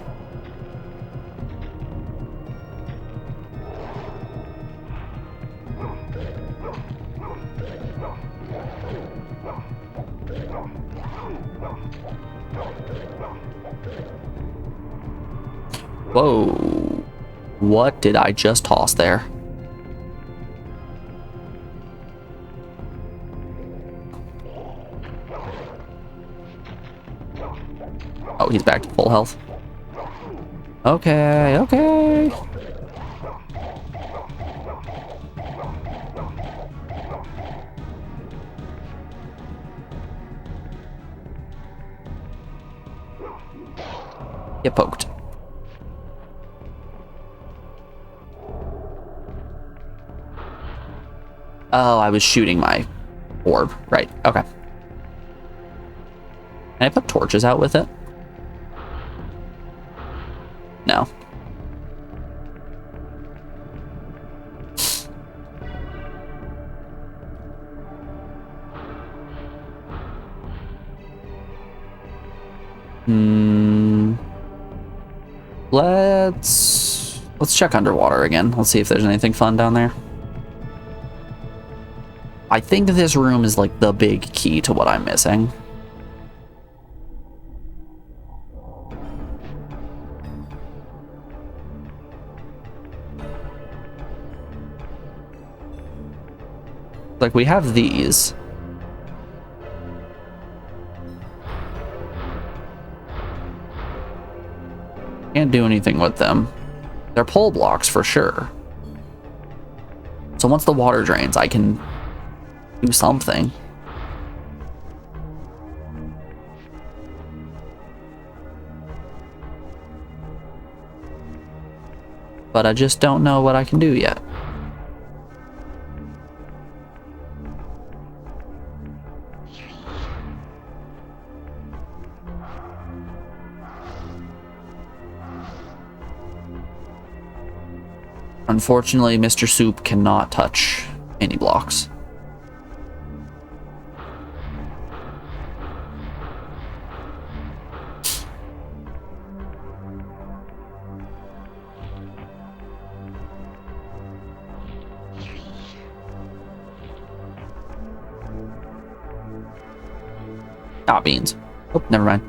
S1: Whoa. What did I just toss there? Oh, he's back to full health. Okay, okay. Get poked. Oh, I was shooting my orb. Right, okay. Can I put torches out with it? No. Let's check underwater again. Let's see if there's anything fun down there. I think this room is like the big key to what I'm missing. Like, we have these. Can't do anything with them. They're pole blocks for sure. So once the water drains, I can do something. But I just don't know what I can do yet. Unfortunately, Mr. Soup cannot touch any blocks. Ah, beans. Oh, never mind.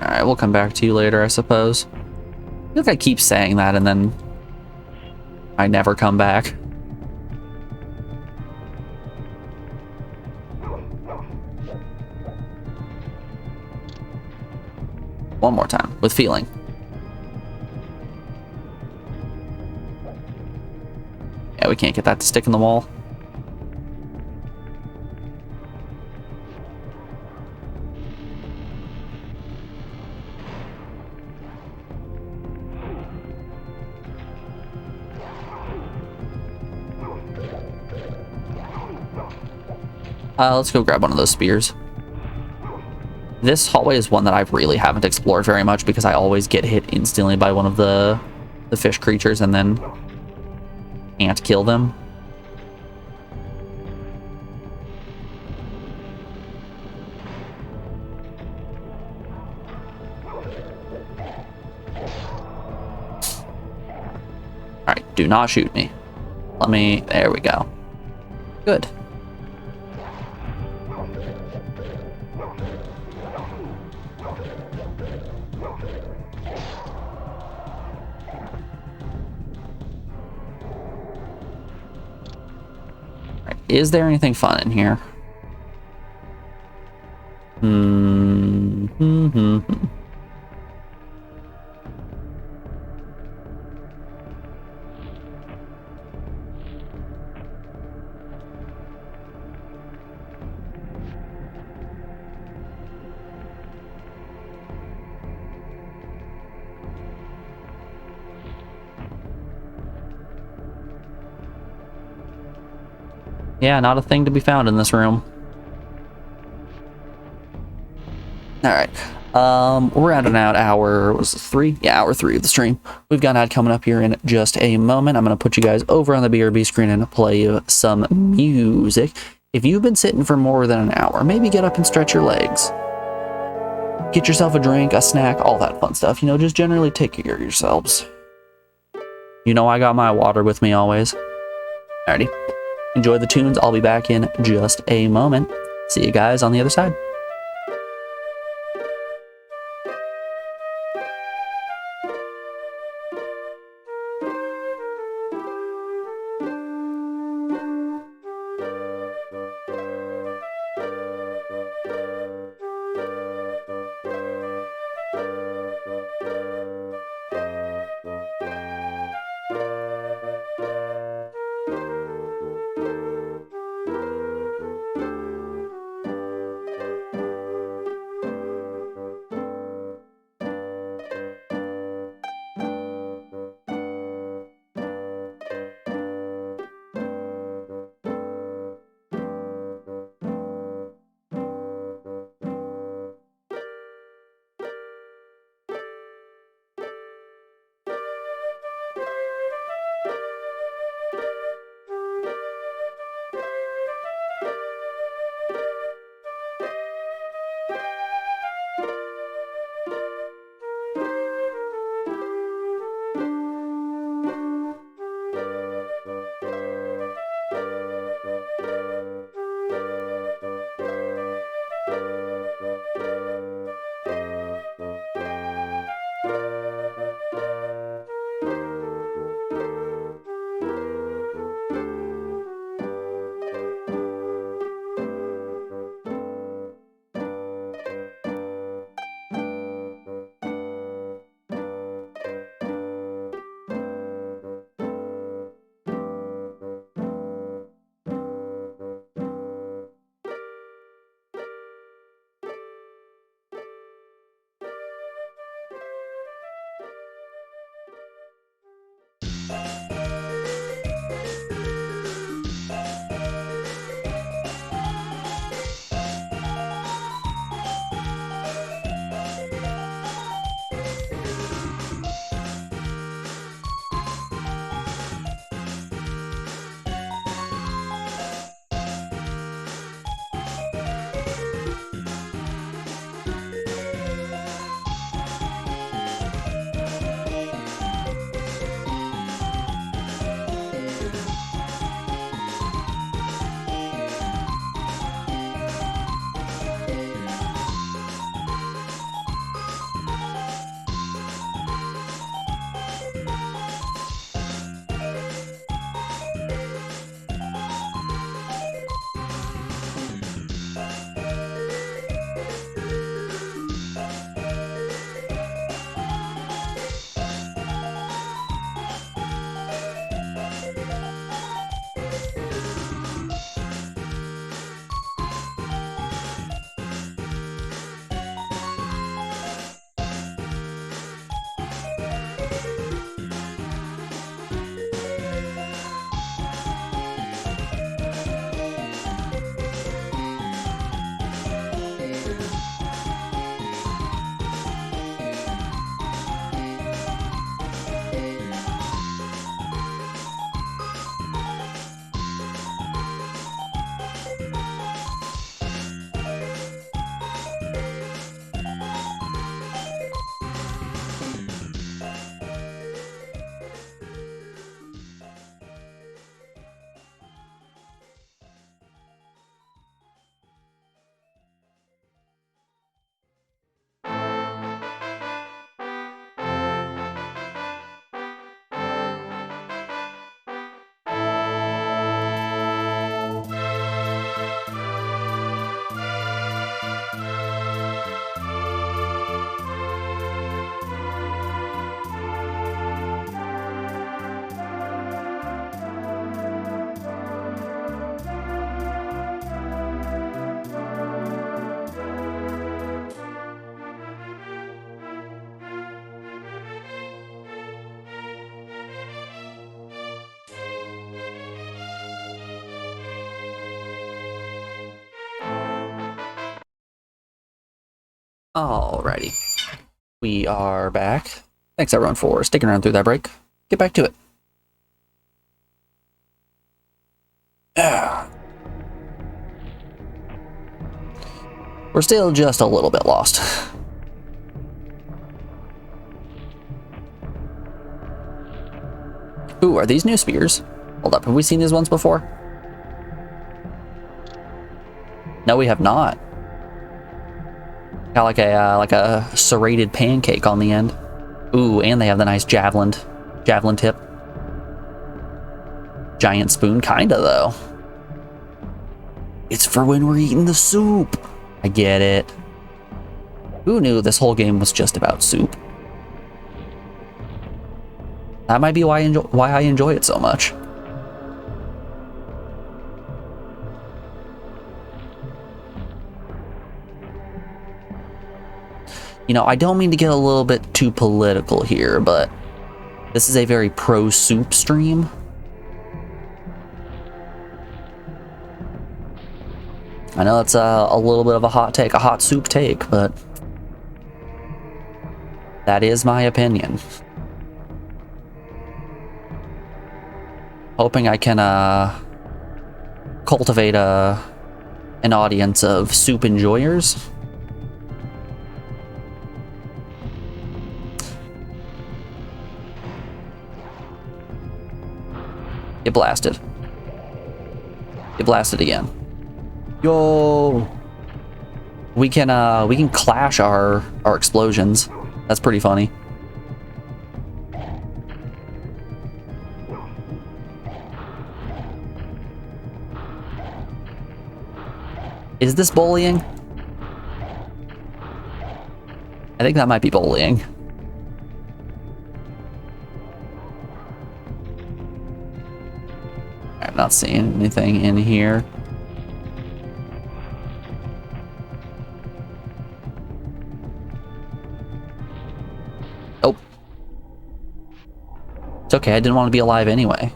S1: Alright, we'll come back to you later, I suppose. I feel like I keep saying that and then I never come back. One more time, with feeling. Yeah, we can't get that to stick in the wall. Let's go grab one of those spears. This hallway is one that I really haven't explored very much because I always get hit instantly by one of the fish creatures and then can't kill them. Alright, do not shoot me. There we go. Good. Is there anything fun in here? Yeah, not a thing to be found in this room. Alright. We're at an hour, was it 3? Yeah, hour 3 of the stream. We've got an ad coming up here in just a moment. I'm going to put you guys over on the BRB screen and play you some music. If you've been sitting for more than an hour, maybe get up and stretch your legs. Get yourself a drink, a snack, all that fun stuff. You know, just generally take care of yourselves. You know I got my water with me always. Alrighty. Enjoy the tunes. I'll be back in just a moment. See you guys on the other side. Alrighty. We are back. Thanks everyone for sticking around through that break. Get back to it. We're still just a little bit lost. Ooh, are these new spears? Hold up, have we seen these ones before? No, we have not. Got like a serrated pancake on the end. Ooh, and they have the nice javelin tip. Giant spoon, kinda though. It's for when we're eating the soup. I get it. Who knew this whole game was just about soup? That might be why I enjoy it so much. You know, I don't mean to get a little bit too political here, but this is a very pro-soup stream. I know it's a little bit of a hot take, a hot soup take, but that is my opinion. Hoping I can cultivate an audience of soup enjoyers. Get blasted. Get blasted again. Yo! We can clash our explosions. That's pretty funny. Is this bullying? I think that might be bullying. I'm not seeing anything in here. Oh. It's okay, I didn't want to be alive anyway.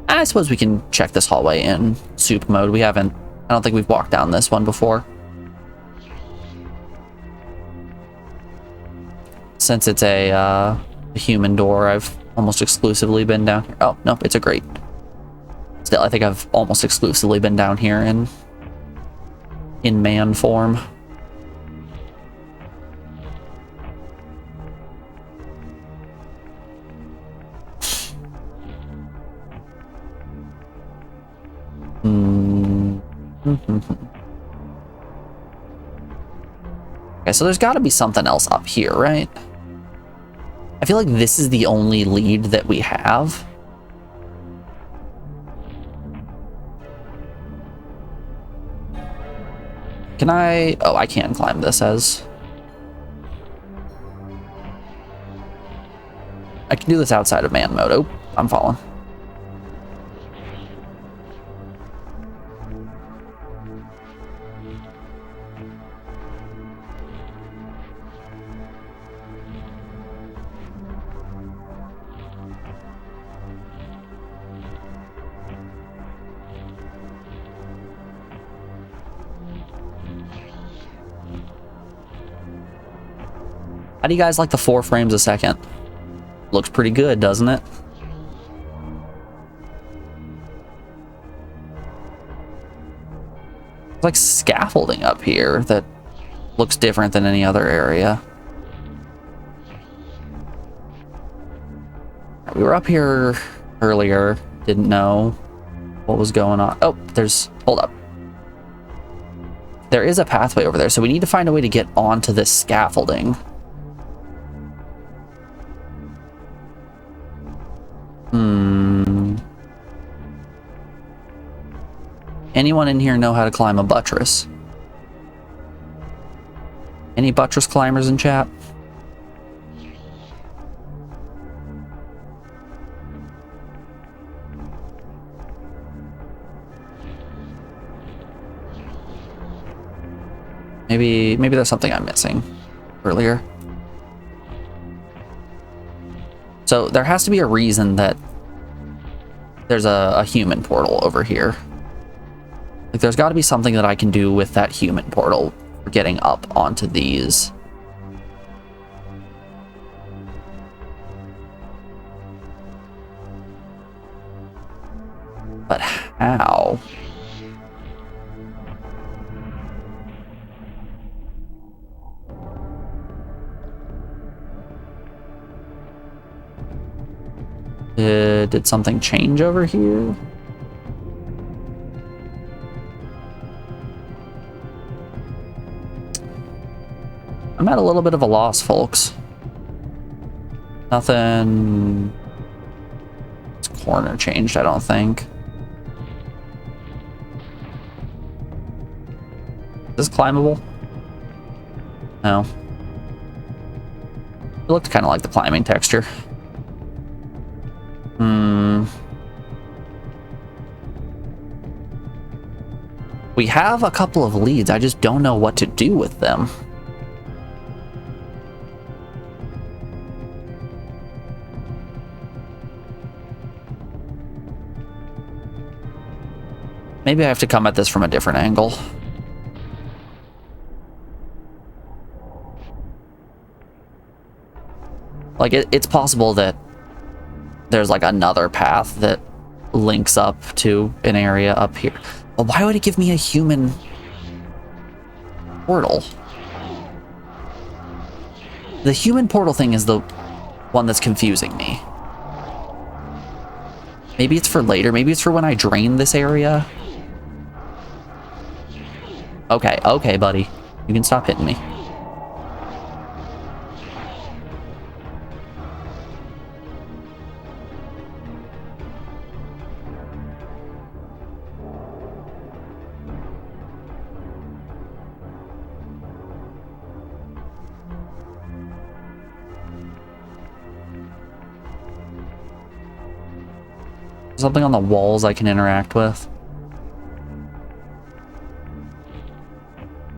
S1: I suppose we can check this hallway in soup mode. I don't think we've walked down this one before. Since it's a human door, I've almost exclusively been down here. Oh, no, it's a grate. Still, I think I've almost exclusively been down here in man form. Okay, so there's got to be something else up here, right? I feel like this is the only lead that we have. Can I... Oh, I can climb this as... I can do this outside of man mode. Oh, I'm falling. How do you guys like the 4 frames a second? Looks pretty good, doesn't it? There's like scaffolding up here that looks different than any other area. We were up here earlier, didn't know what was going on. Oh, hold up. There is a pathway over there, so we need to find a way to get onto this scaffolding. Anyone in here know how to climb a buttress? Any buttress climbers in chat? Maybe there's something I'm missing earlier. So there has to be a reason that there's a human portal over here. Like, there's got to be something that I can do with that human portal for getting up onto these. But how? Did something change over here? I'm at a little bit of a loss, folks. Nothing... This corner changed, I don't think. Is this climbable? No. It looked kind of like the climbing texture. We have a couple of leads, I just don't know what to do with them. Maybe I have to come at this from a different angle. Like, it's possible that there's like another path that links up to an area up here. But why would it give me a human portal? The human portal thing is the one that's confusing me. Maybe it's for later. Maybe it's for when I drain this area. Okay, okay, buddy. You can stop hitting me. Something on the walls I can interact with.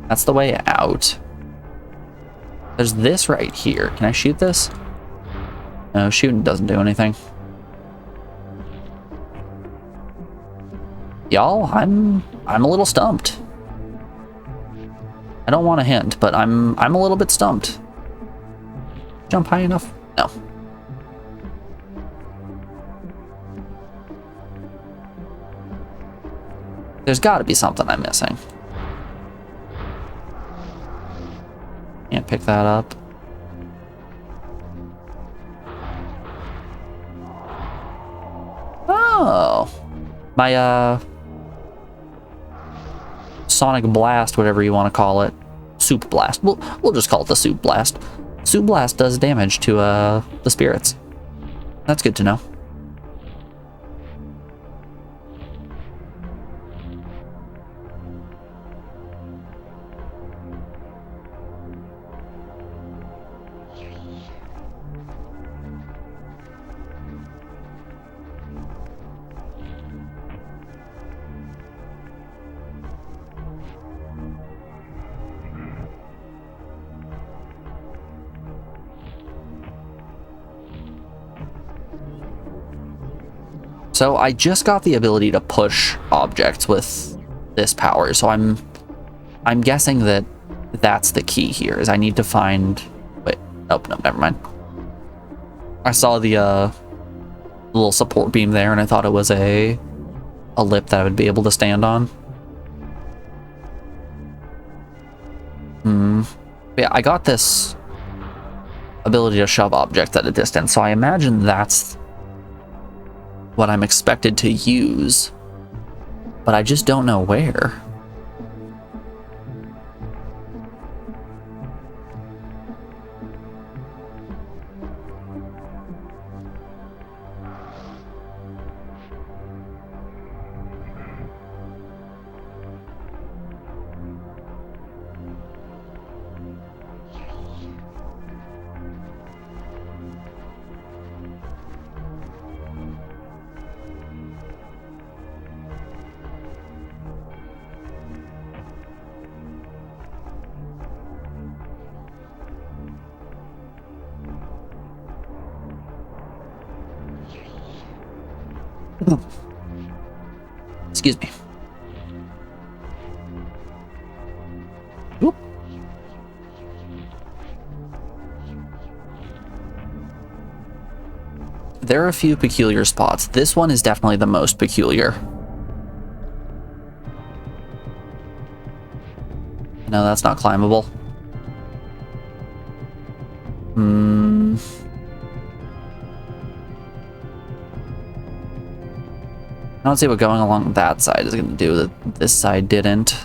S1: That's the way out. There's this right here. Can I shoot this? No, shooting doesn't do anything. Y'all, I'm a little stumped. I don't want a hint, but I'm a little bit stumped. Jump high enough? No. There's got to be something I'm missing. Can't pick that up. Oh, my sonic blast, whatever you want to call it, soup blast. We'll just call it the soup blast. Soup blast does damage to the spirits. That's good to know. So I just got the ability to push objects with this power, so I'm guessing that that's the key here, is I need to find... Wait, nope, never mind. I saw the little support beam there, and I thought it was a lip that I would be able to stand on. Yeah, I got this ability to shove objects at a distance, so I imagine that's what I'm expected to use, but I just don't know where. Excuse me. Oop. There are a few peculiar spots. This one is definitely the most peculiar. No, that's not climbable. I don't see what going along that side is going to do that this side didn't.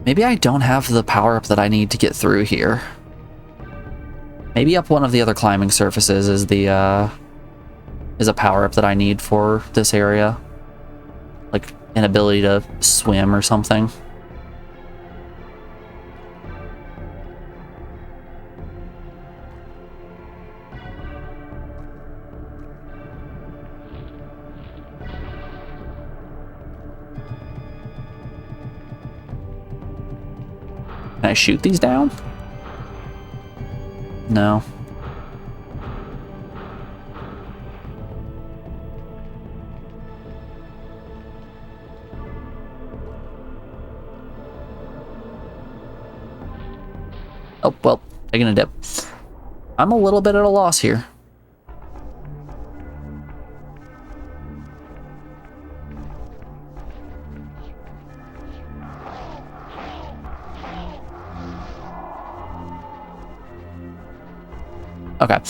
S1: Maybe I don't have the power-up that I need to get through here. Maybe up one of the other climbing surfaces is the is a power-up that I need for this area. Like an ability to swim or something. Can I shoot these down? No. Oh, well, taking a dip. I'm a little bit at a loss here. Okay.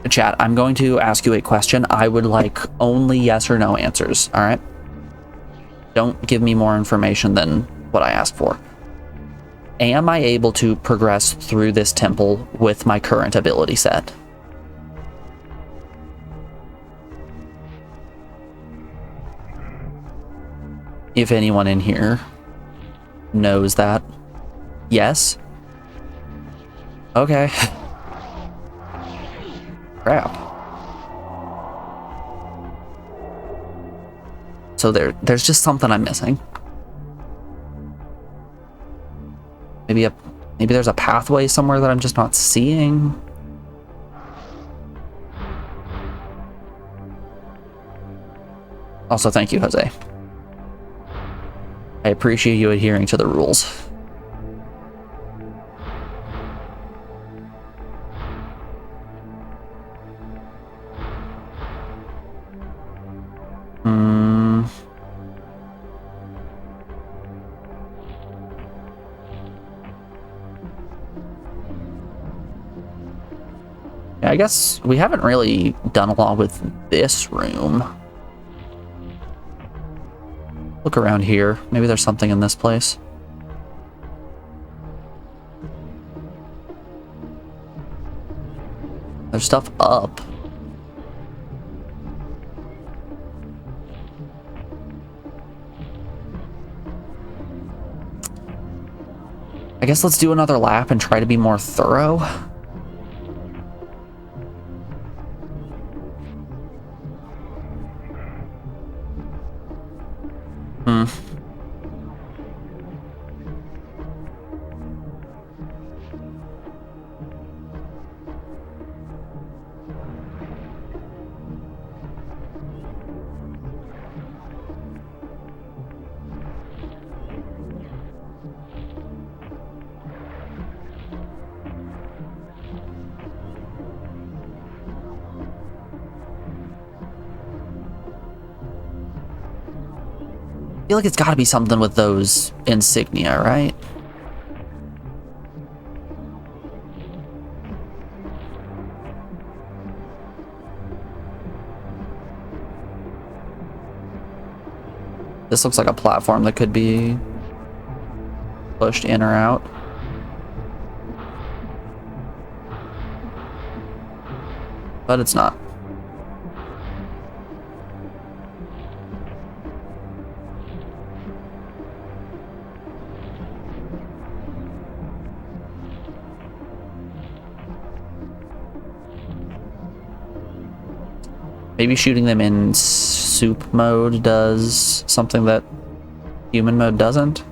S1: Chat, I'm going to ask you a question. I would like only yes or no answers, all right? Don't give me more information than what I asked for. Am I able to progress through this temple with my current ability set? If anyone in here knows that. Yes? Okay. Crap. So there's just something I'm missing. Maybe there's a pathway somewhere that I'm just not seeing. Also, thank you, Jose. I appreciate you adhering to the rules. I guess we haven't really done a lot with this room. Look around here. Maybe there's something in this place. There's stuff up. I guess let's do another lap and try to be more thorough. I feel like it's got to be something with those insignia, right? This looks like a platform that could be pushed in or out. But it's not. Maybe shooting them in soup mode does something that human mode doesn't?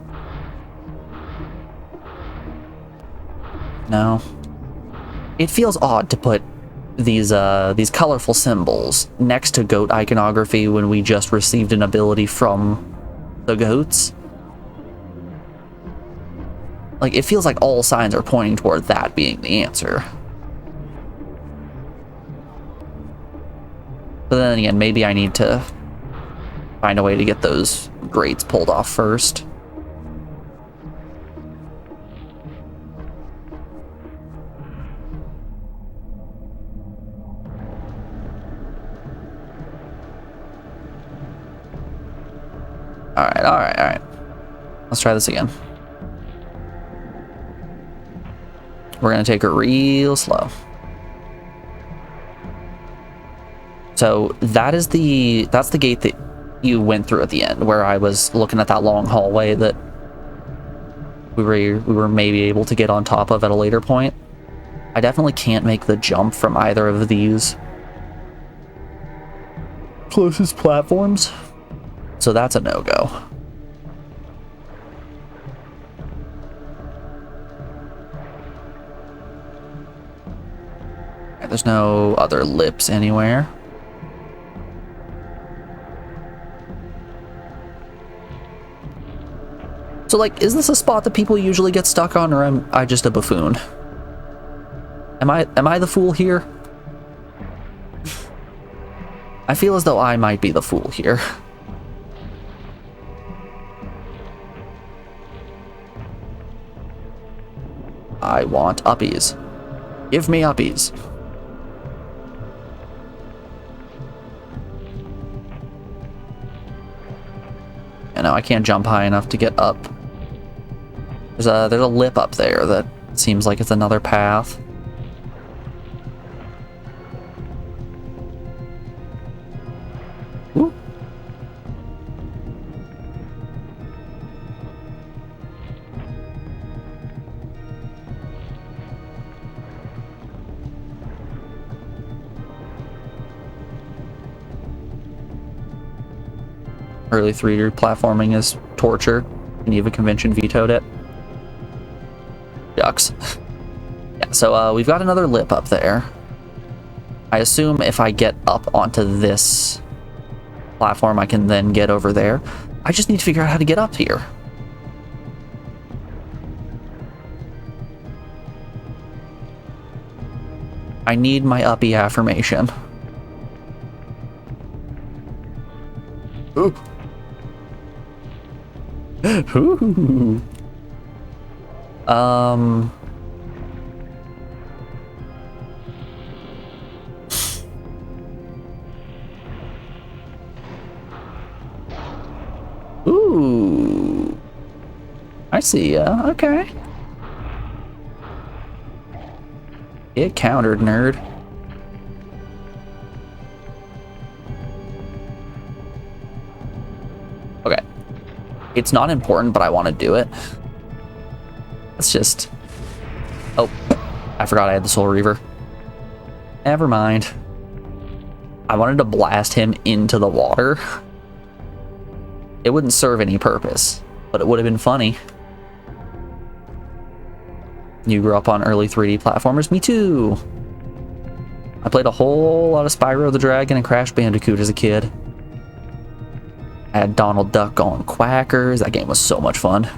S1: No. It feels odd to put these colorful symbols next to goat iconography when we just received an ability from the goats. Like, it feels like all signs are pointing toward that being the answer. But then again, maybe I need to find a way to get those grates pulled off first. Alright, alright, alright. Let's try this again. We're gonna take it real slow. So that's the gate that you went through at the end, where I was looking at that long hallway that we were maybe able to get on top of at a later point. I definitely can't make the jump from either of these closest platforms, so that's a no-go. There's no other lips anywhere. So, like, is this a spot that people usually get stuck on, or am I just a buffoon? Am I the fool here? I feel as though I might be the fool here. I want uppies. Give me uppies. You know, I can't jump high enough to get up. There's a lip up there that seems like it's another path. Ooh. Early 3D platforming is torture. Geneva Convention vetoed it. Yucks. Yeah, so we've got another lip up there. I assume if I get up onto this platform, I can then get over there. I just need to figure out how to get up here. I need my uppy affirmation. Ooh. Ooh. Ooh. I see ya. Okay. Get countered, nerd. Okay. It's not important, but I want to do it. Let's just... Oh, I forgot I had the Soul Reaver. Never mind. I wanted to blast him into the water. It wouldn't serve any purpose, but it would have been funny. You grew up on early 3D platformers? Me too! I played a whole lot of Spyro the Dragon and Crash Bandicoot as a kid. I had Donald Duck on Quackers. That game was so much fun.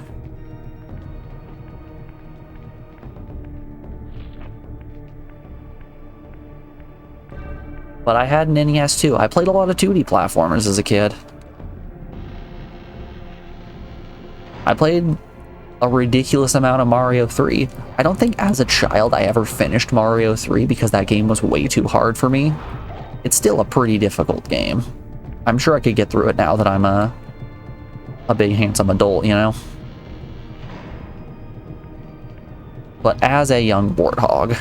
S1: But I had an NES too. I played a lot of 2D platformers as a kid. I played a ridiculous amount of Mario 3. I don't think as a child I ever finished Mario 3 because that game was way too hard for me. It's still a pretty difficult game. I'm sure I could get through it now that I'm a big handsome adult, you know? But as a young warthog,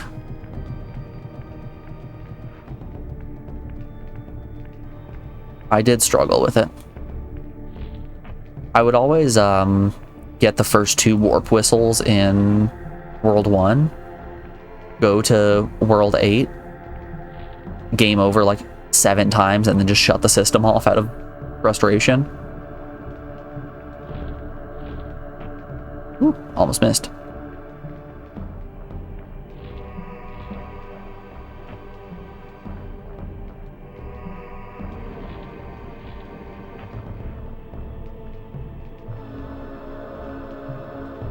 S1: I did struggle with it. I would always get the first 2 warp whistles in World 1, go to World 8, game over like 7 times, and then just shut the system off out of frustration. Ooh, almost missed.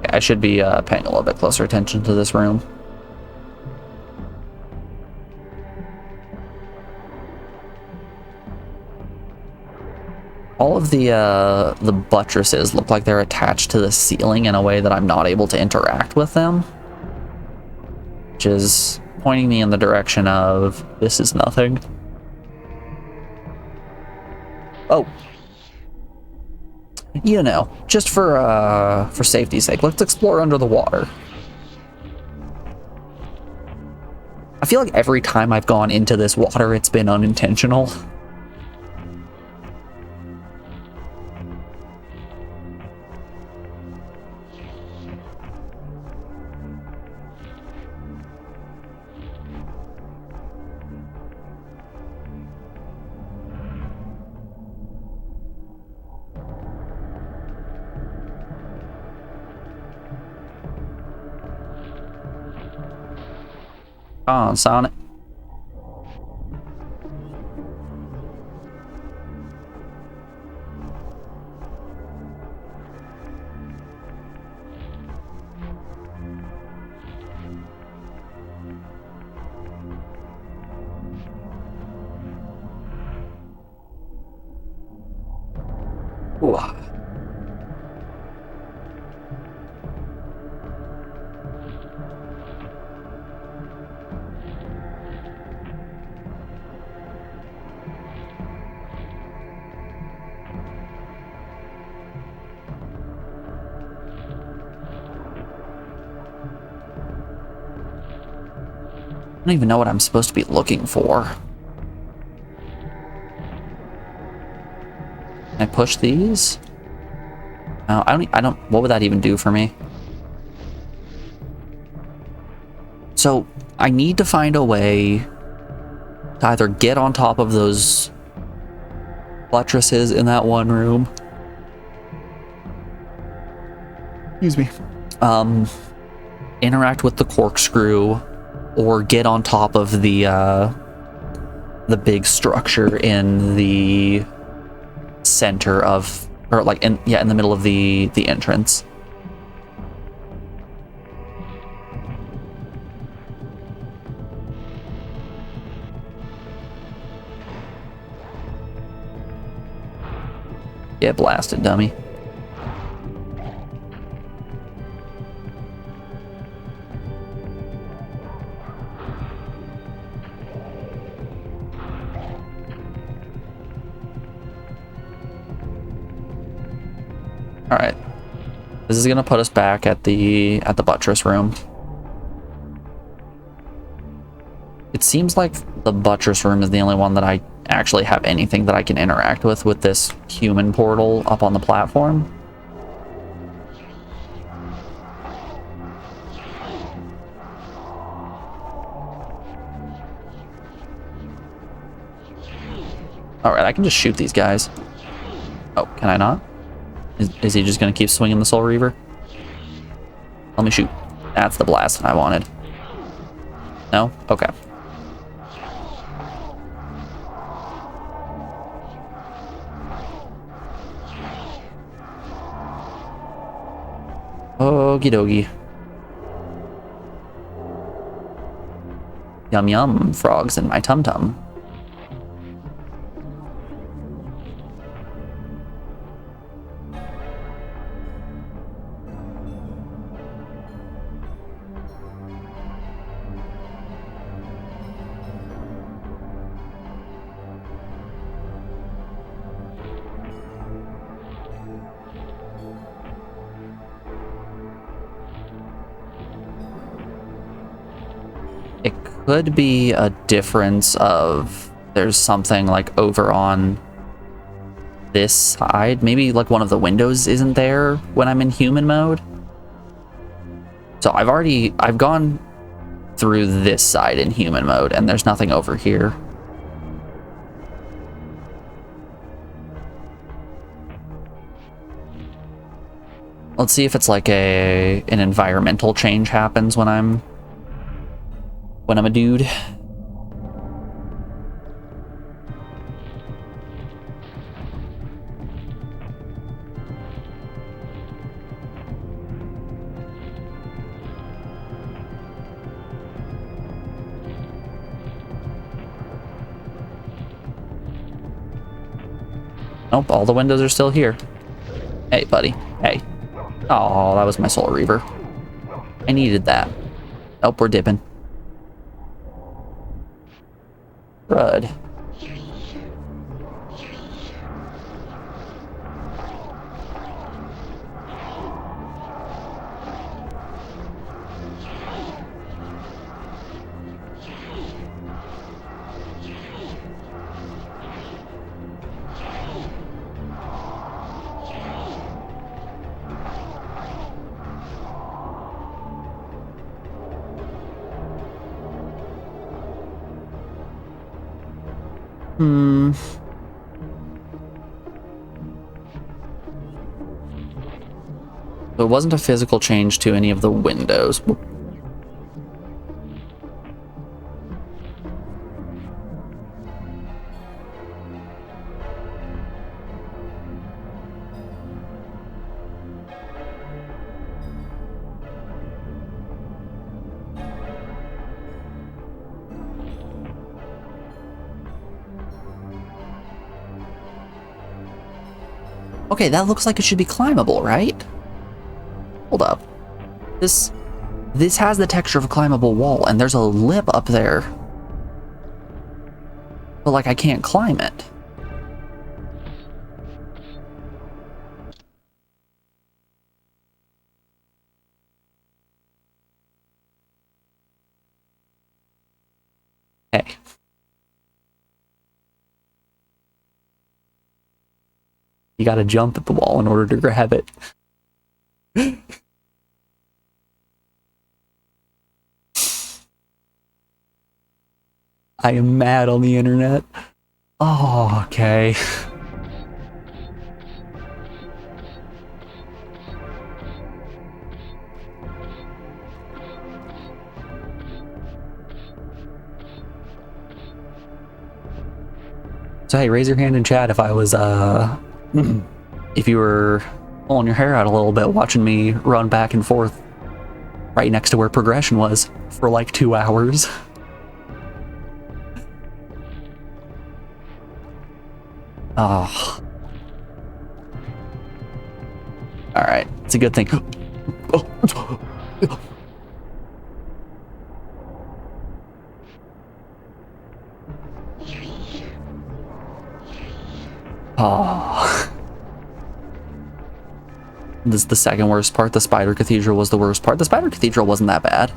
S1: I should be paying a little bit closer attention to this room. All of the buttresses look like they're attached to the ceiling in a way that I'm not able to interact with them, which is pointing me in the direction of this is nothing. Oh. You know, just for safety's sake, let's explore under the water. I feel like every time I've gone into this water, it's been unintentional. Come on, Sonic. Ooh. I don't even know what I'm supposed to be looking for. Can I push these? No, I don't, what would that even do for me? So, I need to find a way to either get on top of those buttresses in that one room. Excuse me. Interact with the corkscrew, or get on top of the big structure in the center of, or like in the middle of the entrance. Get blasted, dummy. All right, this is gonna put us back at the buttress room. It seems like the buttress room is the only one that I actually have anything that I can interact with this human portal up on the platform. All right, I can just shoot these guys. Oh, can I not? Is he just going to keep swinging the Soul Reaver? Let me shoot. That's the blast I wanted. No? Okay. Okie dokie. Yum yum, frogs in my tum-tum. It could be a difference of there's something like over on this side. Maybe like one of the windows isn't there when I'm in human mode. So I've gone through this side in human mode and there's nothing over here. Let's see if it's like an environmental change happens when I'm a dude. Nope, all the windows are still here. Hey, buddy. Hey. Oh, that was my Soul Reaver. I needed that. Nope, we're dipping. Crud. Hmm. So it wasn't a physical change to any of the windows. Okay, that looks like it should be climbable, right? Hold up. This has the texture of a climbable wall, and there's a lip up there. But, like, I can't climb it. Hey. You gotta jump at the wall in order to grab it. I am mad on the internet. Oh, okay. So hey, raise your hand in chat if I was, if you were pulling your hair out a little bit watching me run back and forth right next to where progression was for like 2 hours. Oh. Alright, it's a good thing. Oh. This is the second worst part. The Spider Cathedral was the worst part. The Spider Cathedral wasn't that bad.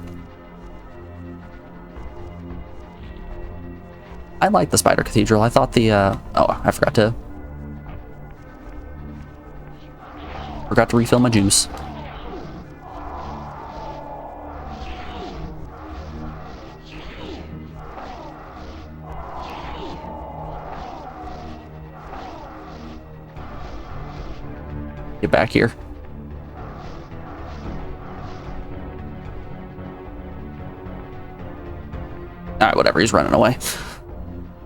S1: I like the Spider Cathedral. I thought the, oh, I forgot to refill my juice. Get back here. Alright, whatever, he's running away.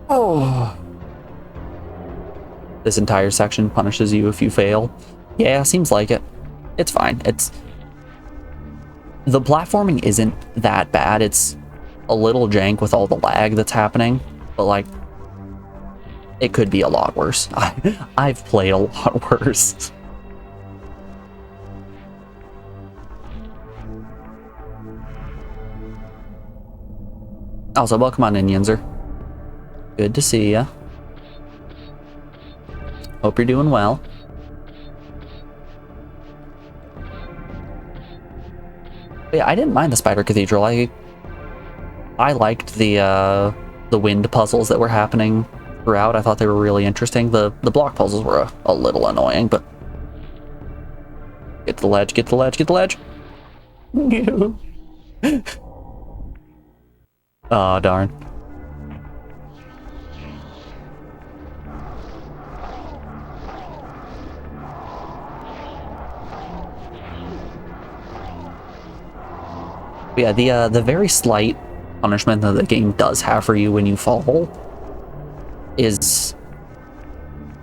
S1: Oh. This entire section punishes you if you fail. Yeah, seems like it. It's fine. The platforming isn't that bad. It's a little jank with all the lag that's happening, but like, it could be a lot worse. I've played a lot worse. Also, welcome on in, Yinzer. Good to see ya. Hope you're doing well. But yeah, I didn't mind the Spider Cathedral. I liked the wind puzzles that were happening throughout. I thought they were really interesting. The block puzzles were a little annoying, but get to the ledge, get to the ledge, get to the ledge. Oh, darn. But yeah, the very slight punishment that the game does have for you when you fall is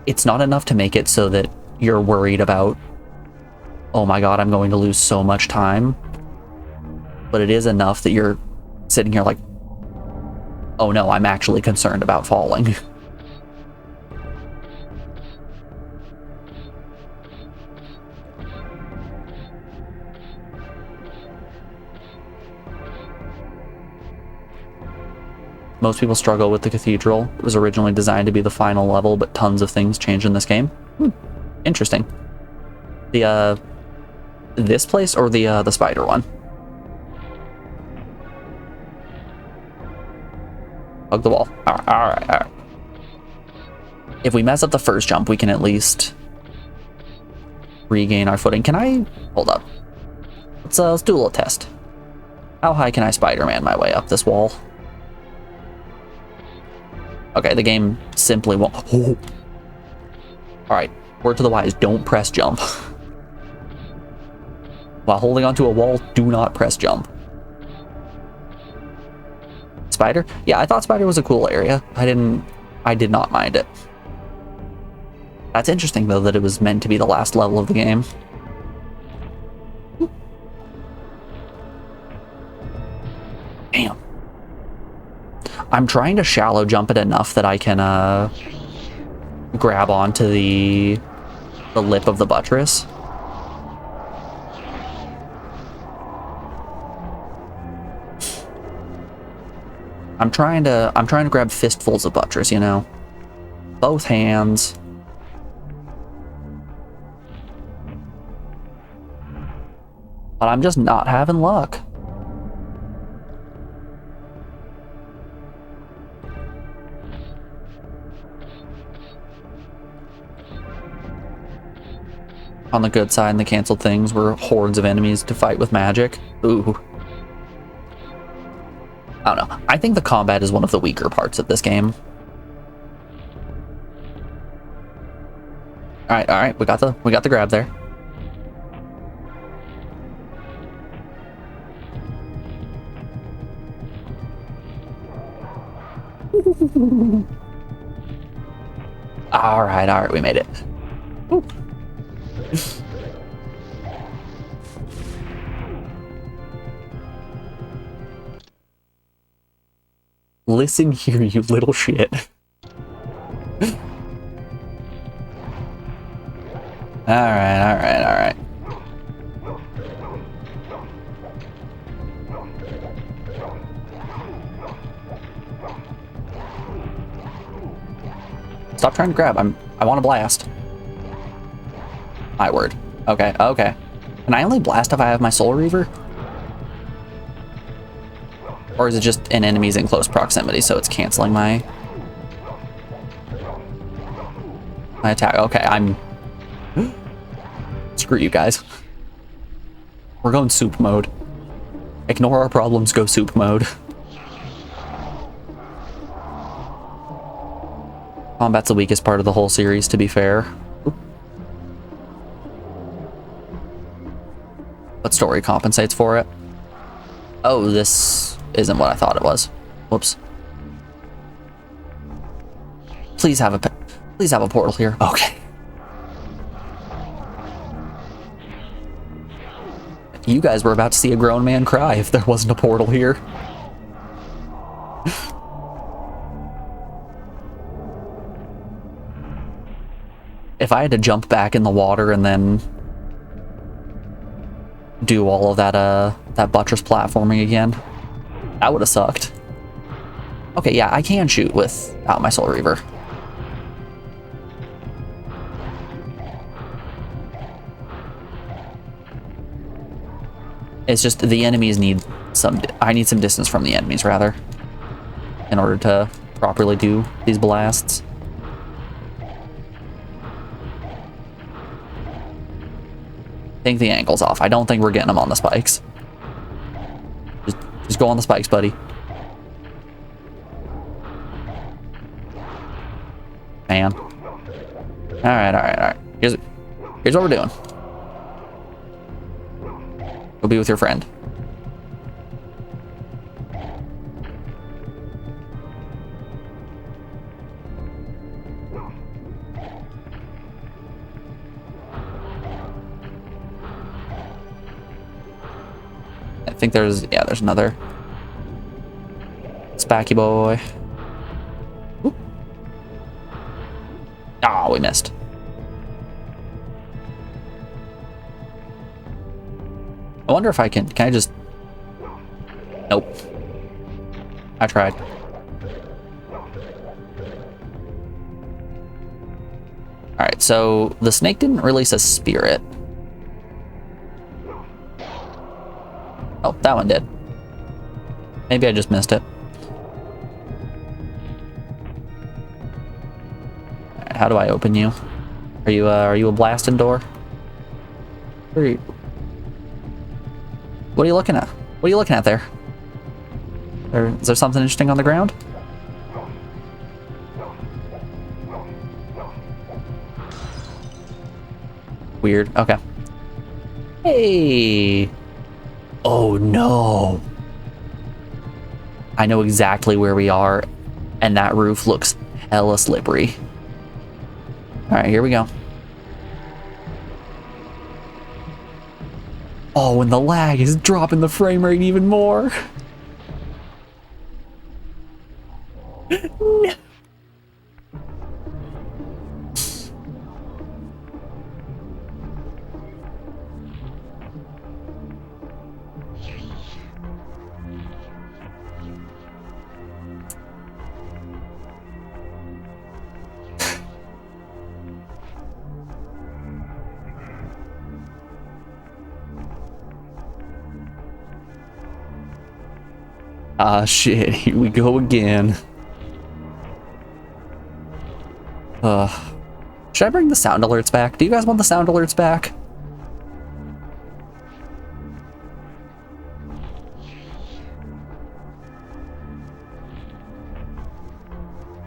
S1: it's not enough to make it so that you're worried about, oh my god, I'm going to lose so much time. But it is enough that you're sitting here like, oh no, I'm actually concerned about falling. Most people struggle with the cathedral. It was originally designed to be the final level, but tons of things changed in this game. Interesting. This place or the spider one? Hug the wall. Alright. If we mess up the first jump, we can at least regain our footing. Can I... Hold up. Let's do a little test. How high can I Spider-Man my way up this wall? Okay, the game simply won't. Oh. Alright, word to the wise, don't press jump. While holding onto a wall, do not press jump. Spider? Yeah, I thought Spider was a cool area. I did not mind it. That's interesting, though, that it was meant to be the last level of the game. Damn. I'm trying to shallow jump it enough that I can grab onto the lip of the buttress. I'm trying to grab fistfuls of buttress, you know. Both hands. But I'm just not having luck. On the good side, in the canceled things were hordes of enemies to fight with magic. Ooh. I don't know. I think the combat is one of the weaker parts of this game. All right, we got the grab there. All right, we made it. Ooh. Listen here, you little shit. Alright. Stop trying to grab. I want to blast. My word. Okay. Can I only blast if I have my Soul Reaver? Or is it just an enemy's in close proximity, so it's canceling my attack? Okay, I'm... Screw you guys. We're going soup mode. Ignore our problems, go soup mode. Combat's the weakest part of the whole series, to be fair. But story compensates for it. Oh, this isn't what I thought it was. Whoops. Please have a portal here. Okay. You guys were about to see a grown man cry if there wasn't a portal here. If I had to jump back in the water and then do all of that buttress platforming again, that would have sucked. Okay, yeah, I can shoot without my Soul Reaver. It's just the enemies need I need some distance from the enemies, rather, in order to properly do these blasts. I think the angle's off. I don't think we're getting them on the spikes. Just go on the spikes, buddy. Man. Alright. Here's what we're doing. Go be with your friend. I think there's another Spacky boy. Ah, we missed. I wonder if I can I just... Nope. I tried. Alright, so the snake didn't release a spirit. Oh, that one did. Maybe I just missed it. Alright, how do I open you? Are you a blasting door? Where are you? What are you looking at? What are you looking at there? Is there something interesting on the ground? Weird. Okay. Hey! Oh no! I know exactly where we are, and that roof looks hella slippery. Alright, here we go. Oh, and the lag is dropping the frame rate even more. No. Ah, shit, here we go again. Should I bring the sound alerts back? Do you guys want the sound alerts back?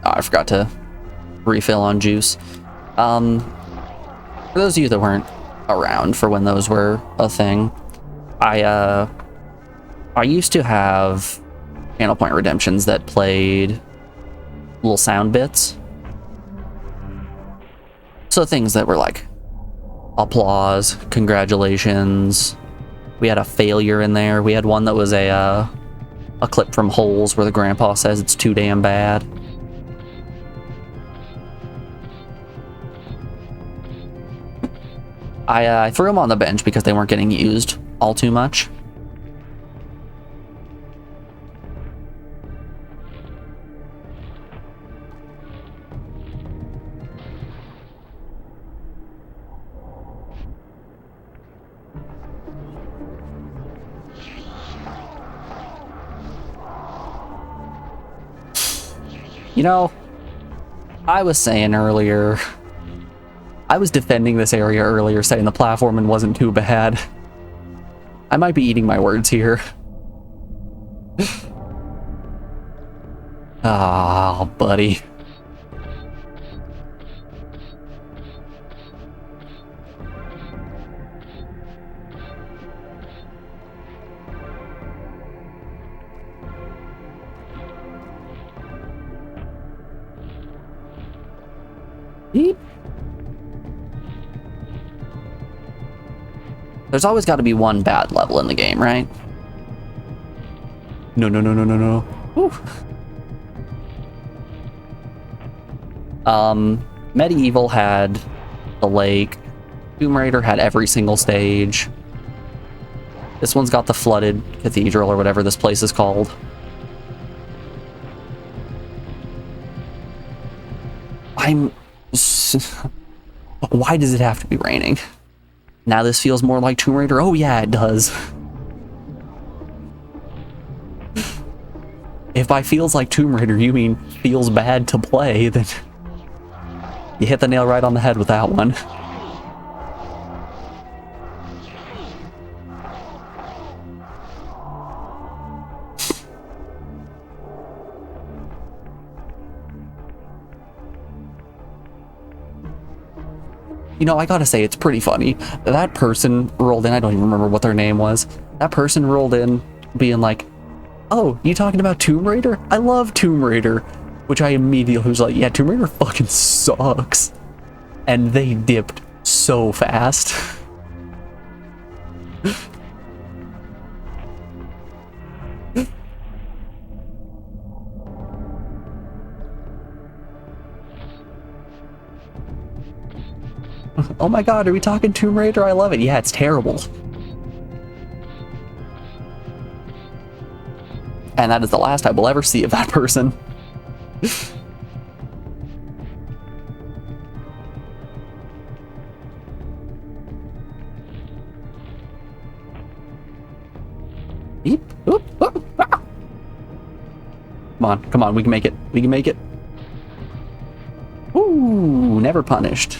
S1: Oh, I forgot to refill on juice. For those of you that weren't around for when those were a thing, I used to have channel point redemptions that played little sound bits. So things that were like applause, congratulations. We had a failure in there. We had one that was a clip from Holes where the grandpa says it's too damn bad. I threw them on the bench because they weren't getting used all too much. You know, I was saying earlier, I was defending this area earlier, saying the platforming wasn't too bad. I might be eating my words here. Ah, buddy. Beep. There's always got to be one bad level in the game, right? No, no, no, no, no, no. Whew. Medieval had the lake. Tomb Raider had every single stage. This one's got the flooded cathedral or whatever this place is called. Why does it have to be raining? Now this feels more like Tomb Raider? Oh yeah, it does. If by feels like Tomb Raider you mean feels bad to play, then you hit the nail right on the head with that one. You know, I gotta say, it's pretty funny. That person rolled in, I don't even remember what their name was. That person rolled in being like, oh, you talking about Tomb Raider? I love Tomb Raider. Which I immediately was like, yeah, Tomb Raider fucking sucks. And they dipped so fast. Oh my god, are we talking Tomb Raider? I love it. Yeah, it's terrible. And that is the last I will ever see of that person. Beep. Oop, oop, ah. Come on, we can make it. We can make it. Ooh, never punished.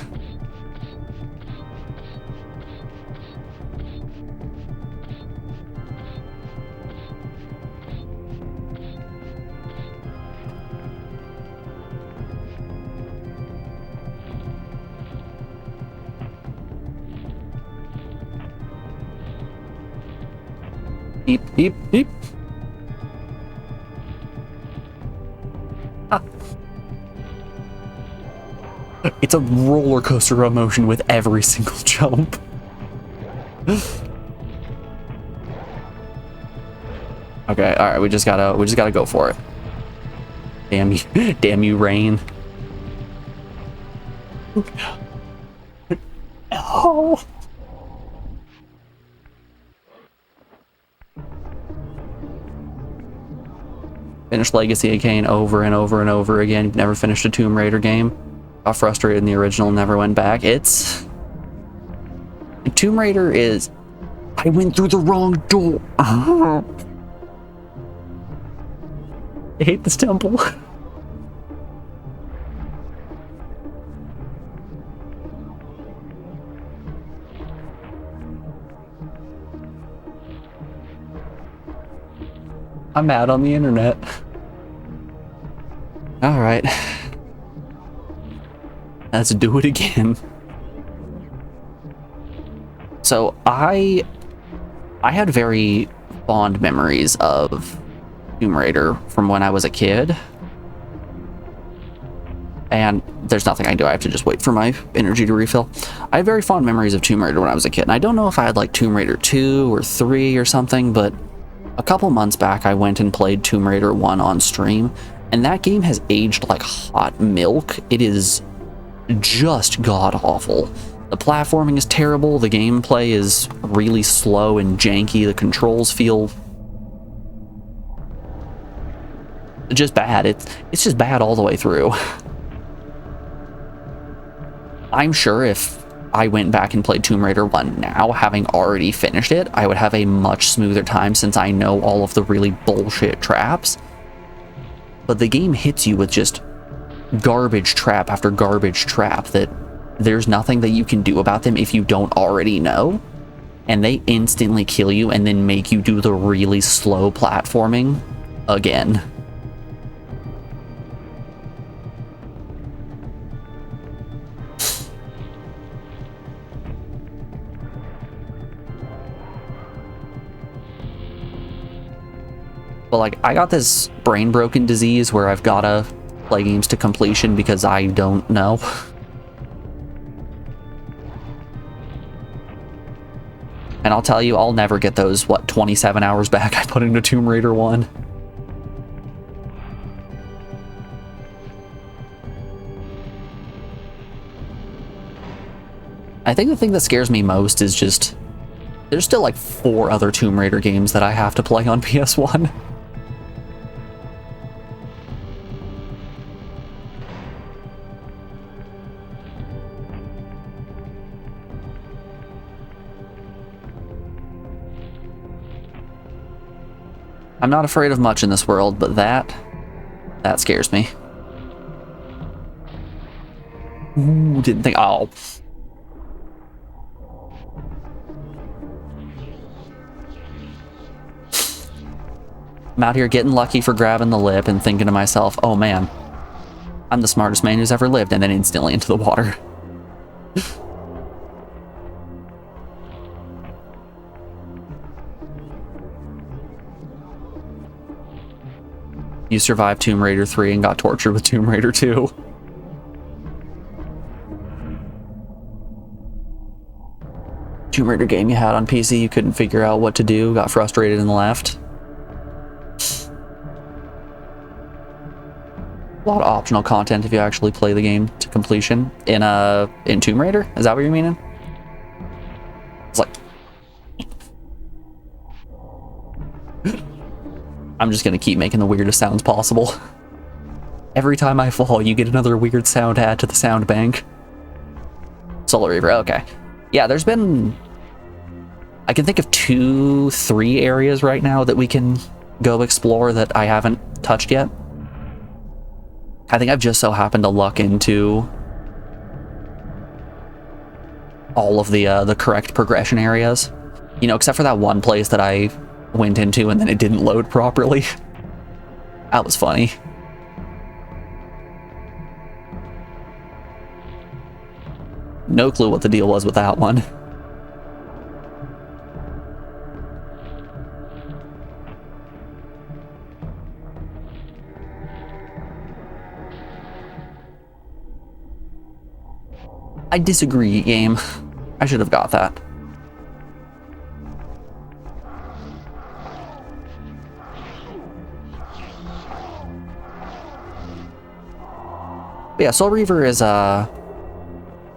S1: Beep, beep, beep. Ah. It's a roller coaster of emotion with every single jump. Okay, all right, we just gotta go for it. Damn you, damn you, rain. Oh. Finished Legacy of Kain over and over and over again. You've never finished a Tomb Raider game. Got frustrated in the original, never went back. Tomb Raider is... I went through the wrong door. I hate this temple. I'm mad on the internet. All right. Let's do it again. So I had very fond memories of Tomb Raider from when I was a kid. And there's nothing I can do. I have to just wait for my energy to refill. I have very fond memories of Tomb Raider when I was a kid. And I don't know if I had like Tomb Raider 2 or 3 or something, but a couple months back I went and played Tomb Raider 1 on stream, and that game has aged like hot milk. It is just god-awful. The platforming is terrible, the gameplay is really slow and janky, the controls feel just bad. It's just bad all the way through. I'm sure if I went back and played Tomb Raider 1 now, having already finished it, I would have a much smoother time since I know all of the really bullshit traps. But the game hits you with just garbage trap after garbage trap that there's nothing that you can do about them if you don't already know. And they instantly kill you and then make you do the really slow platforming again. But like, I got this brain broken disease where I've gotta play games to completion because I don't know. And I'll tell you, I'll never get those, what, 27 hours back I put into Tomb Raider 1. I think the thing that scares me most is just, there's still like 4 other Tomb Raider games that I have to play on PS1. I'm not afraid of much in this world, but that scares me. Ooh, didn't think, oh. I'm out here getting lucky for grabbing the lip and thinking to myself, oh man, I'm the smartest man who's ever lived, and then instantly into the water. You survived Tomb Raider 3 and got tortured with Tomb Raider 2. Tomb Raider game you had on PC, you couldn't figure out what to do, got frustrated and left. A lot of optional content if you actually play the game to completion. In Tomb Raider? Is that what you're meaning? It's like... I'm just gonna keep making the weirdest sounds possible. Every time I fall, you get another weird sound to add to the sound bank. Solar Reaver, okay. Yeah, there's been... I can think of 2, 3 areas right now that we can go explore that I haven't touched yet. I think I've just so happened to luck into all of the correct progression areas. You know, except for that one place that I went into and then it didn't load properly. That was funny. No clue what the deal was with that one. I disagree, game. I should have got that. But yeah, Soul Reaver is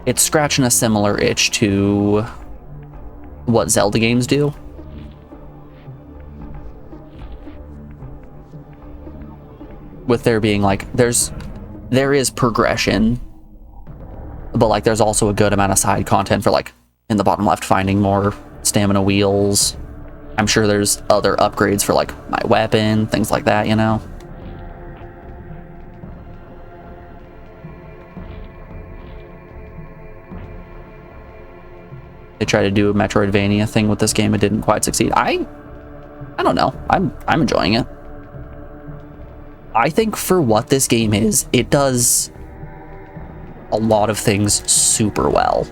S1: it's scratching a similar itch to what Zelda games do. With there being like there is progression, but like there's also a good amount of side content for like in the bottom left finding more stamina wheels. I'm sure there's other upgrades for like my weapon, things like that, you know. They tried to do a Metroidvania thing with this game, it didn't quite succeed. I don't know. I'm enjoying it. I think for what this game is, it does a lot of things super well.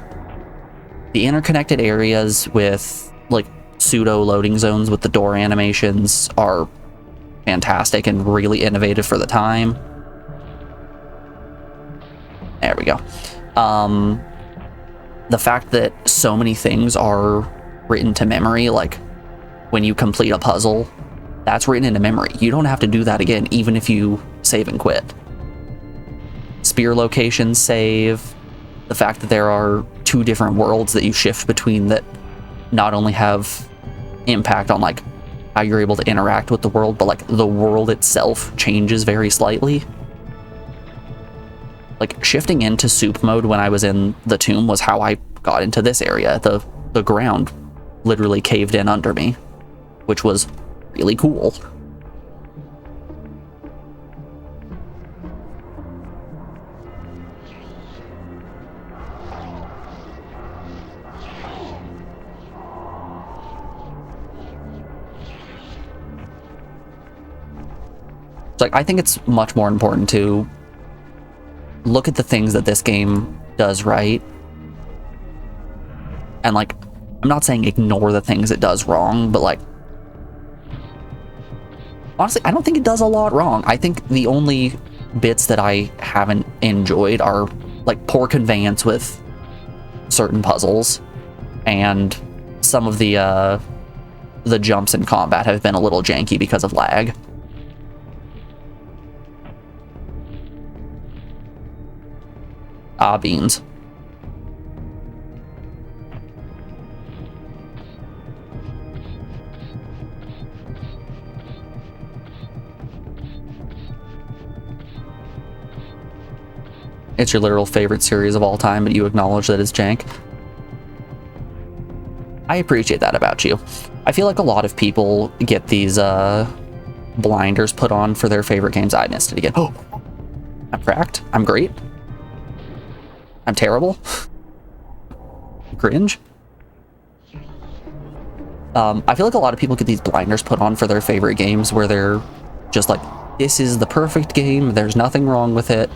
S1: The interconnected areas with like pseudo loading zones with the door animations are fantastic and really innovative for the time. There we go. The fact that so many things are written to memory, like when you complete a puzzle, that's written into memory. You don't have to do that again, even if you save and quit. Spear locations save. The fact that there are 2 different worlds that you shift between that not only have impact on like how you're able to interact with the world, but like the world itself changes very slightly. Like shifting into soup mode when I was in the tomb was how I got into this area. The ground literally caved in under me, which was really cool. It's like I think it's much more important to look at the things that this game does right, and like I'm not saying ignore the things it does wrong, but like honestly I don't think it does a lot wrong. I think the only bits that I haven't enjoyed are like poor conveyance with certain puzzles, and some of the jumps in combat have been a little janky because of lag. Beans. It's your literal favorite series of all time, but you acknowledge that it's jank. I appreciate that about you. I feel like a lot of people get these blinders put on for their favorite games. I missed it again. Oh, I'm cracked. I'm great. I'm terrible. Cringe. I feel like a lot of people get these blinders put on for their favorite games where they're just like, this is the perfect game, there's nothing wrong with it.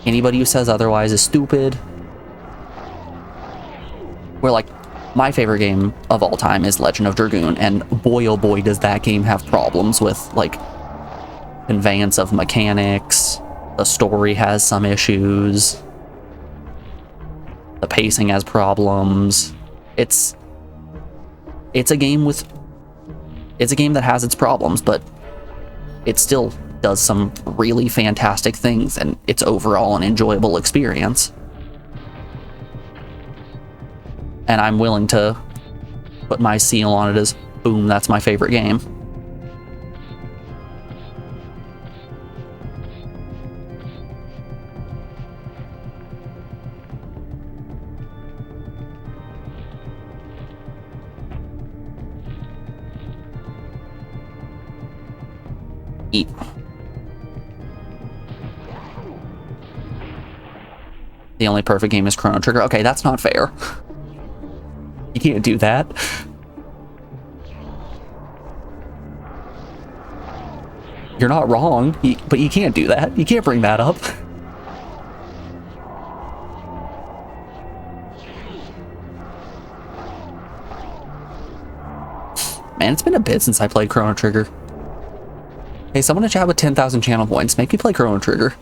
S1: Anybody who says otherwise is stupid. Where like, my favorite game of all time is Legend of Dragoon, and boy oh boy does that game have problems with like conveyance of mechanics, the story has some issues, the pacing has problems. It's a game that has its problems, but it still does some really fantastic things, and it's overall an enjoyable experience. And I'm willing to put my seal on it as, boom, that's my favorite game. Eat. The only perfect game is Chrono Trigger. Okay, that's not fair. You can't do that. You're not wrong, but you can't do that. You can't bring that up. Man, it's been a bit since I played Chrono Trigger. Hey, someone in chat with 10,000 channel points. Make me play Chrono Trigger.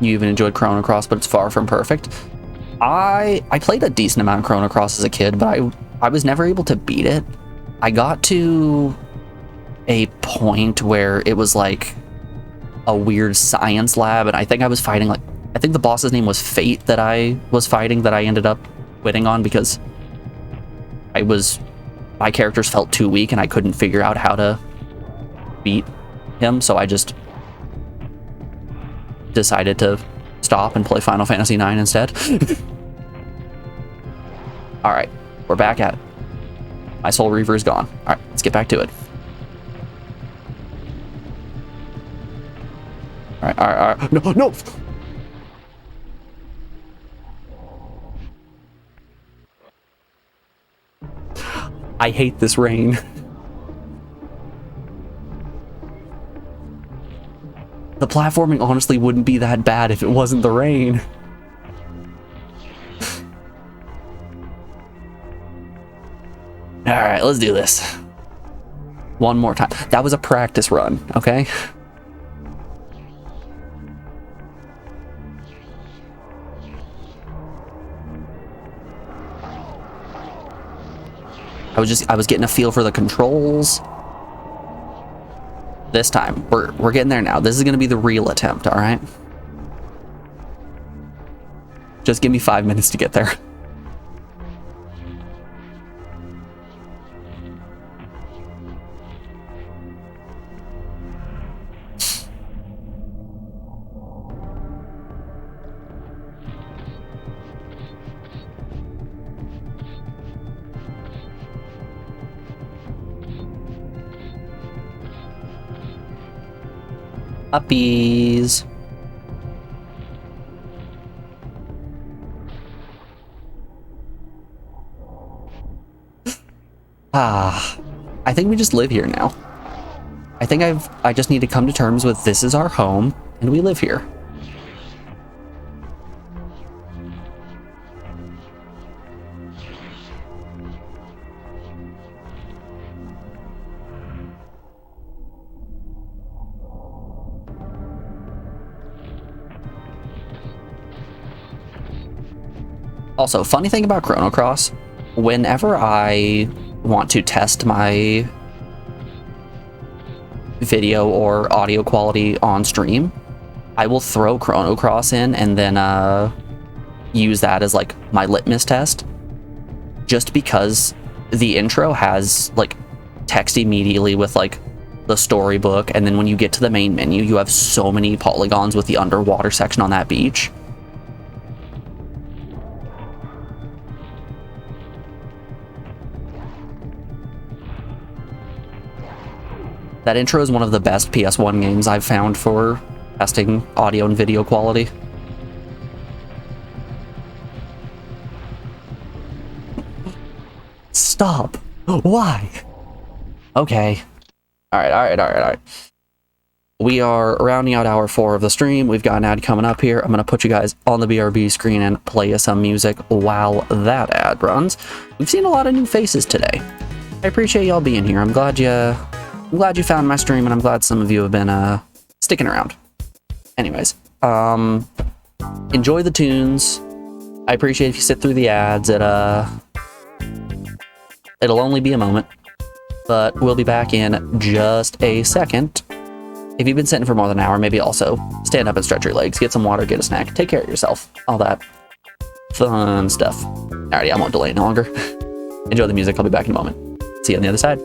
S1: you even enjoyed Chrono Cross, but it's far from perfect. I played a decent amount of Chrono Cross as a kid, but I was never able to beat it. I got to a point where it was like a weird science lab, and I think I was fighting like, I think the boss's name was Fate that I was fighting, that I ended up quitting on because my characters felt too weak and I couldn't figure out how to beat him, so I just decided to stop and play Final Fantasy IX instead. Alright, we're back at it. My Soul Reaver is gone. Alright, let's get back to it. Alright. No! I hate this rain. The platforming honestly wouldn't be that bad if it wasn't the rain. Alright, let's do this. One more time. That was a practice run, okay? I was getting a feel for the controls. This time, we're getting there now. This is gonna be the real attempt, alright? Just give me 5 minutes to get there. Puppies. I think we just live here now. I think I just need to come to terms with this is our home and we live here. Also, funny thing about Chrono Cross, whenever I want to test my video or audio quality on stream, I will throw Chrono Cross in and then use that as like my litmus test, just because the intro has like text immediately with like the storybook, and then when you get to the main menu you have so many polygons with the underwater section on that beach. That intro is one of the best PS1 games I've found for testing audio and video quality. Stop! Why? Okay. Alright. We are rounding out hour 4 of the stream. We've got an ad coming up here. I'm going to put you guys on the BRB screen and play you some music while that ad runs. We've seen a lot of new faces today. I appreciate y'all being here. I'm glad you found my stream, and I'm glad some of you have been sticking around. Anyways, enjoy the tunes. I appreciate if you sit through the ads. It'll only be a moment, but we'll be back in just a second. If you've been sitting for more than an hour, maybe also stand up and stretch your legs, get some water, get a snack, take care of yourself, all that fun stuff. Alrighty, I won't delay any longer. Enjoy the music. I'll be back in a moment. See you on the other side.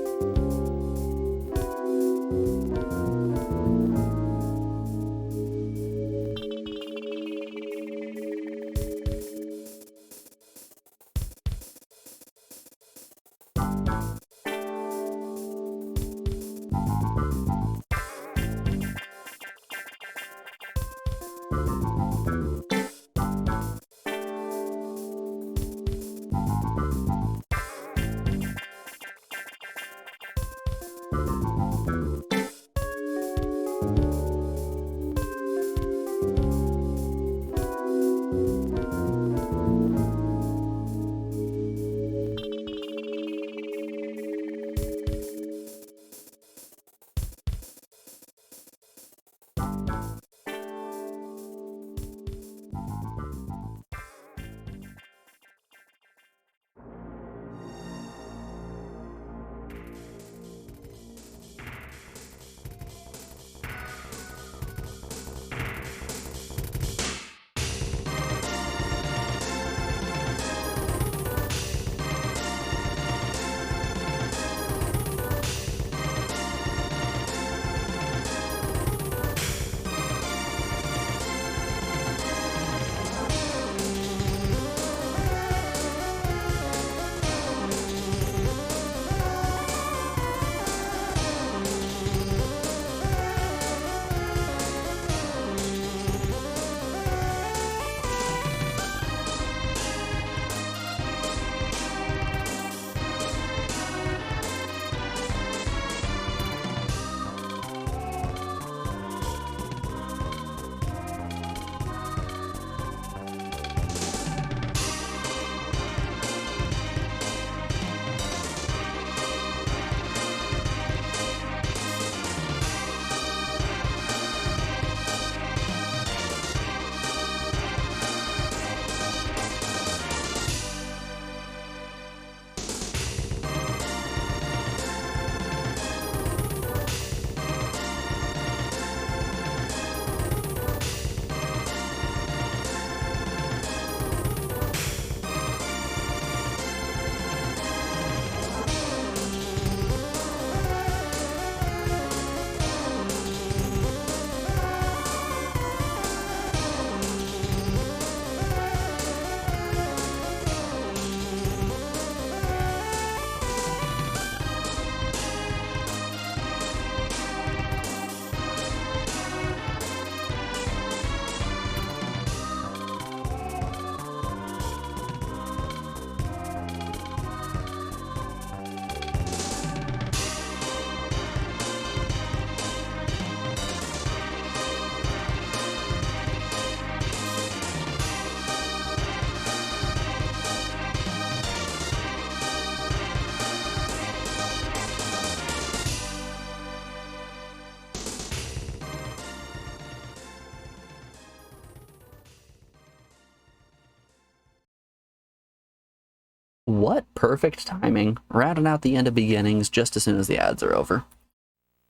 S1: What perfect timing. Rounding out the end of beginnings just as soon as the ads are over.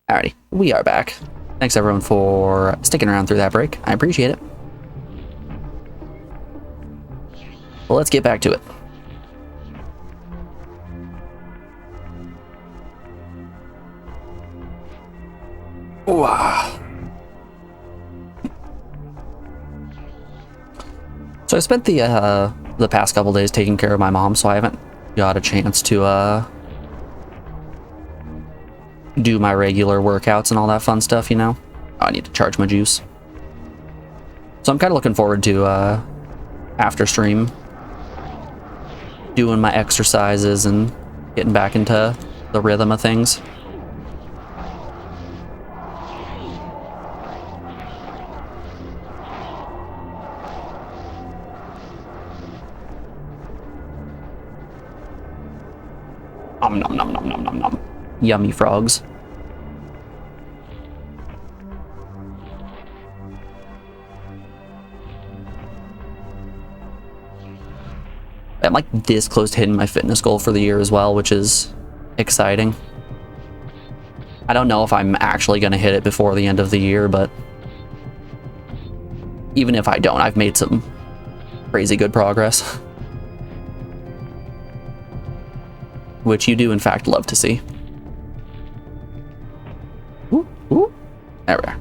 S1: Alrighty, we are back. Thanks everyone for sticking around through that break. I appreciate it. Well, let's get back to it. Wow. So I spent the past couple days taking care of my mom, so I haven't got a chance to do my regular workouts and all that fun stuff, you know? Oh, I need to charge my juice. So I'm kind of looking forward to after stream doing my exercises and getting back into the rhythm of things. Nom nom nom nom nom nom nom. Yummy frogs. I'm like this close to hitting my fitness goal for the year as well, which is exciting. I don't know if I'm actually going to hit it before the end of the year, but even if I don't, I've made some crazy good progress. Which you do in fact love to see. Ooh, ooh. There we are.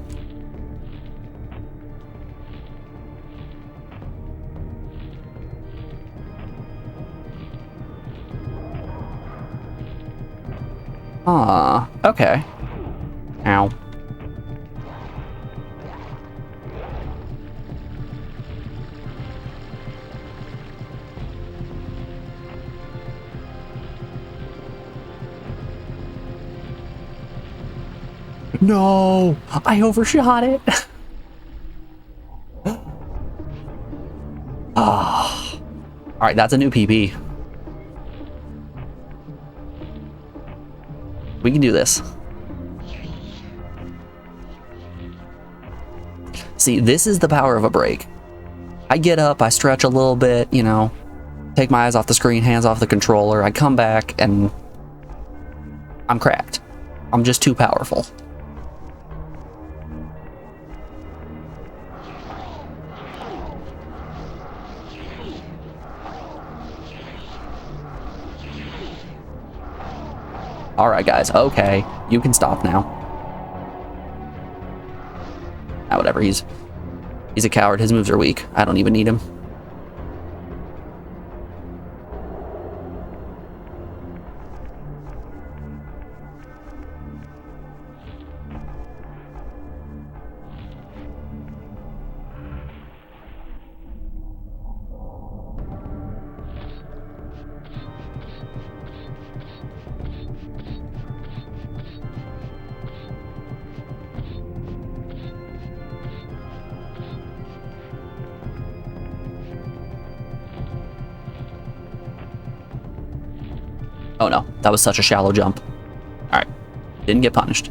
S1: Ah, okay. Ow. No, I overshot it. Ah. All right, that's a new PB. We can do this. See, this is the power of a break. I get up, I stretch a little bit, you know, take my eyes off the screen, hands off the controller. I come back and I'm cracked. I'm just too powerful. All right, guys. Okay, you can stop now. Ah, whatever. He's a coward. His moves are weak. I don't even need him. Oh no, that was such a shallow jump. All right, didn't get punished.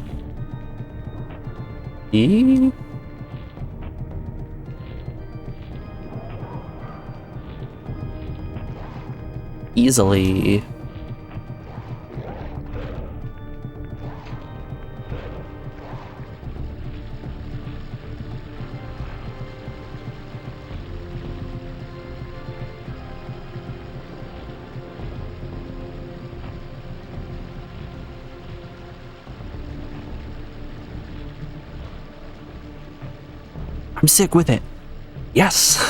S1: Easily. I'm sick with it. Yes.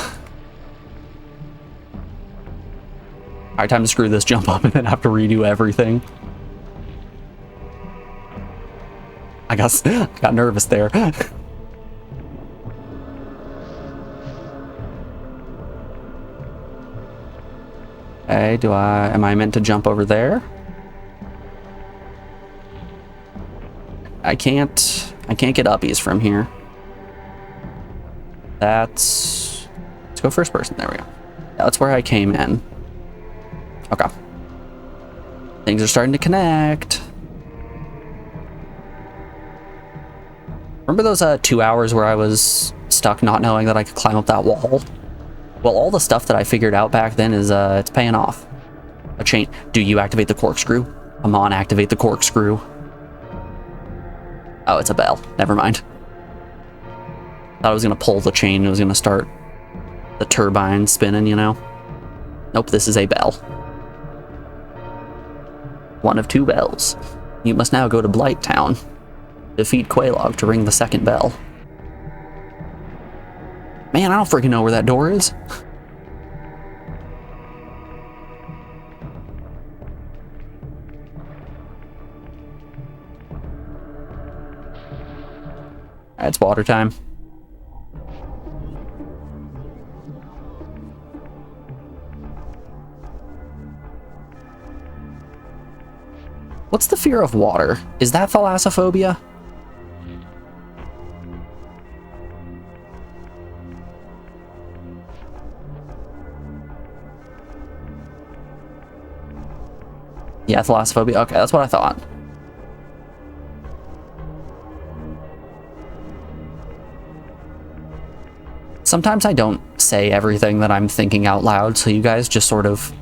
S1: All right, time to screw this jump up and then have to redo everything. I got nervous there. Okay, am I meant to jump over there? I can't get uppies from here. Let's go first person. There we go. That's where I came in. Okay. Things are starting to connect. Remember those 2 hours where I was stuck not knowing that I could climb up that wall? Well, all the stuff that I figured out back then is it's paying off. A chain. Do you activate the corkscrew? Come on, activate the corkscrew. Oh, it's a bell. Never mind. Thought I was gonna pull the chain. It was gonna start the turbine spinning, you know? Nope, this is a bell. One of 2 bells. You must now go to Blight Town. Defeat Quelaag to ring the 2nd bell. Man, I don't freaking know where that door is. Alright, it's water time. What's the fear of water? Is that thalassophobia? Yeah, thalassophobia. Okay, that's what I thought. Sometimes I don't say everything that I'm thinking out loud, so you guys just sort of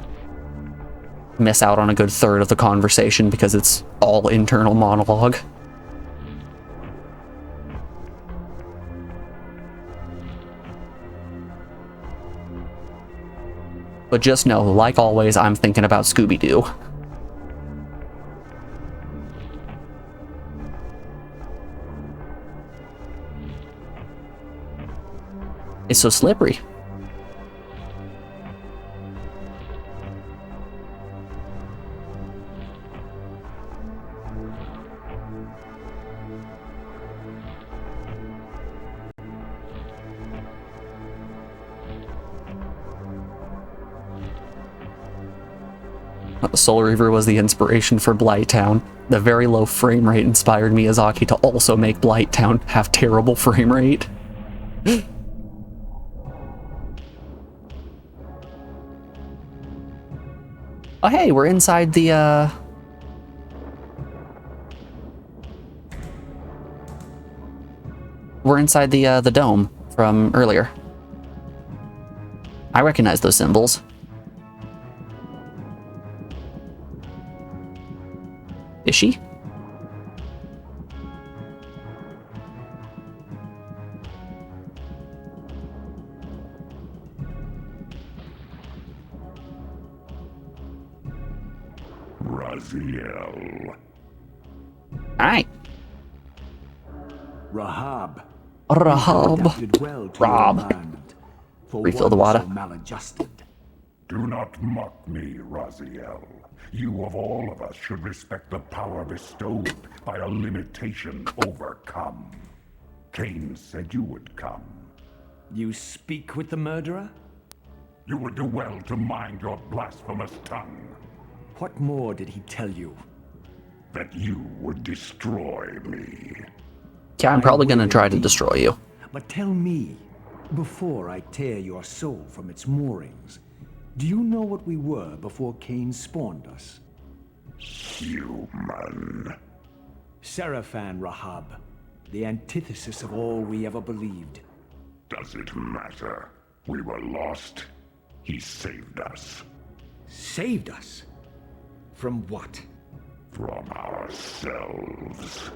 S1: miss out on a good third of the conversation because it's all internal monologue. But just know, like always, I'm thinking about Scooby-Doo. It's so slippery. The Solar Reaver was the inspiration for Blight Town. The very low frame rate inspired Miyazaki to also make Blight Town have terrible frame rate. Oh hey, we're inside the the dome from earlier. I recognize those symbols. Is she?
S5: Raziel.
S1: Alright.
S3: Rahab.
S1: Rahab.
S3: Adapted well to your
S1: Rob.
S3: environment. For
S1: Refill the
S3: one
S1: water.
S3: so maladjusted.
S5: Do not mock me, Raziel. You of all of us should respect the power bestowed by a limitation overcome. Kain said you would come.
S3: You speak with the murderer?
S5: You would do well to mind your blasphemous tongue.
S3: What more did he tell you?
S5: That you would destroy me.
S1: Yeah, I'm probably gonna try to destroy you.
S3: But tell me, before I tear your soul from its moorings, do you know what we were before Kain spawned us?
S5: Human.
S3: Seraphan, Rahab. The antithesis of all we ever believed.
S5: Does it matter? We were lost. He saved us.
S3: Saved us? From what?
S5: From ourselves.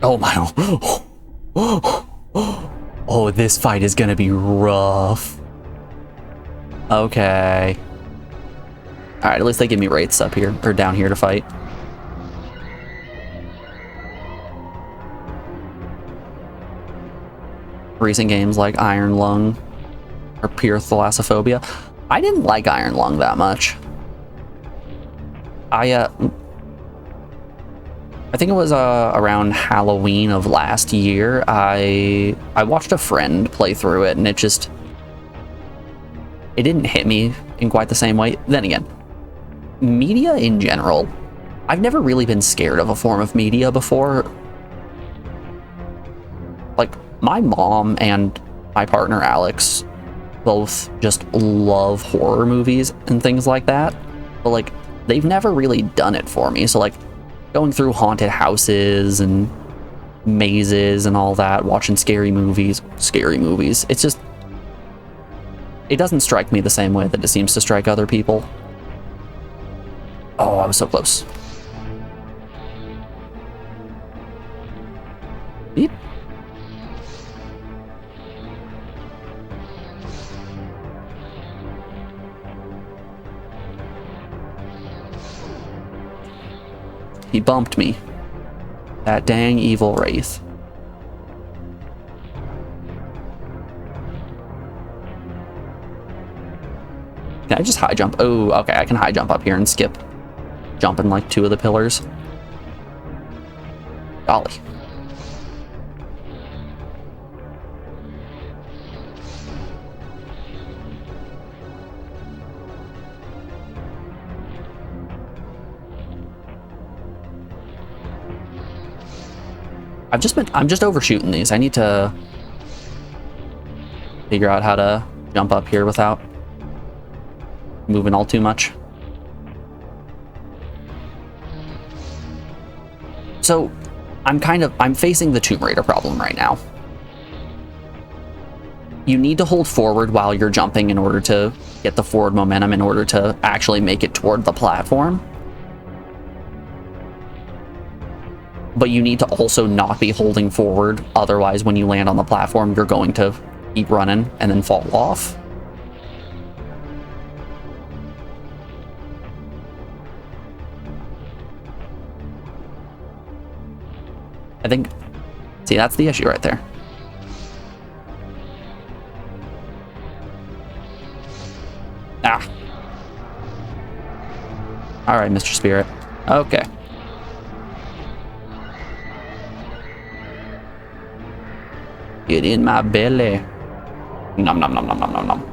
S1: Oh my. Oh, this fight is gonna be rough. Okay. Alright, at least they give me wraiths up here, or down here to fight. Recent games like Iron Lung or Pure Thalassophobia. I didn't like Iron Lung that much. I think it was around Halloween of last year. I watched a friend play through it, and it didn't hit me in quite the same way. Then again, media in general, I've never really been scared of a form of media before. Like, my mom and my partner Alex both just love horror movies and things like that, but like, they've never really done it for me. So like, going through haunted houses and mazes and all that, watching scary movies, it's just, it doesn't strike me the same way that it seems to strike other people. Oh, I was so close. Beep. He bumped me. That dang evil wraith. Can I just high jump? Oh, okay, I can high jump up here and skip jumping like 2 of the pillars. Golly. I'm just overshooting these. I need to figure out how to jump up here without moving all too much. So I'm facing the Tomb Raider problem right now. You need to hold forward while you're jumping in order to get the forward momentum in order to actually make it toward the platform. But you need to also not be holding forward, otherwise when you land on the platform, you're going to keep running and then fall off. I think, see, that's the issue right there. Ah. All right, Mr. Spirit. Okay. Get in my belly. Nom nom nom nom nom nom nom.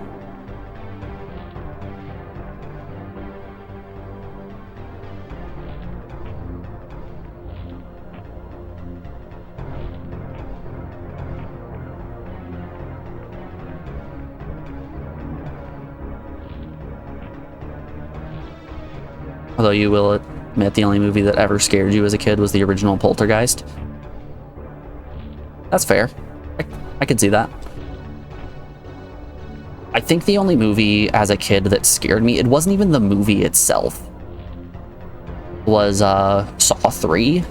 S1: Although you will admit the only movie that ever scared you as a kid was the original Poltergeist. That's fair. I can see that. I think the only movie as a kid that scared me, it wasn't even the movie itself, was Saw 3.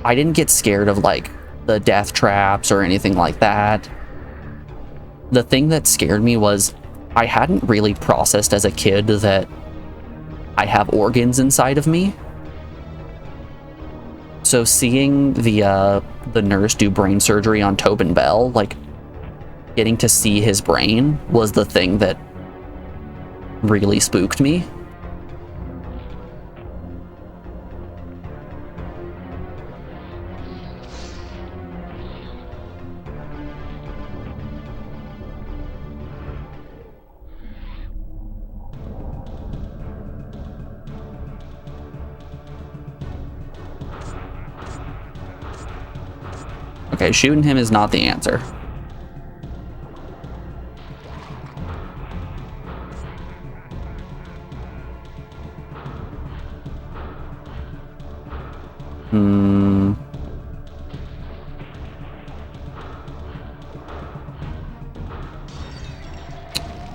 S1: I didn't get scared of like the death traps or anything like that. The thing that scared me was I hadn't really processed as a kid that I have organs inside of me. So seeing the nurse do brain surgery on Tobin Bell, like getting to see his brain was the thing that really spooked me. Okay, shooting him is not the answer.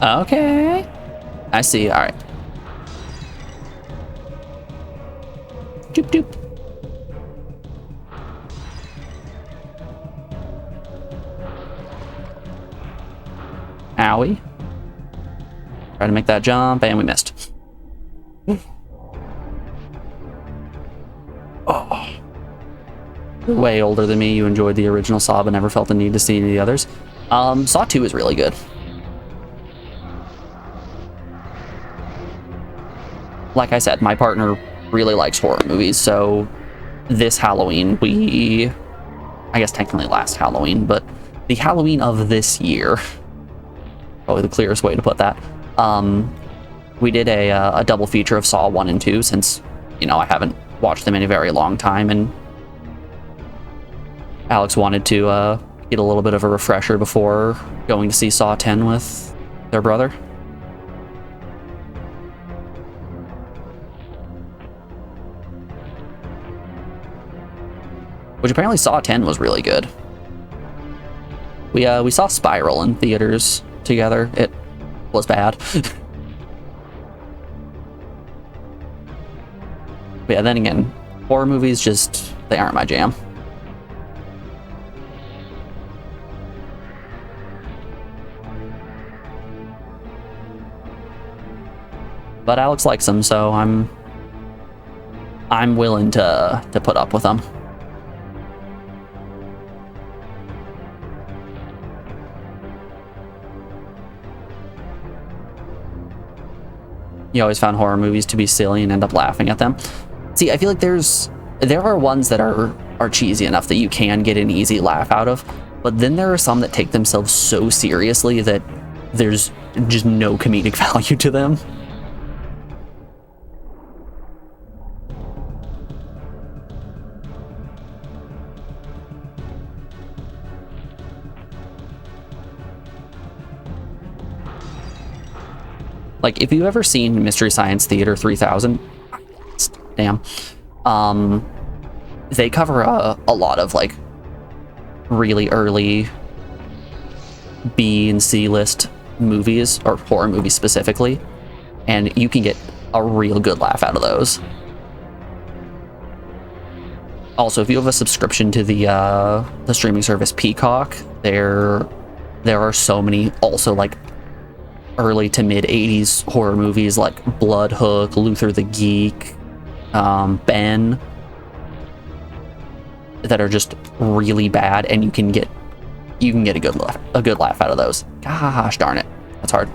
S1: Okay. I see. All right. Doop doop. Owie. Try to make that jump, and we missed. Oh. You're way older than me. You enjoyed the original Saw, but never felt the need to see any of the others. Saw 2 is really good. Like I said, my partner really likes horror movies, so this Halloween, I guess technically last Halloween, but the Halloween of this year, probably the clearest way to put that, we did a double feature of Saw 1 and 2, since, you know, I haven't watched them in a very long time, and Alex wanted to get a little bit of a refresher before going to see Saw 10 with their brother. Which apparently Saw 10 was really good. We saw Spiral in theaters together. It was bad. But yeah, then again, horror movies just, they aren't my jam. But Alex likes them, so I'm willing to put up with them. You always found horror movies to be silly and end up laughing at them. See, I feel like there are ones that are cheesy enough that you can get an easy laugh out of, but then there are some that take themselves so seriously that there's just no comedic value to them. Like, if you've ever seen Mystery Science Theater 3000, damn, they cover a lot of, like, really early B and C list movies, or horror movies specifically, and you can get a real good laugh out of those. Also, if you have a subscription to the streaming service Peacock, there are so many also, like, early to mid 80s horror movies like Blood Hook, Luther the Geek, Ben, that are just really bad, and you can get a good laugh out of those. Gosh darn it, that's hard.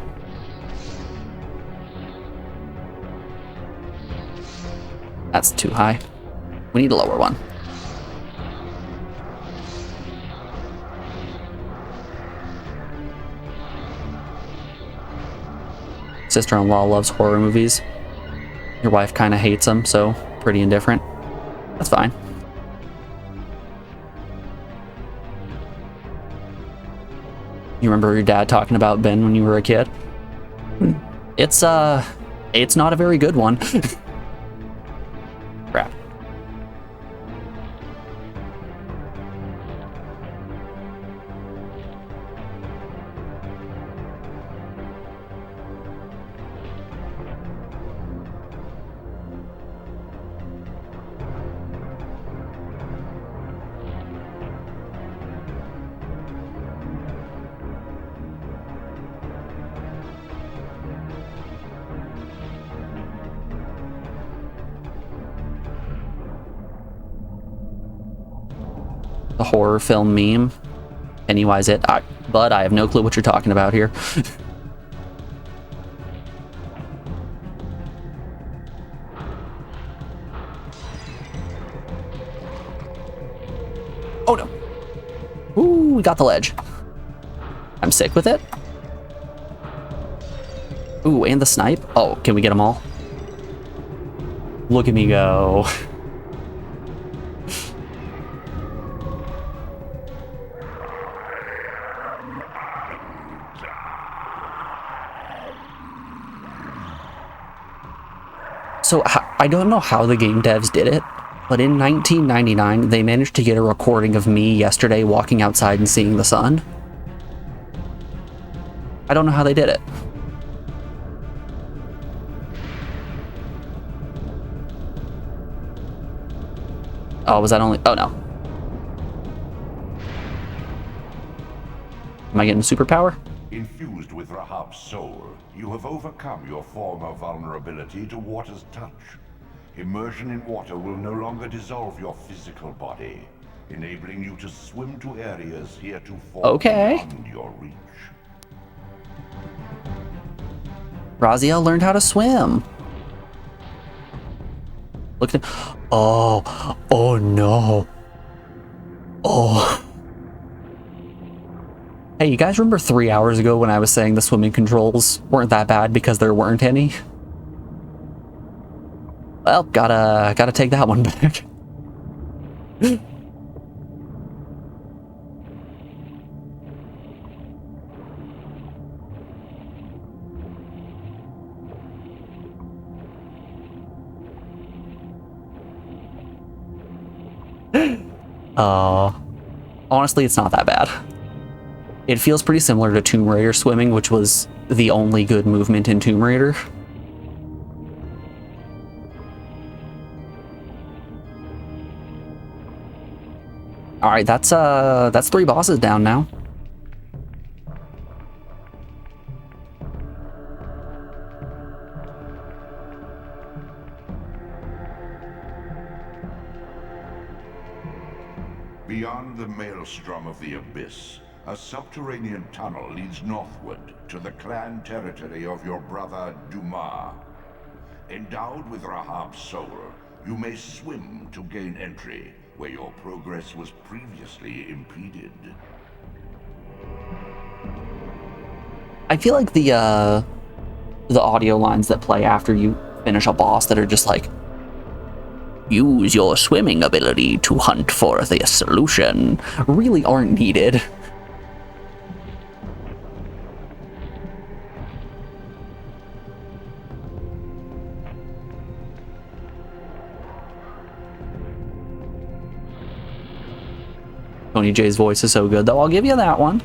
S1: That's too high. We need a lower one. Sister-in-law loves horror movies. Your wife kind of hates them, so pretty indifferent. That's fine. You remember your dad talking about Ben when you were a kid? It's not a very good one. Crap. The horror film meme. Pennywise it. But I have no clue what you're talking about here. Oh no. Ooh, we got the ledge. I'm sick with it. Ooh, and the snipe. Oh, can we get them all? Look at me go. So I don't know how the game devs did it, but in 1999, they managed to get a recording of me yesterday walking outside and seeing the sun. I don't know how they did it. Oh, was that only... Oh, no. Am I getting superpower?
S5: Infused with Rahab's soul, you have overcome your former vulnerability to water's touch. Immersion in water will no longer dissolve your physical body, enabling you to swim to areas heretofore beyond your reach.
S1: Raziel learned how to swim. Look at... Oh. Oh, no. Oh. Hey, you guys remember 3 hours ago when I was saying the swimming controls weren't that bad because there weren't any? Well, gotta take that one back. Honestly, it's not that bad. It feels pretty similar to Tomb Raider swimming, which was the only good movement in Tomb Raider. All right, that's 3 bosses down now.
S5: Beyond the maelstrom of the abyss, a subterranean tunnel leads northward to the clan territory of your brother Dumas. Endowed with Rahab's soul, you may swim to gain entry, where your progress was previously impeded.
S1: I feel like the audio lines that play after you finish a boss that are just like, use your swimming ability to hunt for the solution, really aren't needed. Tony J's voice is so good, though. I'll give you that one.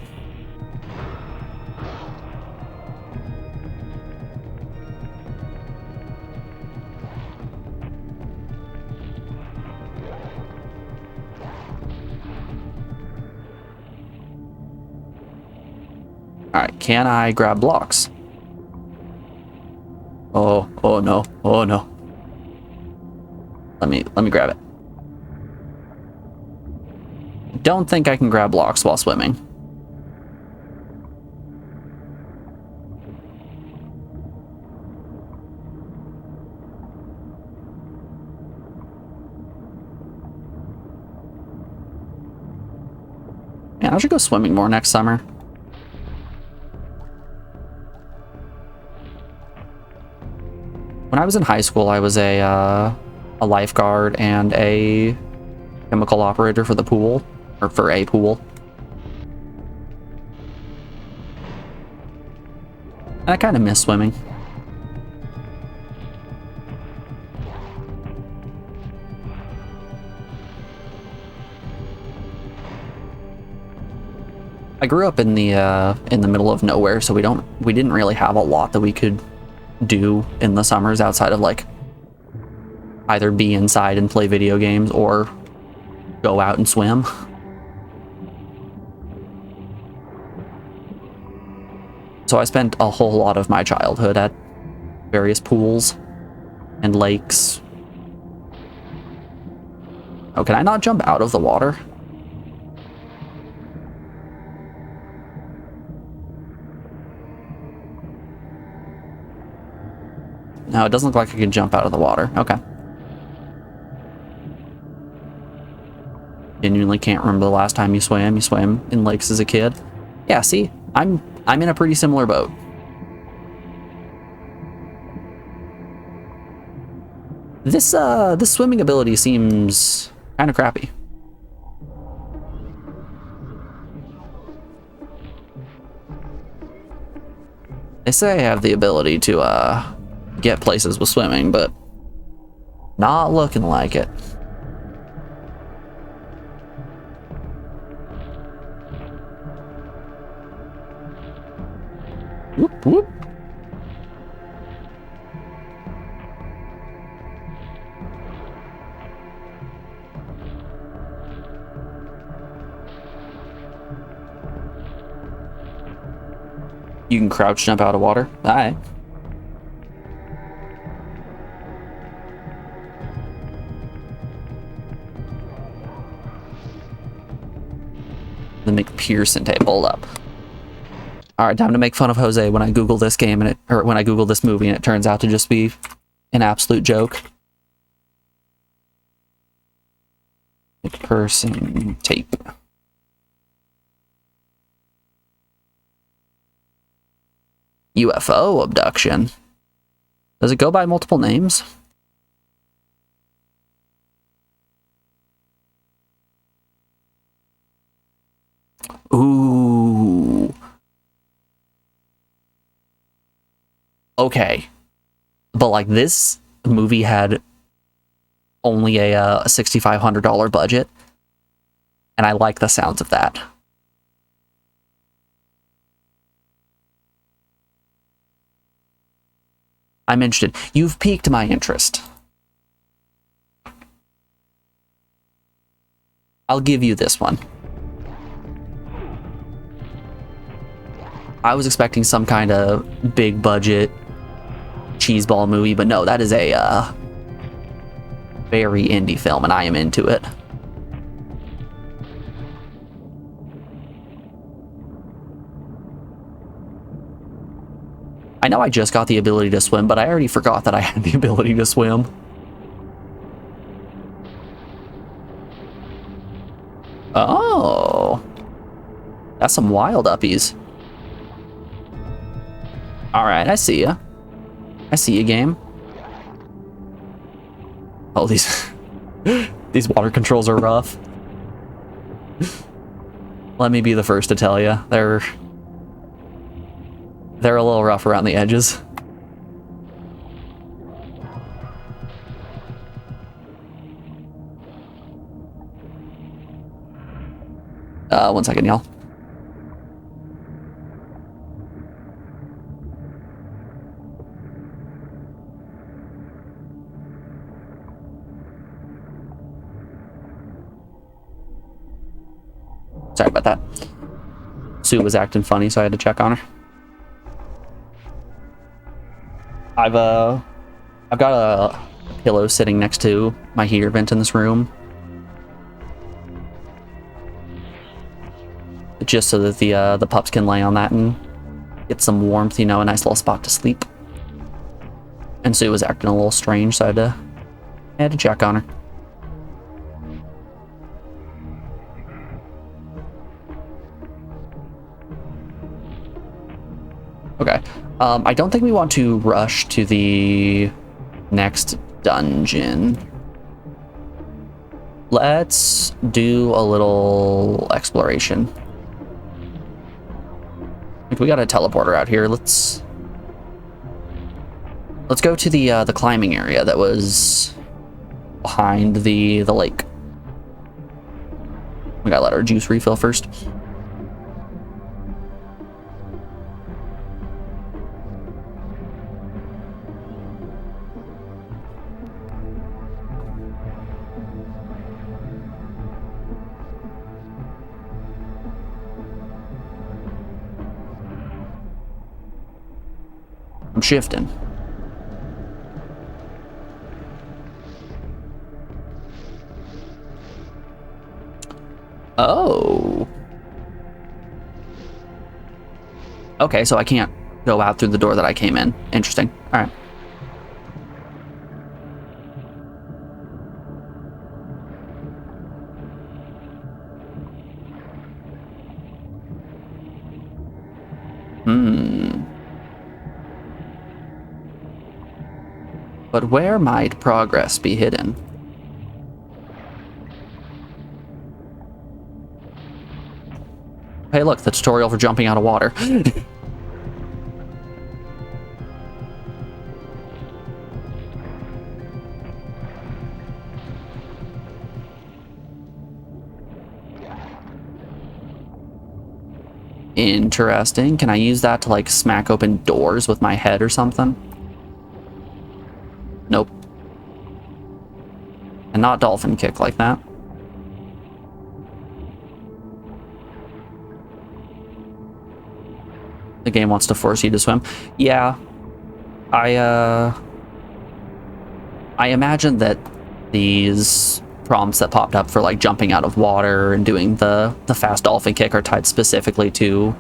S1: Alright, can I grab blocks? Oh no, oh no. Let me grab it. Don't think I can grab blocks while swimming. Yeah, I should go swimming more next summer. When I was in high school, I was a lifeguard and a chemical operator for the pool, or for a pool. And I kind of miss swimming. I grew up in the middle of nowhere, so we didn't really have a lot that we could do in the summers outside of like either be inside and play video games or go out and swim. So I spent a whole lot of my childhood at various pools and lakes. Oh, can I not jump out of the water? No, it doesn't look like I can jump out of the water. Okay. Genuinely can't remember the last time you swam. You swam in lakes as a kid. Yeah, see? I'm in a pretty similar boat. This swimming ability seems kind of crappy. They say I have the ability to get places with swimming, but not looking like it. Whoop, whoop. You can crouch jump out of water. All right. The McPherson tape. Hold up. All right, time to make fun of Jose when I Google this game or when I Google this movie and it turns out to just be an absolute joke. McPherson tape. UFO abduction. Does it go by multiple names? Ooh. Okay. But like this movie had only a $6,500 budget, and I like the sounds of that. I'm interested. You've piqued my interest. I'll give you this one. I was expecting some kind of big budget cheeseball movie, but no, that is a very indie film, and I am into it. I know I just got the ability to swim, but I already forgot that I had the ability to swim. Oh. That's some wild uppies. Alright, I see ya. I see you, game. Oh, these... these water controls are rough. Let me be the first to tell you. They're a little rough around the edges. One second, y'all. Sorry about that. Sue was acting funny, so I had to check on her. I've got a pillow sitting next to my heater vent in this room, just so that the pups can lay on that and get some warmth, you know, a nice little spot to sleep. And Sue was acting a little strange, so I had to check on her. Okay. I don't think we want to rush to the next dungeon. Let's do a little exploration. Like, we got a teleporter out here. Let's go to the climbing area that was behind the lake. We gotta let our juice refill first. I'm shifting. Oh. Okay, so I can't go out through the door that I came in. Interesting. All right. But where might progress be hidden? Hey, look, the tutorial for jumping out of water. Interesting. Can I use that to, like, smack open doors with my head or something? Nope. And not dolphin kick like that. The game wants to force you to swim. Yeah. I imagine that these prompts that popped up for, like, jumping out of water and doing the fast dolphin kick are tied specifically to,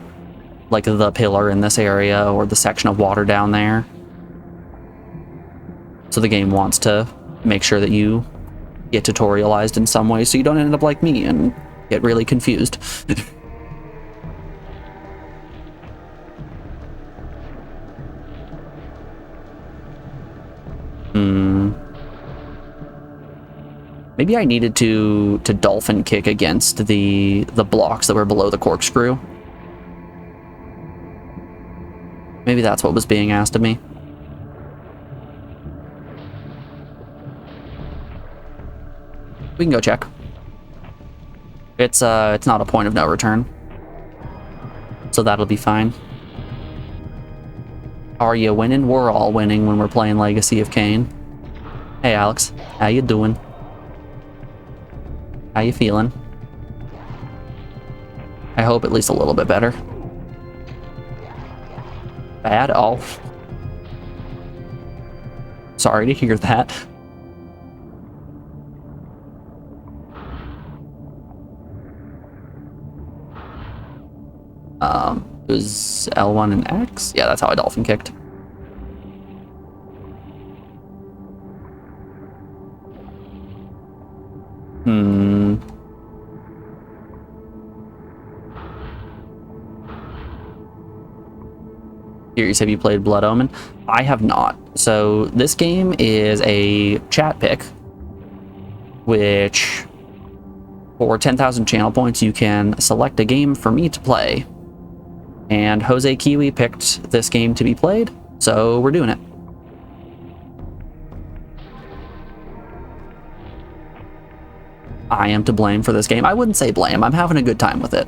S1: like, the pillar in this area or the section of water down there. So the game wants to make sure that you get tutorialized in some way so you don't end up like me and get really confused. Maybe I needed to dolphin kick against the blocks that were below the corkscrew. Maybe that's what was being asked of me. We can go check. It's not a point of no return, so that'll be fine. Are you winning? We're all winning when we're playing Legacy of Kain. Hey Alex, how you doing? How you feeling? I hope at least a little bit better. Bad? Oh. Sorry to hear that. It was L1 and X? Yeah, that's how I dolphin kicked. Curious, have you played Blood Omen? I have not. So this game is a chat pick, which for 10,000 channel points you can select a game for me to play. And Jose Kiwi picked this game to be played, so we're doing it. I am to blame for this game. I wouldn't say blame, I'm having a good time with it.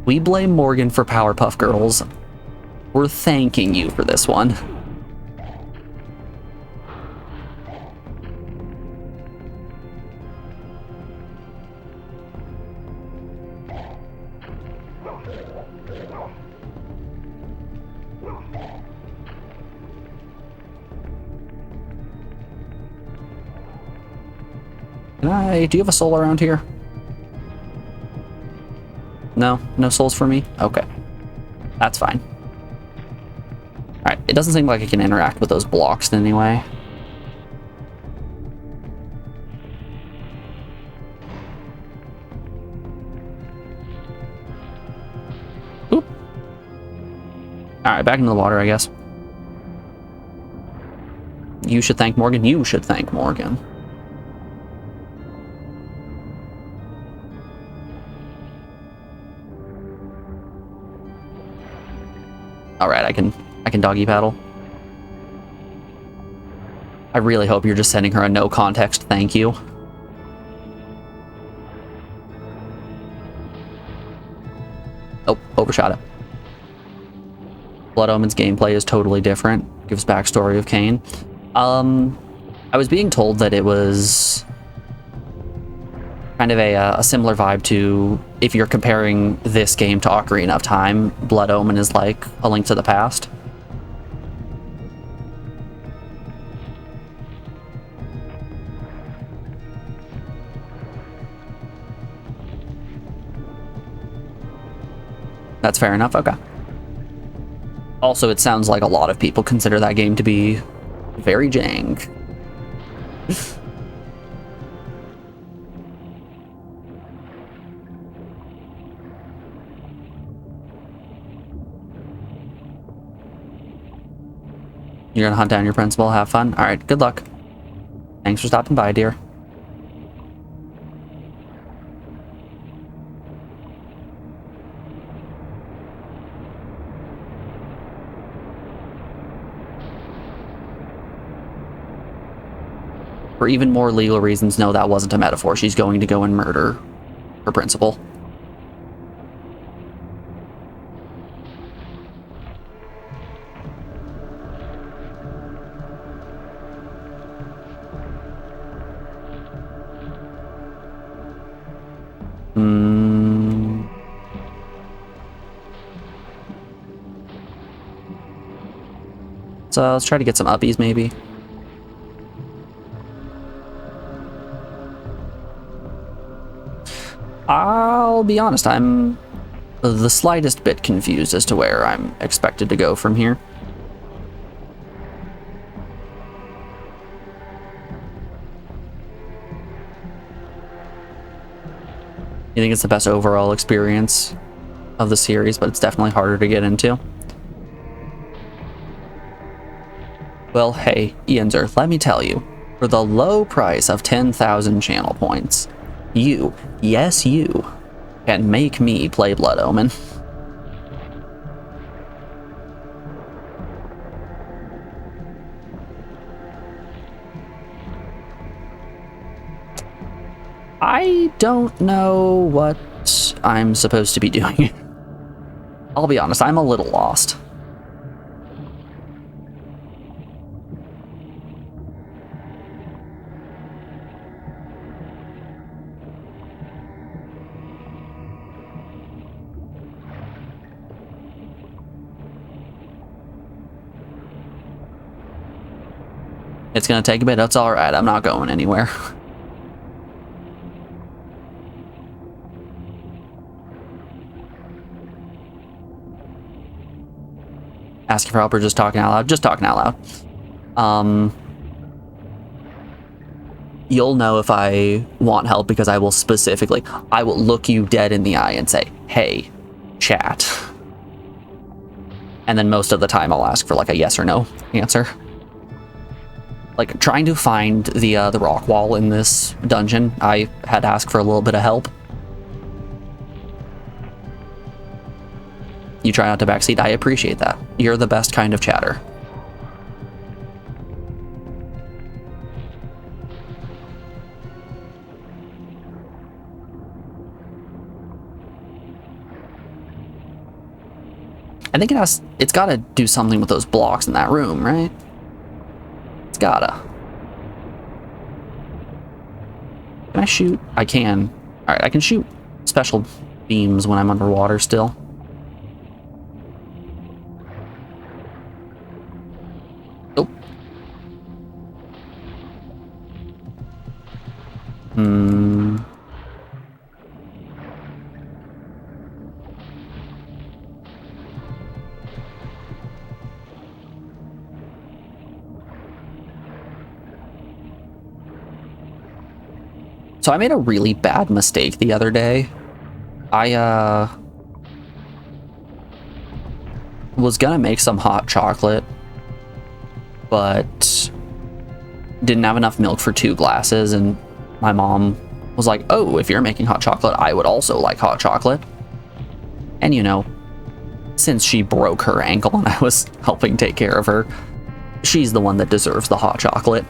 S1: We blame Morgan for Powerpuff Girls. We're thanking you for this one. Do you have a soul around here? No? No souls for me? Okay. That's fine. Alright, it doesn't seem like I can interact with those blocks in any way. Oop. Alright, back into the water, I guess. You should thank Morgan. You should thank Morgan. Alright, I can doggy paddle. I really hope you're just sending her a no context thank you. Oh, overshot it. Blood Omen's gameplay is totally different. Gives backstory of Kain. I was being told that it was kind of a similar vibe to, if you're comparing this game to Ocarina of Time, Blood Omen is like A Link to the Past. That's fair enough, okay. Also, it sounds like a lot of people consider that game to be very jank. You're gonna hunt down your principal, have fun? Alright, good luck. Thanks for stopping by, dear. For even more legal reasons, no, that wasn't a metaphor. She's going to go and murder her principal. So let's try to get some uppies, maybe. I'll be honest, I'm the slightest bit confused as to where I'm expected to go from here. I think it's the best overall experience of the series, but it's definitely harder to get into. Well, hey, Ian's Earth, let me tell you, for the low price of 10,000 channel points, you, yes you, can make me play Blood Omen. I don't know what I'm supposed to be doing. I'll be honest, I'm a little lost. It's gonna take a bit. That's alright. I'm not going anywhere. Asking for help or just talking out loud? Just talking out loud. You'll know if I want help because I will specifically, I will look you dead in the eye and say, hey, chat. And then most of the time I'll ask for like a yes or no answer. Like trying to find the rock wall in this dungeon, I had to ask for a little bit of help. You try not to backseat, I appreciate that. You're the best kind of chatter. I think it's gotta do something with those blocks in that room, right? It's gotta. Can I shoot? I can. Alright, I can shoot special beams when I'm underwater still. Oh. So I made a really bad mistake the other day. I was gonna make some hot chocolate, but didn't have enough milk for 2 glasses, and my mom was like, oh, if you're making hot chocolate, I would also like hot chocolate. And you know, since she broke her ankle and I was helping take care of her, she's the one that deserves the hot chocolate.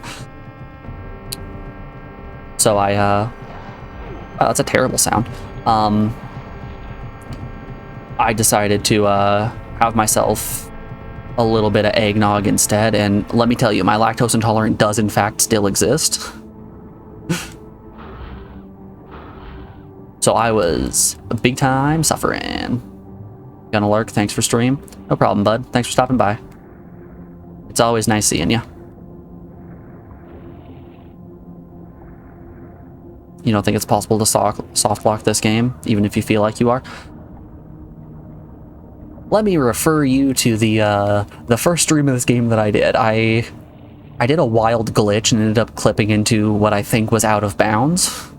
S1: So wow, that's a terrible sound. I decided to have myself a little bit of eggnog instead, and let me tell you, my lactose intolerant does in fact still exist. So I was big time suffering. Gonna lurk, thanks for stream. No problem, bud. Thanks for stopping by. It's always nice seeing you. You don't think it's possible to soft lock this game, even if you feel like you are? Let me refer you to the first stream of this game that I did. I did a wild glitch and ended up clipping into what I think was out of bounds.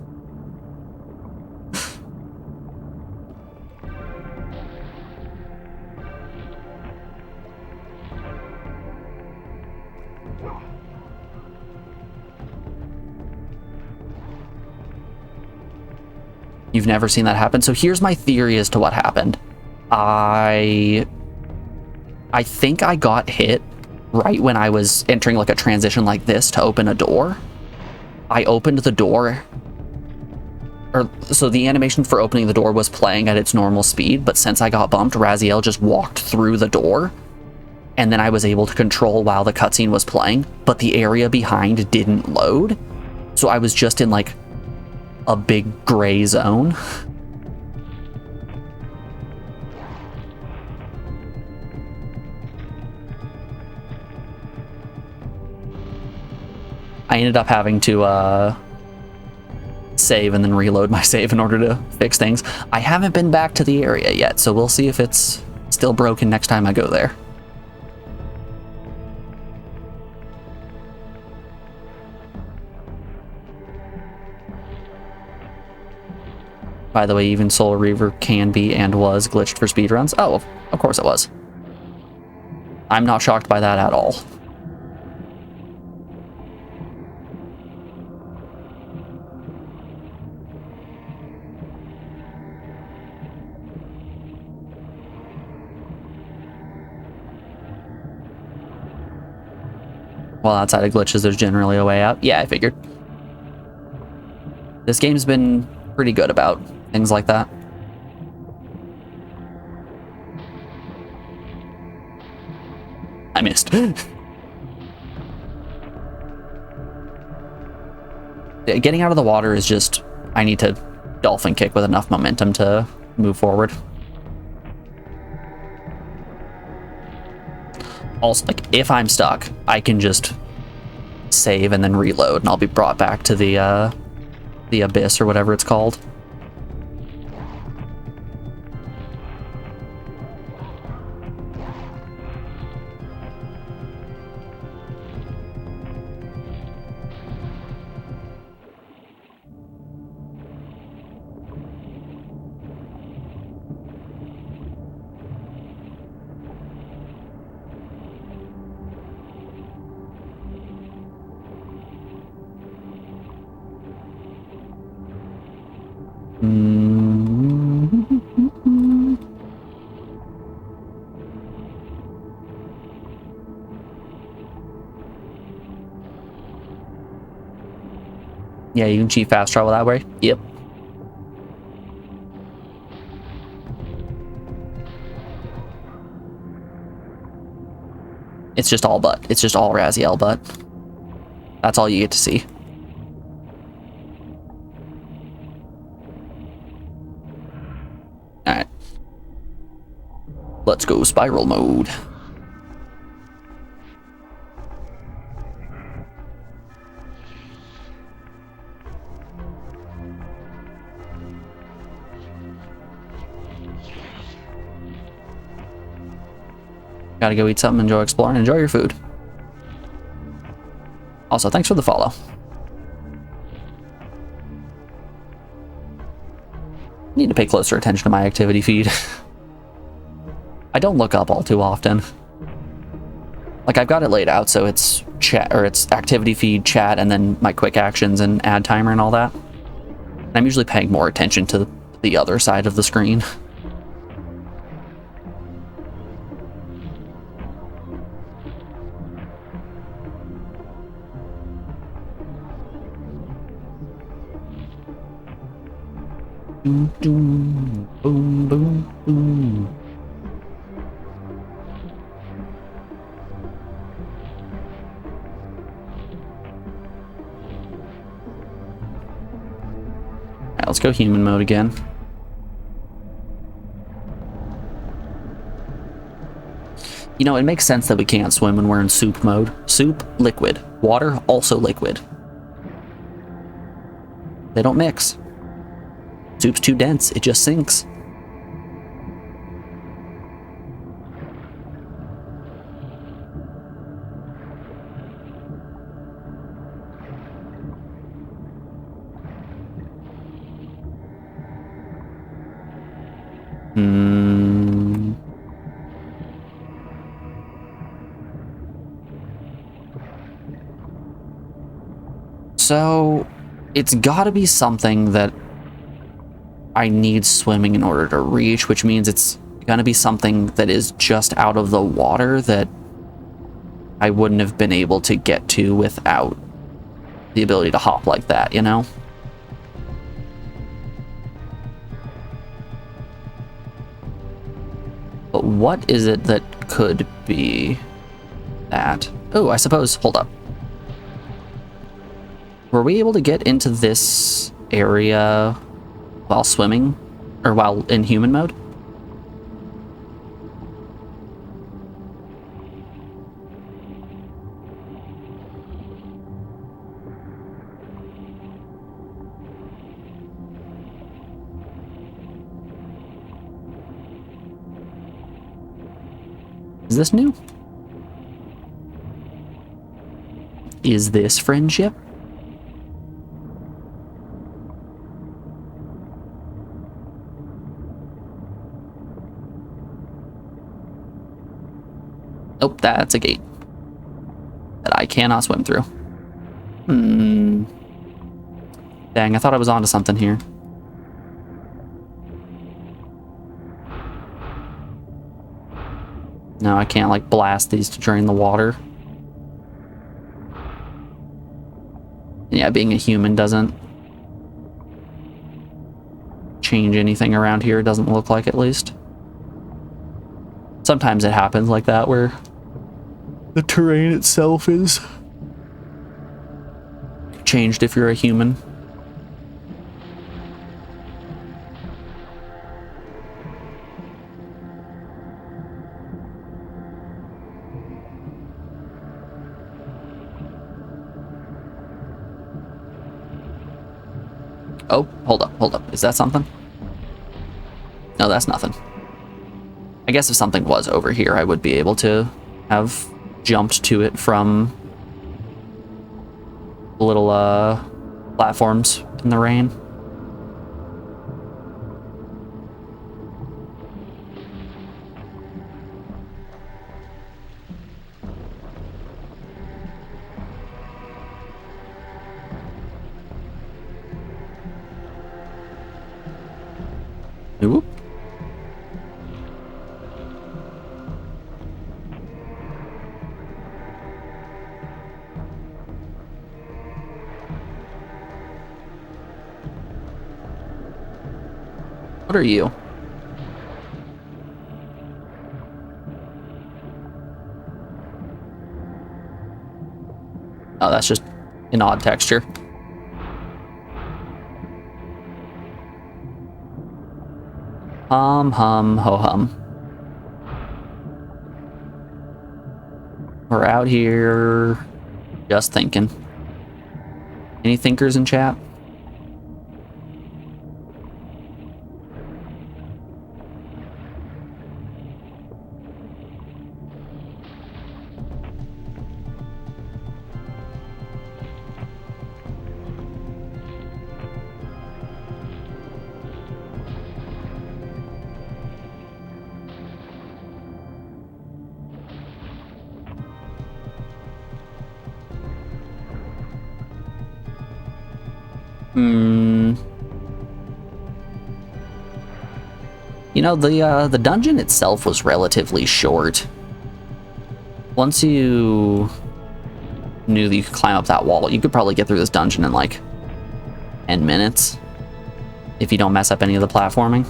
S1: You've never seen that happen. So here's my theory as to what happened. I think I got hit right when I was entering like a transition like this to open a door. I opened the door, so the animation for opening the door was playing at its normal speed, but since I got bumped, Raziel just walked through the door, and then I was able to control while the cutscene was playing, but the area behind didn't load, so I was just in like a big gray zone. I ended up having to save and then reload my save in order to fix things. I haven't been back to the area yet, so we'll see if it's still broken next time I go there. By the way, even Soul Reaver can be and was glitched for speedruns. Oh, of course it was. I'm not shocked by that at all. Well, outside of glitches, there's generally a way out. Yeah, I figured. This game's been pretty good about things like that. I missed. Getting out of the water is just, I need to dolphin kick with enough momentum to move forward. Also, like, if I'm stuck, I can just save and then reload, and I'll be brought back to the abyss or whatever it's called. Yeah, you can cheat fast travel that way. Yep. It's just all butt. It's just all Raziel butt. That's all you get to see. Alright. Let's go spiral mode. Gotta go eat something, enjoy exploring, enjoy your food. Also, thanks for the follow. Need to pay closer attention to my activity feed. I don't look up all too often. Like, I've got it laid out so it's chat, or it's activity feed, chat, and then my quick actions and ad timer and all that. And I'm usually paying more attention to the other side of the screen. Boom, boom, boom, boom, boom. Alright, let's go human mode again. You know, it makes sense that we can't swim when we're in soup mode. Soup, liquid. Water, also liquid. They don't mix. Soup's too dense, it just sinks. So, it's gotta be something that I need swimming in order to reach, which means it's gonna be something that is just out of the water that I wouldn't have been able to get to without the ability to hop like that, you know? But what is it that could be that? Oh, I suppose, hold up. Were we able to get into this area while swimming? Or while in human mode? Is this new? Is this friendship? Nope, that's a gate that I cannot swim through. Dang, I thought I was onto something here. No, I can't, like, blast these to drain the water. Yeah, being a human doesn't change anything around here, it doesn't look like, at least. Sometimes it happens like that, where the terrain itself is changed if you're a human. Oh, hold up, hold up. Is that something? No, that's nothing. I guess if something was over here, I would be able to have jumped to it from little platforms in the rain. Oop. What are you? Oh, that's just an odd texture. Hum, ho hum. We're out here just thinking. Any thinkers in chat? You know, the dungeon itself was relatively short. Once you knew that you could climb up that wall, you could probably get through this dungeon in like 10 minutes if you don't mess up any of the platforming.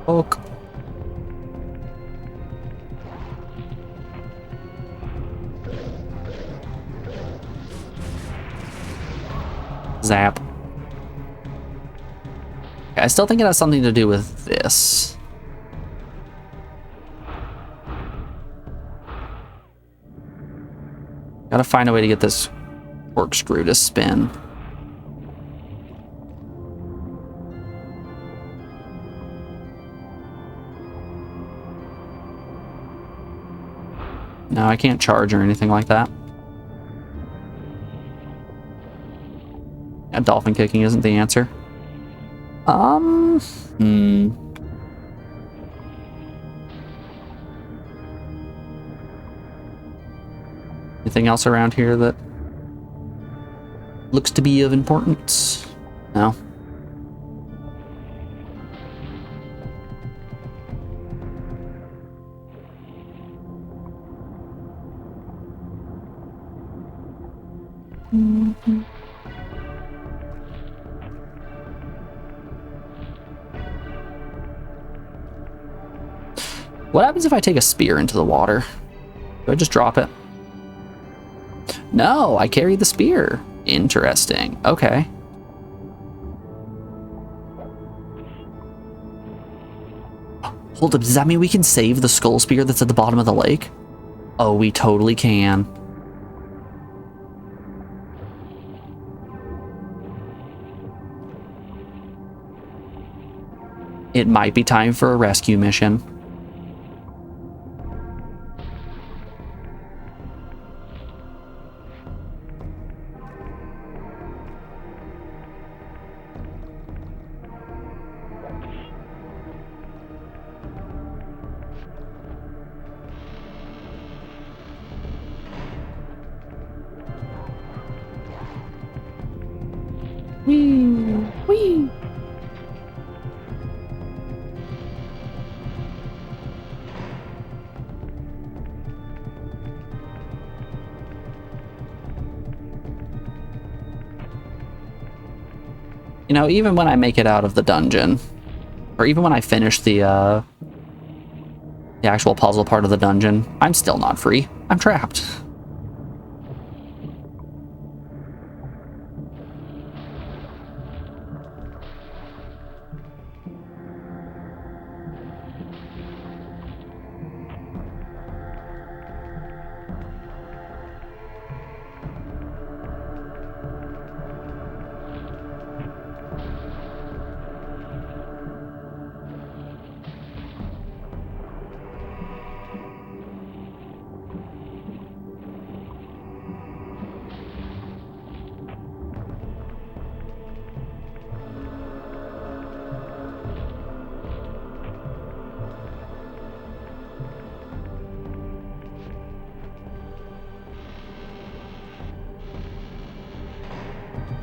S1: Poke. Zap. I still think it has something to do with this. Gotta find a way to get this corkscrew to spin. No, I can't charge or anything like that. Yeah, dolphin kicking isn't the answer. Anything else around here that looks to be of importance? No. What happens if I take a spear into the water? Do I just drop it? No, I carry the spear. Interesting. Okay. Hold up, does that mean we can save the skull spear that's at the bottom of the lake? Oh, we totally can. It might be time for a rescue mission. Whee! Whee! You know, even when I make it out of the dungeon, or even when I finish the actual puzzle part of the dungeon, I'm still not free. I'm trapped.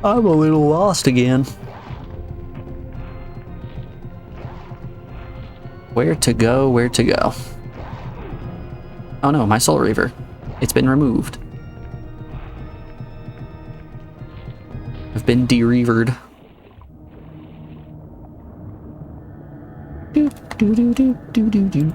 S1: I'm a little lost again. Where to go, where to go? Oh no, my Soul Reaver. It's been removed. I've been de-reavered. Do, do, do, do, do, do, do.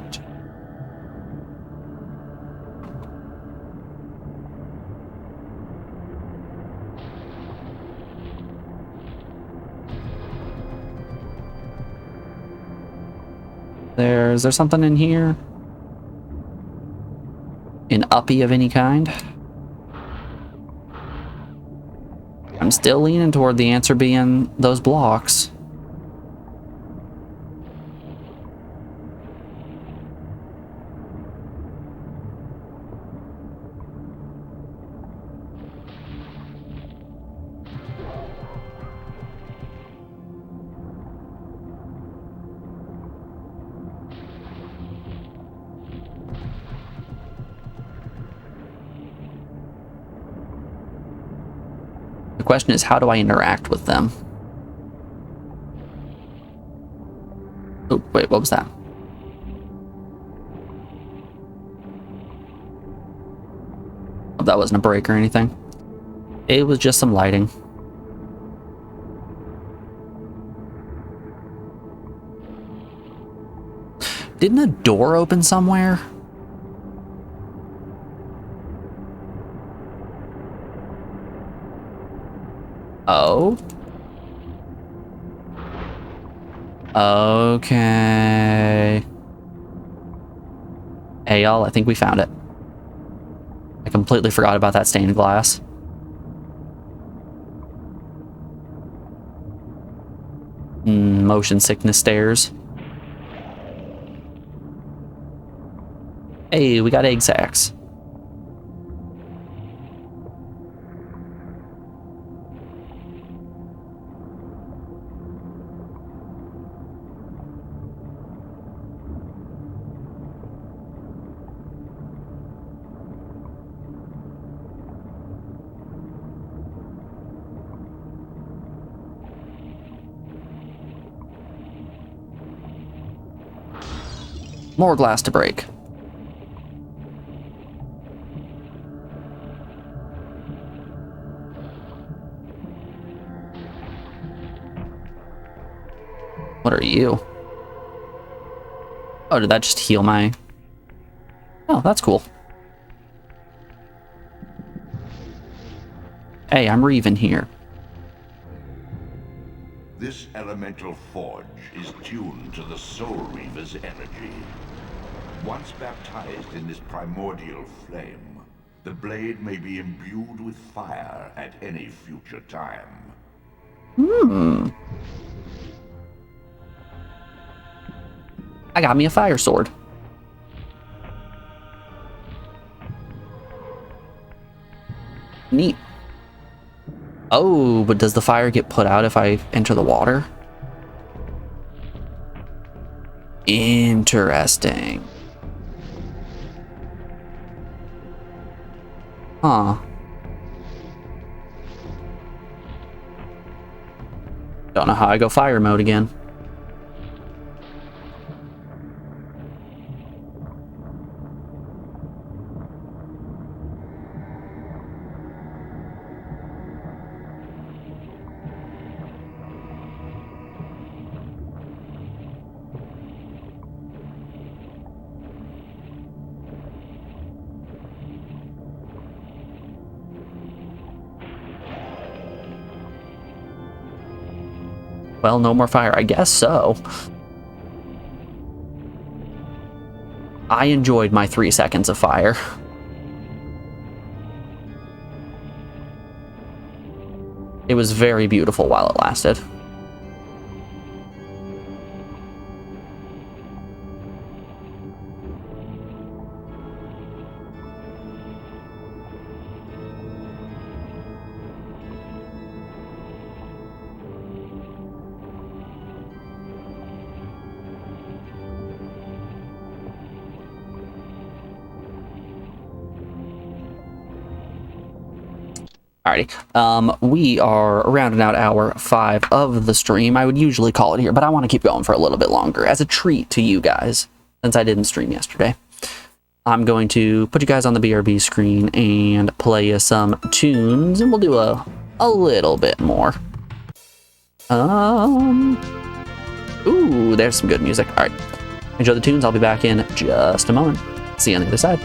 S1: Is there something in here? An uppie of any kind? I'm still leaning toward the answer being those blocks. The question is, how do I interact with them? Oh, wait, what was that? Oh, that wasn't a break or anything. It was just some lighting. Didn't a door open somewhere? Oh. Okay. Hey, y'all, I think we found it. I completely forgot about that stained glass. Motion sickness stairs. Hey, we got egg sacs. More glass to break. What are you? Oh, did that just heal my... Oh, that's cool. Hey, I'm Reaven here.
S5: This elemental forge is tuned to the Soul Reaver's energy. Once baptized in this primordial flame, the blade may be imbued with fire at any future time.
S1: I got me a fire sword. Neat. Oh, but does the fire get put out if I enter the water? Interesting. Huh. Don't know how I go fire mode again. Well, no more fire. I guess so. I enjoyed my 3 seconds of fire. It was very beautiful while it lasted. Alrighty. We are rounding out hour 5 of the stream. I would usually call it here, but I want to keep going for a little bit longer as a treat to you guys, since I didn't stream yesterday. I'm going to put you guys on the BRB screen and play you some tunes, and we'll do a little bit more. Ooh, there's some good music. Alright. Enjoy the tunes. I'll be back in just a moment. See you on the other side.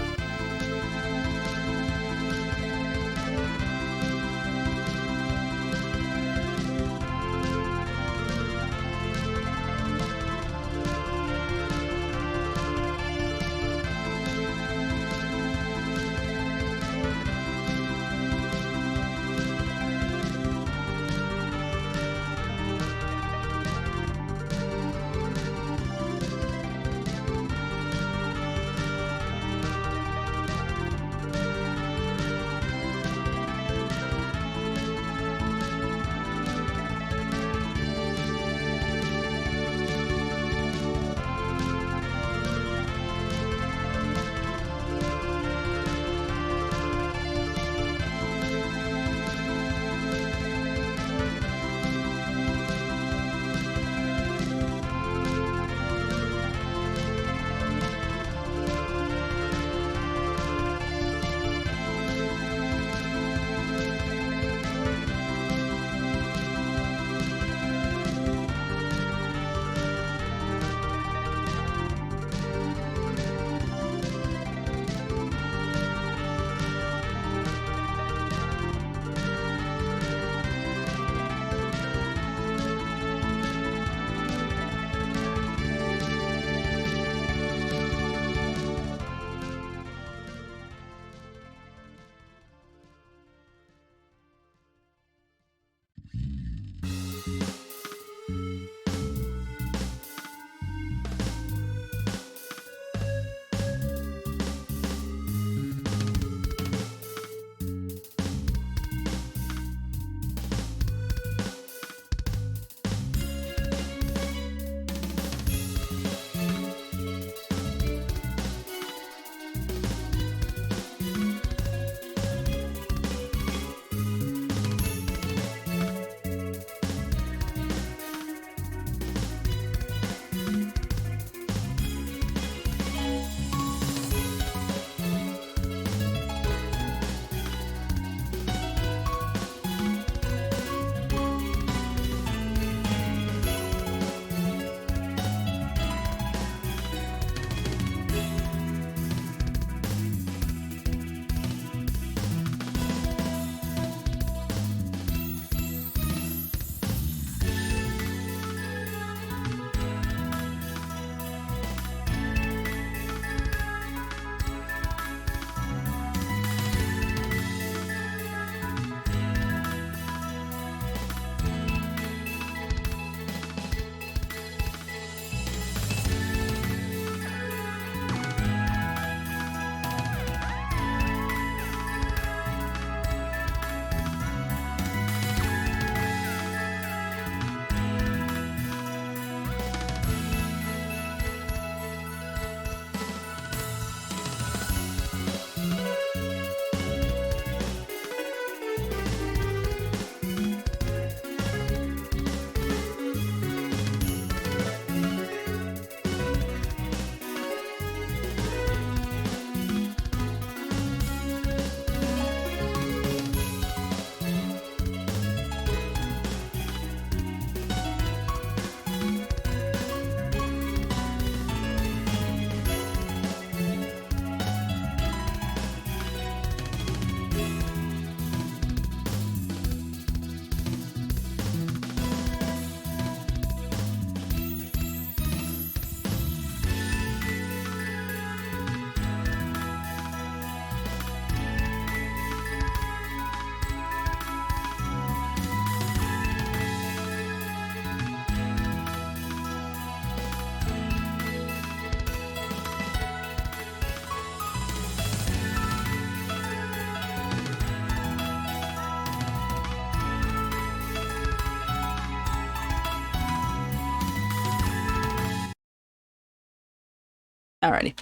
S1: Alrighty.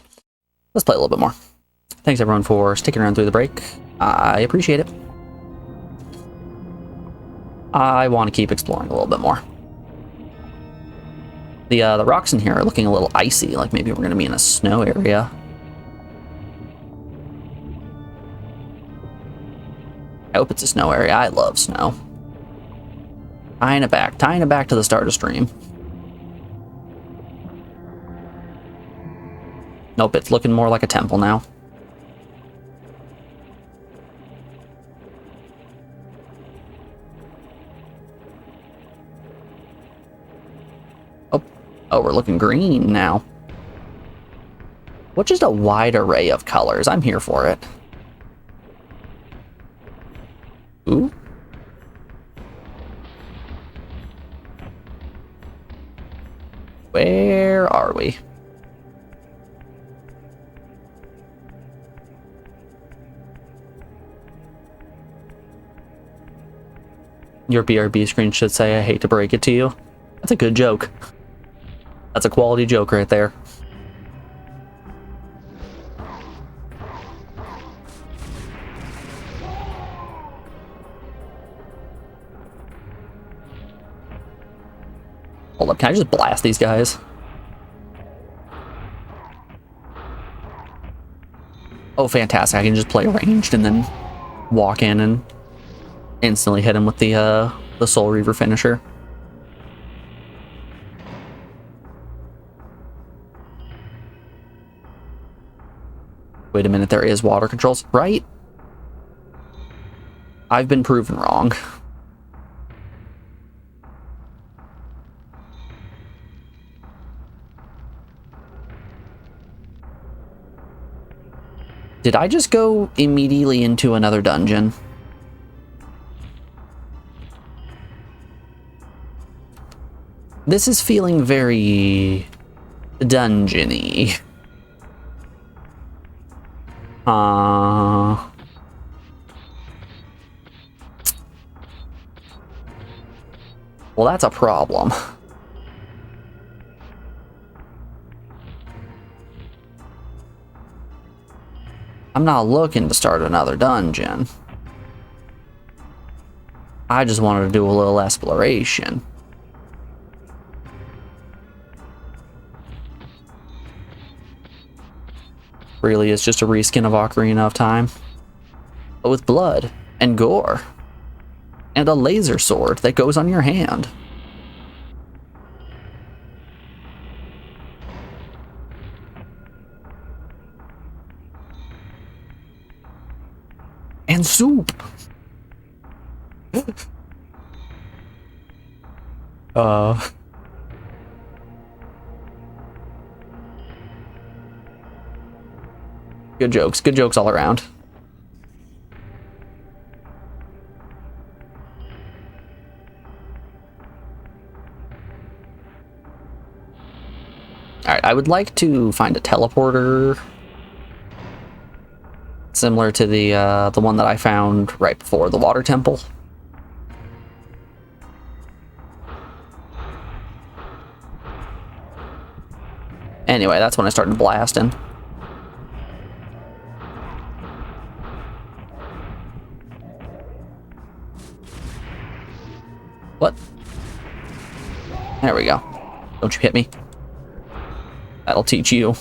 S1: Let's play a little bit more. Thanks everyone for sticking around through the break. I appreciate it. I want to keep exploring a little bit more. The rocks in here are looking a little icy, like maybe we're going to be in a snow area. I hope it's a snow area. I love snow. Tying it back to the start of stream. Nope, it's looking more like a temple now. Oh, we're looking green now. What, just a wide array of colors? I'm here for it. Ooh. Where are we? Your BRB screen should say, "I hate to break it to you." That's a good joke. That's a quality joke right there. Hold up, can I just blast these guys? Oh, fantastic. I can just play ranged and then walk in and instantly hit him with the Soul Reaver finisher. Wait a minute, there is water controls, right? I've been proven wrong. Did I just go immediately into another dungeon? This is feeling very dungeon-y. Well, that's a problem. I'm not looking to start another dungeon. I just wanted to do a little exploration. Really, it's just a reskin of Ocarina of Time, but with blood and gore and a laser sword that goes on your hand. And soup. Good jokes all around. Alright, I would like to find a teleporter similar to the one that I found right before the water temple. Anyway, that's when I started blasting. What? There we go. Don't you hit me. That'll teach you.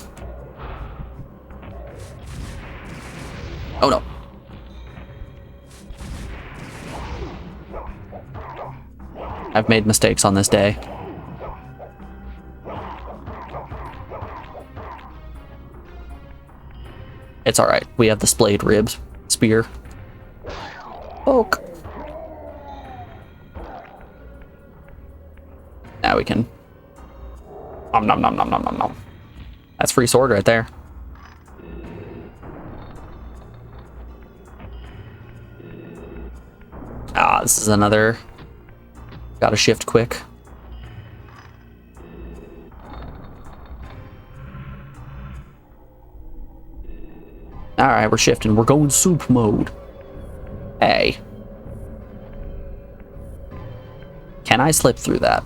S1: Oh no. I've made mistakes on this day. It's alright. We have the splayed ribs. Spear. Poke. Now we can. Nom nom nom nom nom nom nom. That's free sword right there. Ah, this is another. Gotta shift quick. Alright, we're shifting. We're going soup mode. Hey. Can I slip through that?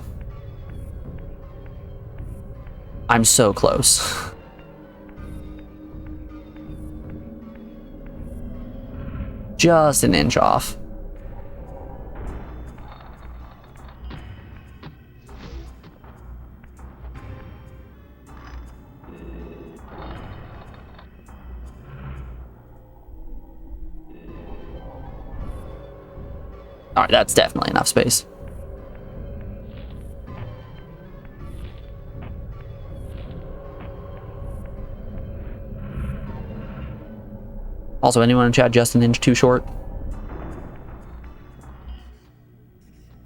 S1: I'm so close. Just an inch off. Alright, that's definitely enough space. Also, anyone in chat just an inch too short?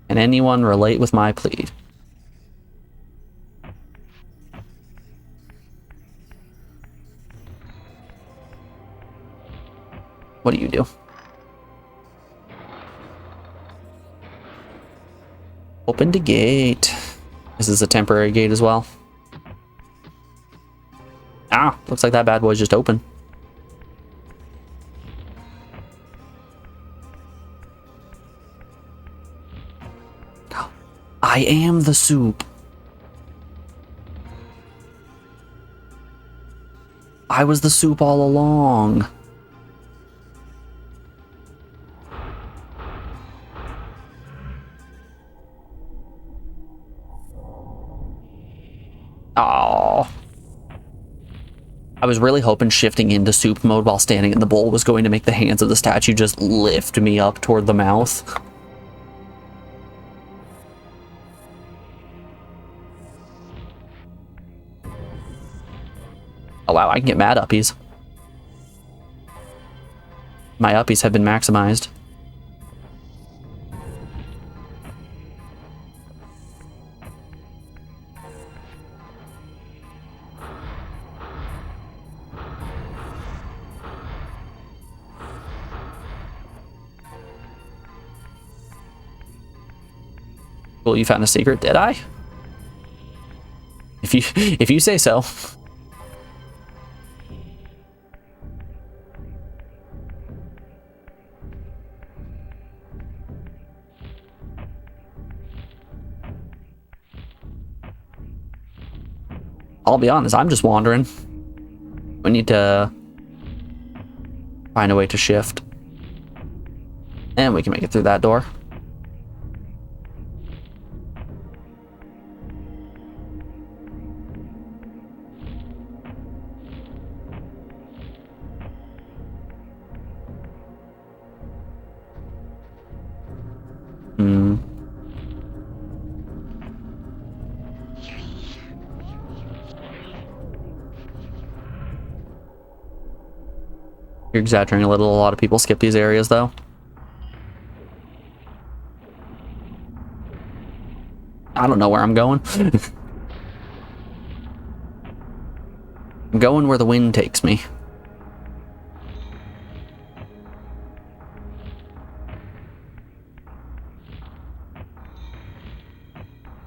S1: Can anyone relate with my plea? What do you do? Open the gate. This is a temporary gate as well. Ah, looks like that bad boy's just open. I am the soup. I was the soup all along. Oh. I was really hoping shifting into soup mode while standing in the bowl was going to make the hands of the statue just lift me up toward the mouth. Oh wow, I can get mad uppies. My uppies have been maximized. Well, you found a secret, did I? If you say so. I'll be honest, I'm just wandering. We need to find a way to shift. And we can make it through that door. You're exaggerating a little. A lot of people skip these areas, though. I don't know where I'm going. I'm going where the wind takes me.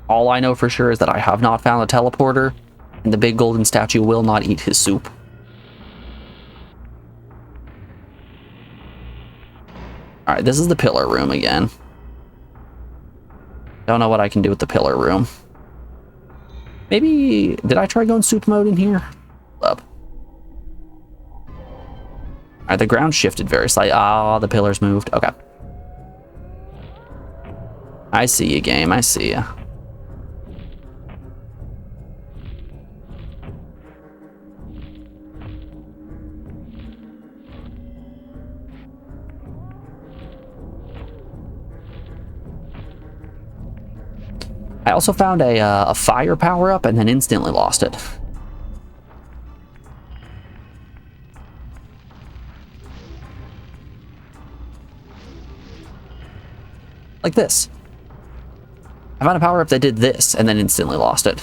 S1: All I know for sure is that I have not found a teleporter, and the big golden statue will not eat his soup. Alright, this is the pillar room again. Don't know what I can do with the pillar room. Maybe... did I try going soup mode in here? Up. Alright, the ground shifted very slightly. Ah, the pillars moved. Okay. I see you, game. I see you. I also found a fire power-up and then instantly lost it. Like this. I found a power-up that did this and then instantly lost it.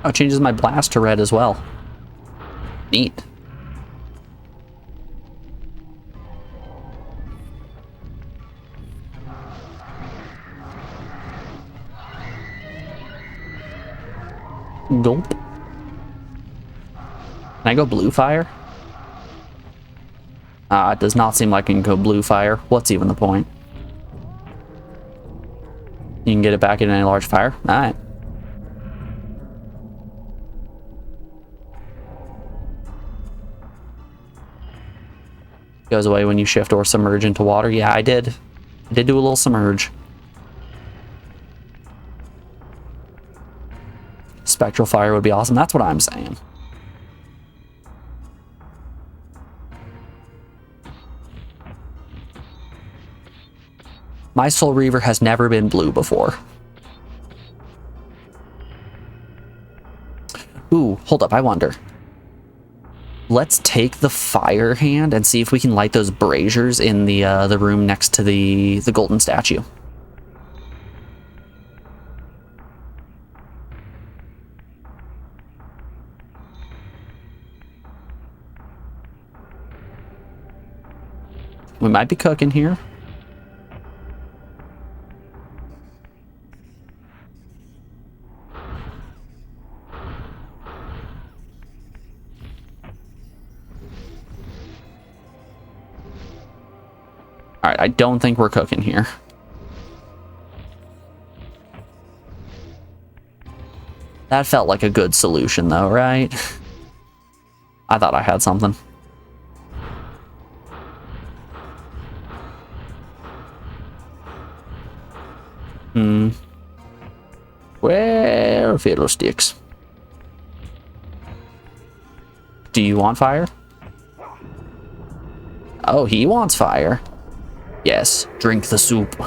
S1: Oh, it changes my blast to red as well. Neat. Gulp. Can I go blue fire? It does not seem like I can go blue fire. What's even the point? You can get it back in any large fire? Alright. Goes away when you shift or submerge into water. Yeah, I did. I did do a little submerge. Spectral fire would be awesome. That's what I'm saying. My Soul Reaver has never been blue before. Ooh, hold up, I wonder. Let's take the fire hand and see if we can light those braziers in the room next to the golden statue. We might be cooking here. Alright, I don't think we're cooking here. That felt like a good solution though, right? I thought I had something. Where fiddlesticks? Do you want fire? Oh, he wants fire. Yes, drink the soup.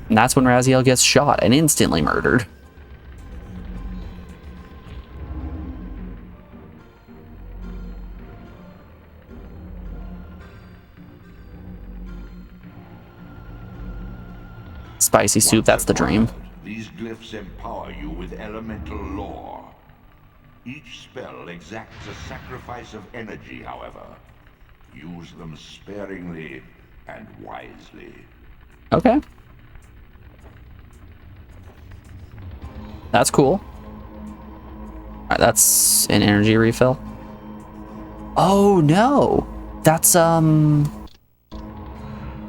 S1: And that's when Raziel gets shot and instantly murdered. Spicy soup, that's the dream.
S5: These glyphs empower you with elemental lore. Each spell exacts a sacrifice of energy, however. Use them sparingly and wisely.
S1: Okay. That's cool. Alright, that's an energy refill. Oh no! That's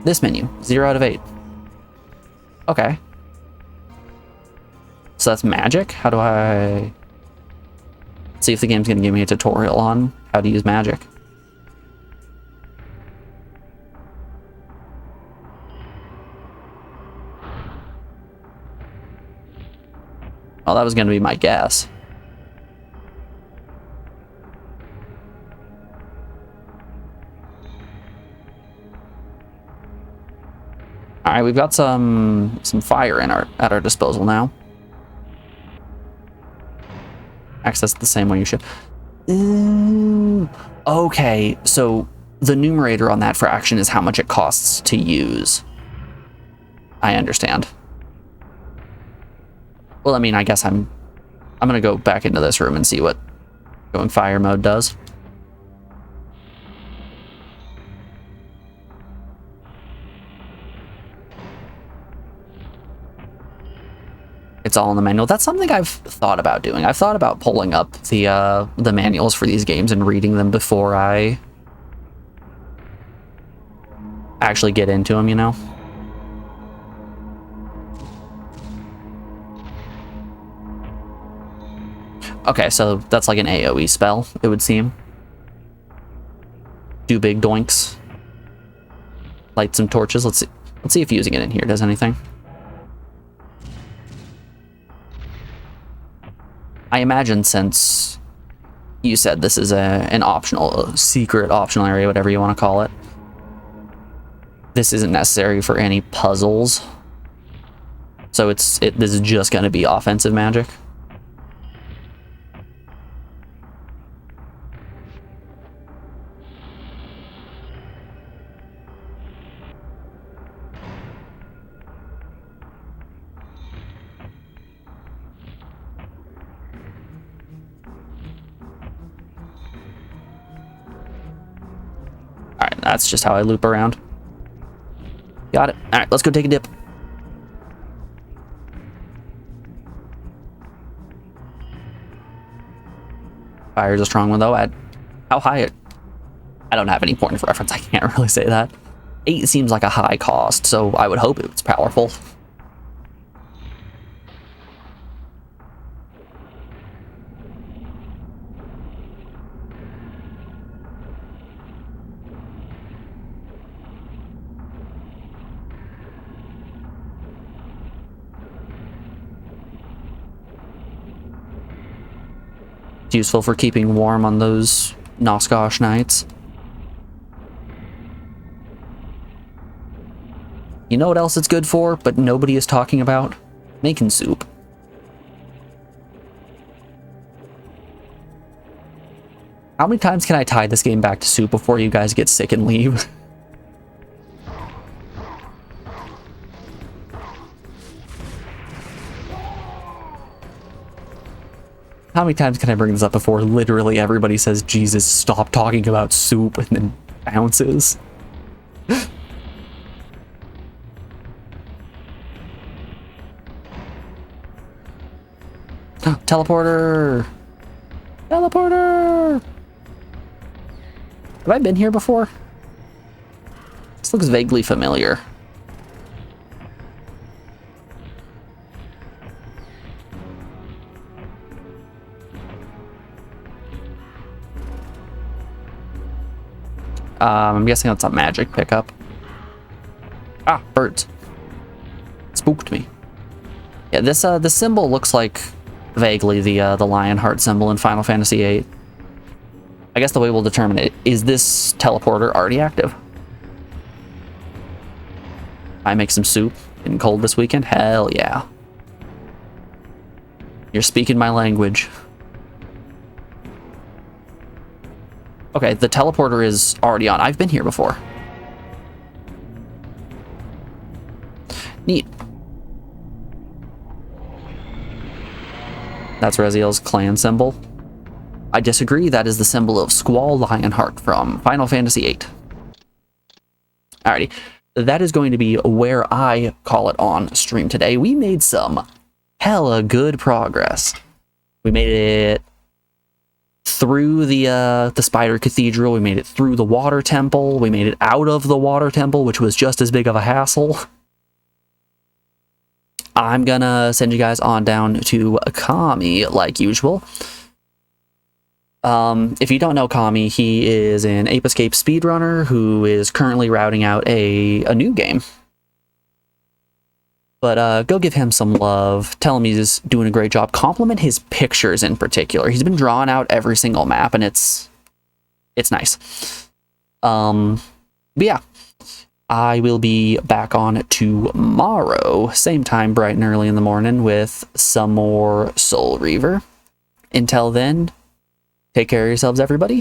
S1: this menu. 0 out of 8. Okay. So that's magic? How do I... see if the game's gonna give me a tutorial on how to use magic. Oh, that was gonna be my guess. Alright, we've got some fire in at our disposal now. Access the same way you should. Ooh. Okay, so the numerator on that fraction is how much it costs to use. I understand. Well, I mean, I guess I'm gonna go back into this room and see what going fire mode does. It's all in the manual. That's something I've thought about doing. I've thought about pulling up the manuals for these games and reading them before I actually get into them, you know? Okay, so that's like an AoE spell, it would seem. Do big doinks. Light some torches. Let's see if using it in here does anything. I imagine since you said this is an optional, secret optional area, whatever you want to call it, this isn't necessary for any puzzles. So this is just going to be offensive magic. Alright, that's just how I loop around. Got it. Alright, let's go take a dip. Fire's a strong one, though. At how high? I don't have any point of reference. I can't really say that. 8 seems like a high cost, so I would hope it's powerful. It's useful for keeping warm on those Noskosh nights. You know what else it's good for, but nobody is talking about? Making soup. How many times can I tie this game back to soup before you guys get sick and leave? How many times can I bring this up before literally everybody says, Jesus, stop talking about soup, and then bounces? Teleporter! Teleporter! Have I been here before? This looks vaguely familiar. I'm guessing that's a magic pickup. Ah, birds. Spooked me. Yeah, this the symbol looks like vaguely the lion heart symbol in Final Fantasy VIII. I guess the way we'll determine it is this teleporter already active. I make some soup in cold this weekend. Hell yeah! You're speaking my language. Okay, the teleporter is already on. I've been here before. Neat. That's Raziel's clan symbol. I disagree. That is the symbol of Squall Lionheart from Final Fantasy VIII. Alrighty. That is going to be where I call it on stream today. We made some hella good progress. We made it through the Spider Cathedral. We made it through the Water Temple. We made it out of the Water Temple, which was just as big of a hassle. I'm gonna send you guys on down to Kami like usual. If you don't know Kami, he is an Ape Escape speedrunner who is currently routing out a new game. But go give him some love. Tell him he's doing a great job. Compliment his pictures in particular. He's been drawing out every single map, and it's nice. But yeah, I will be back on tomorrow, same time, bright and early in the morning, with some more Soul Reaver. Until then, take care of yourselves, everybody.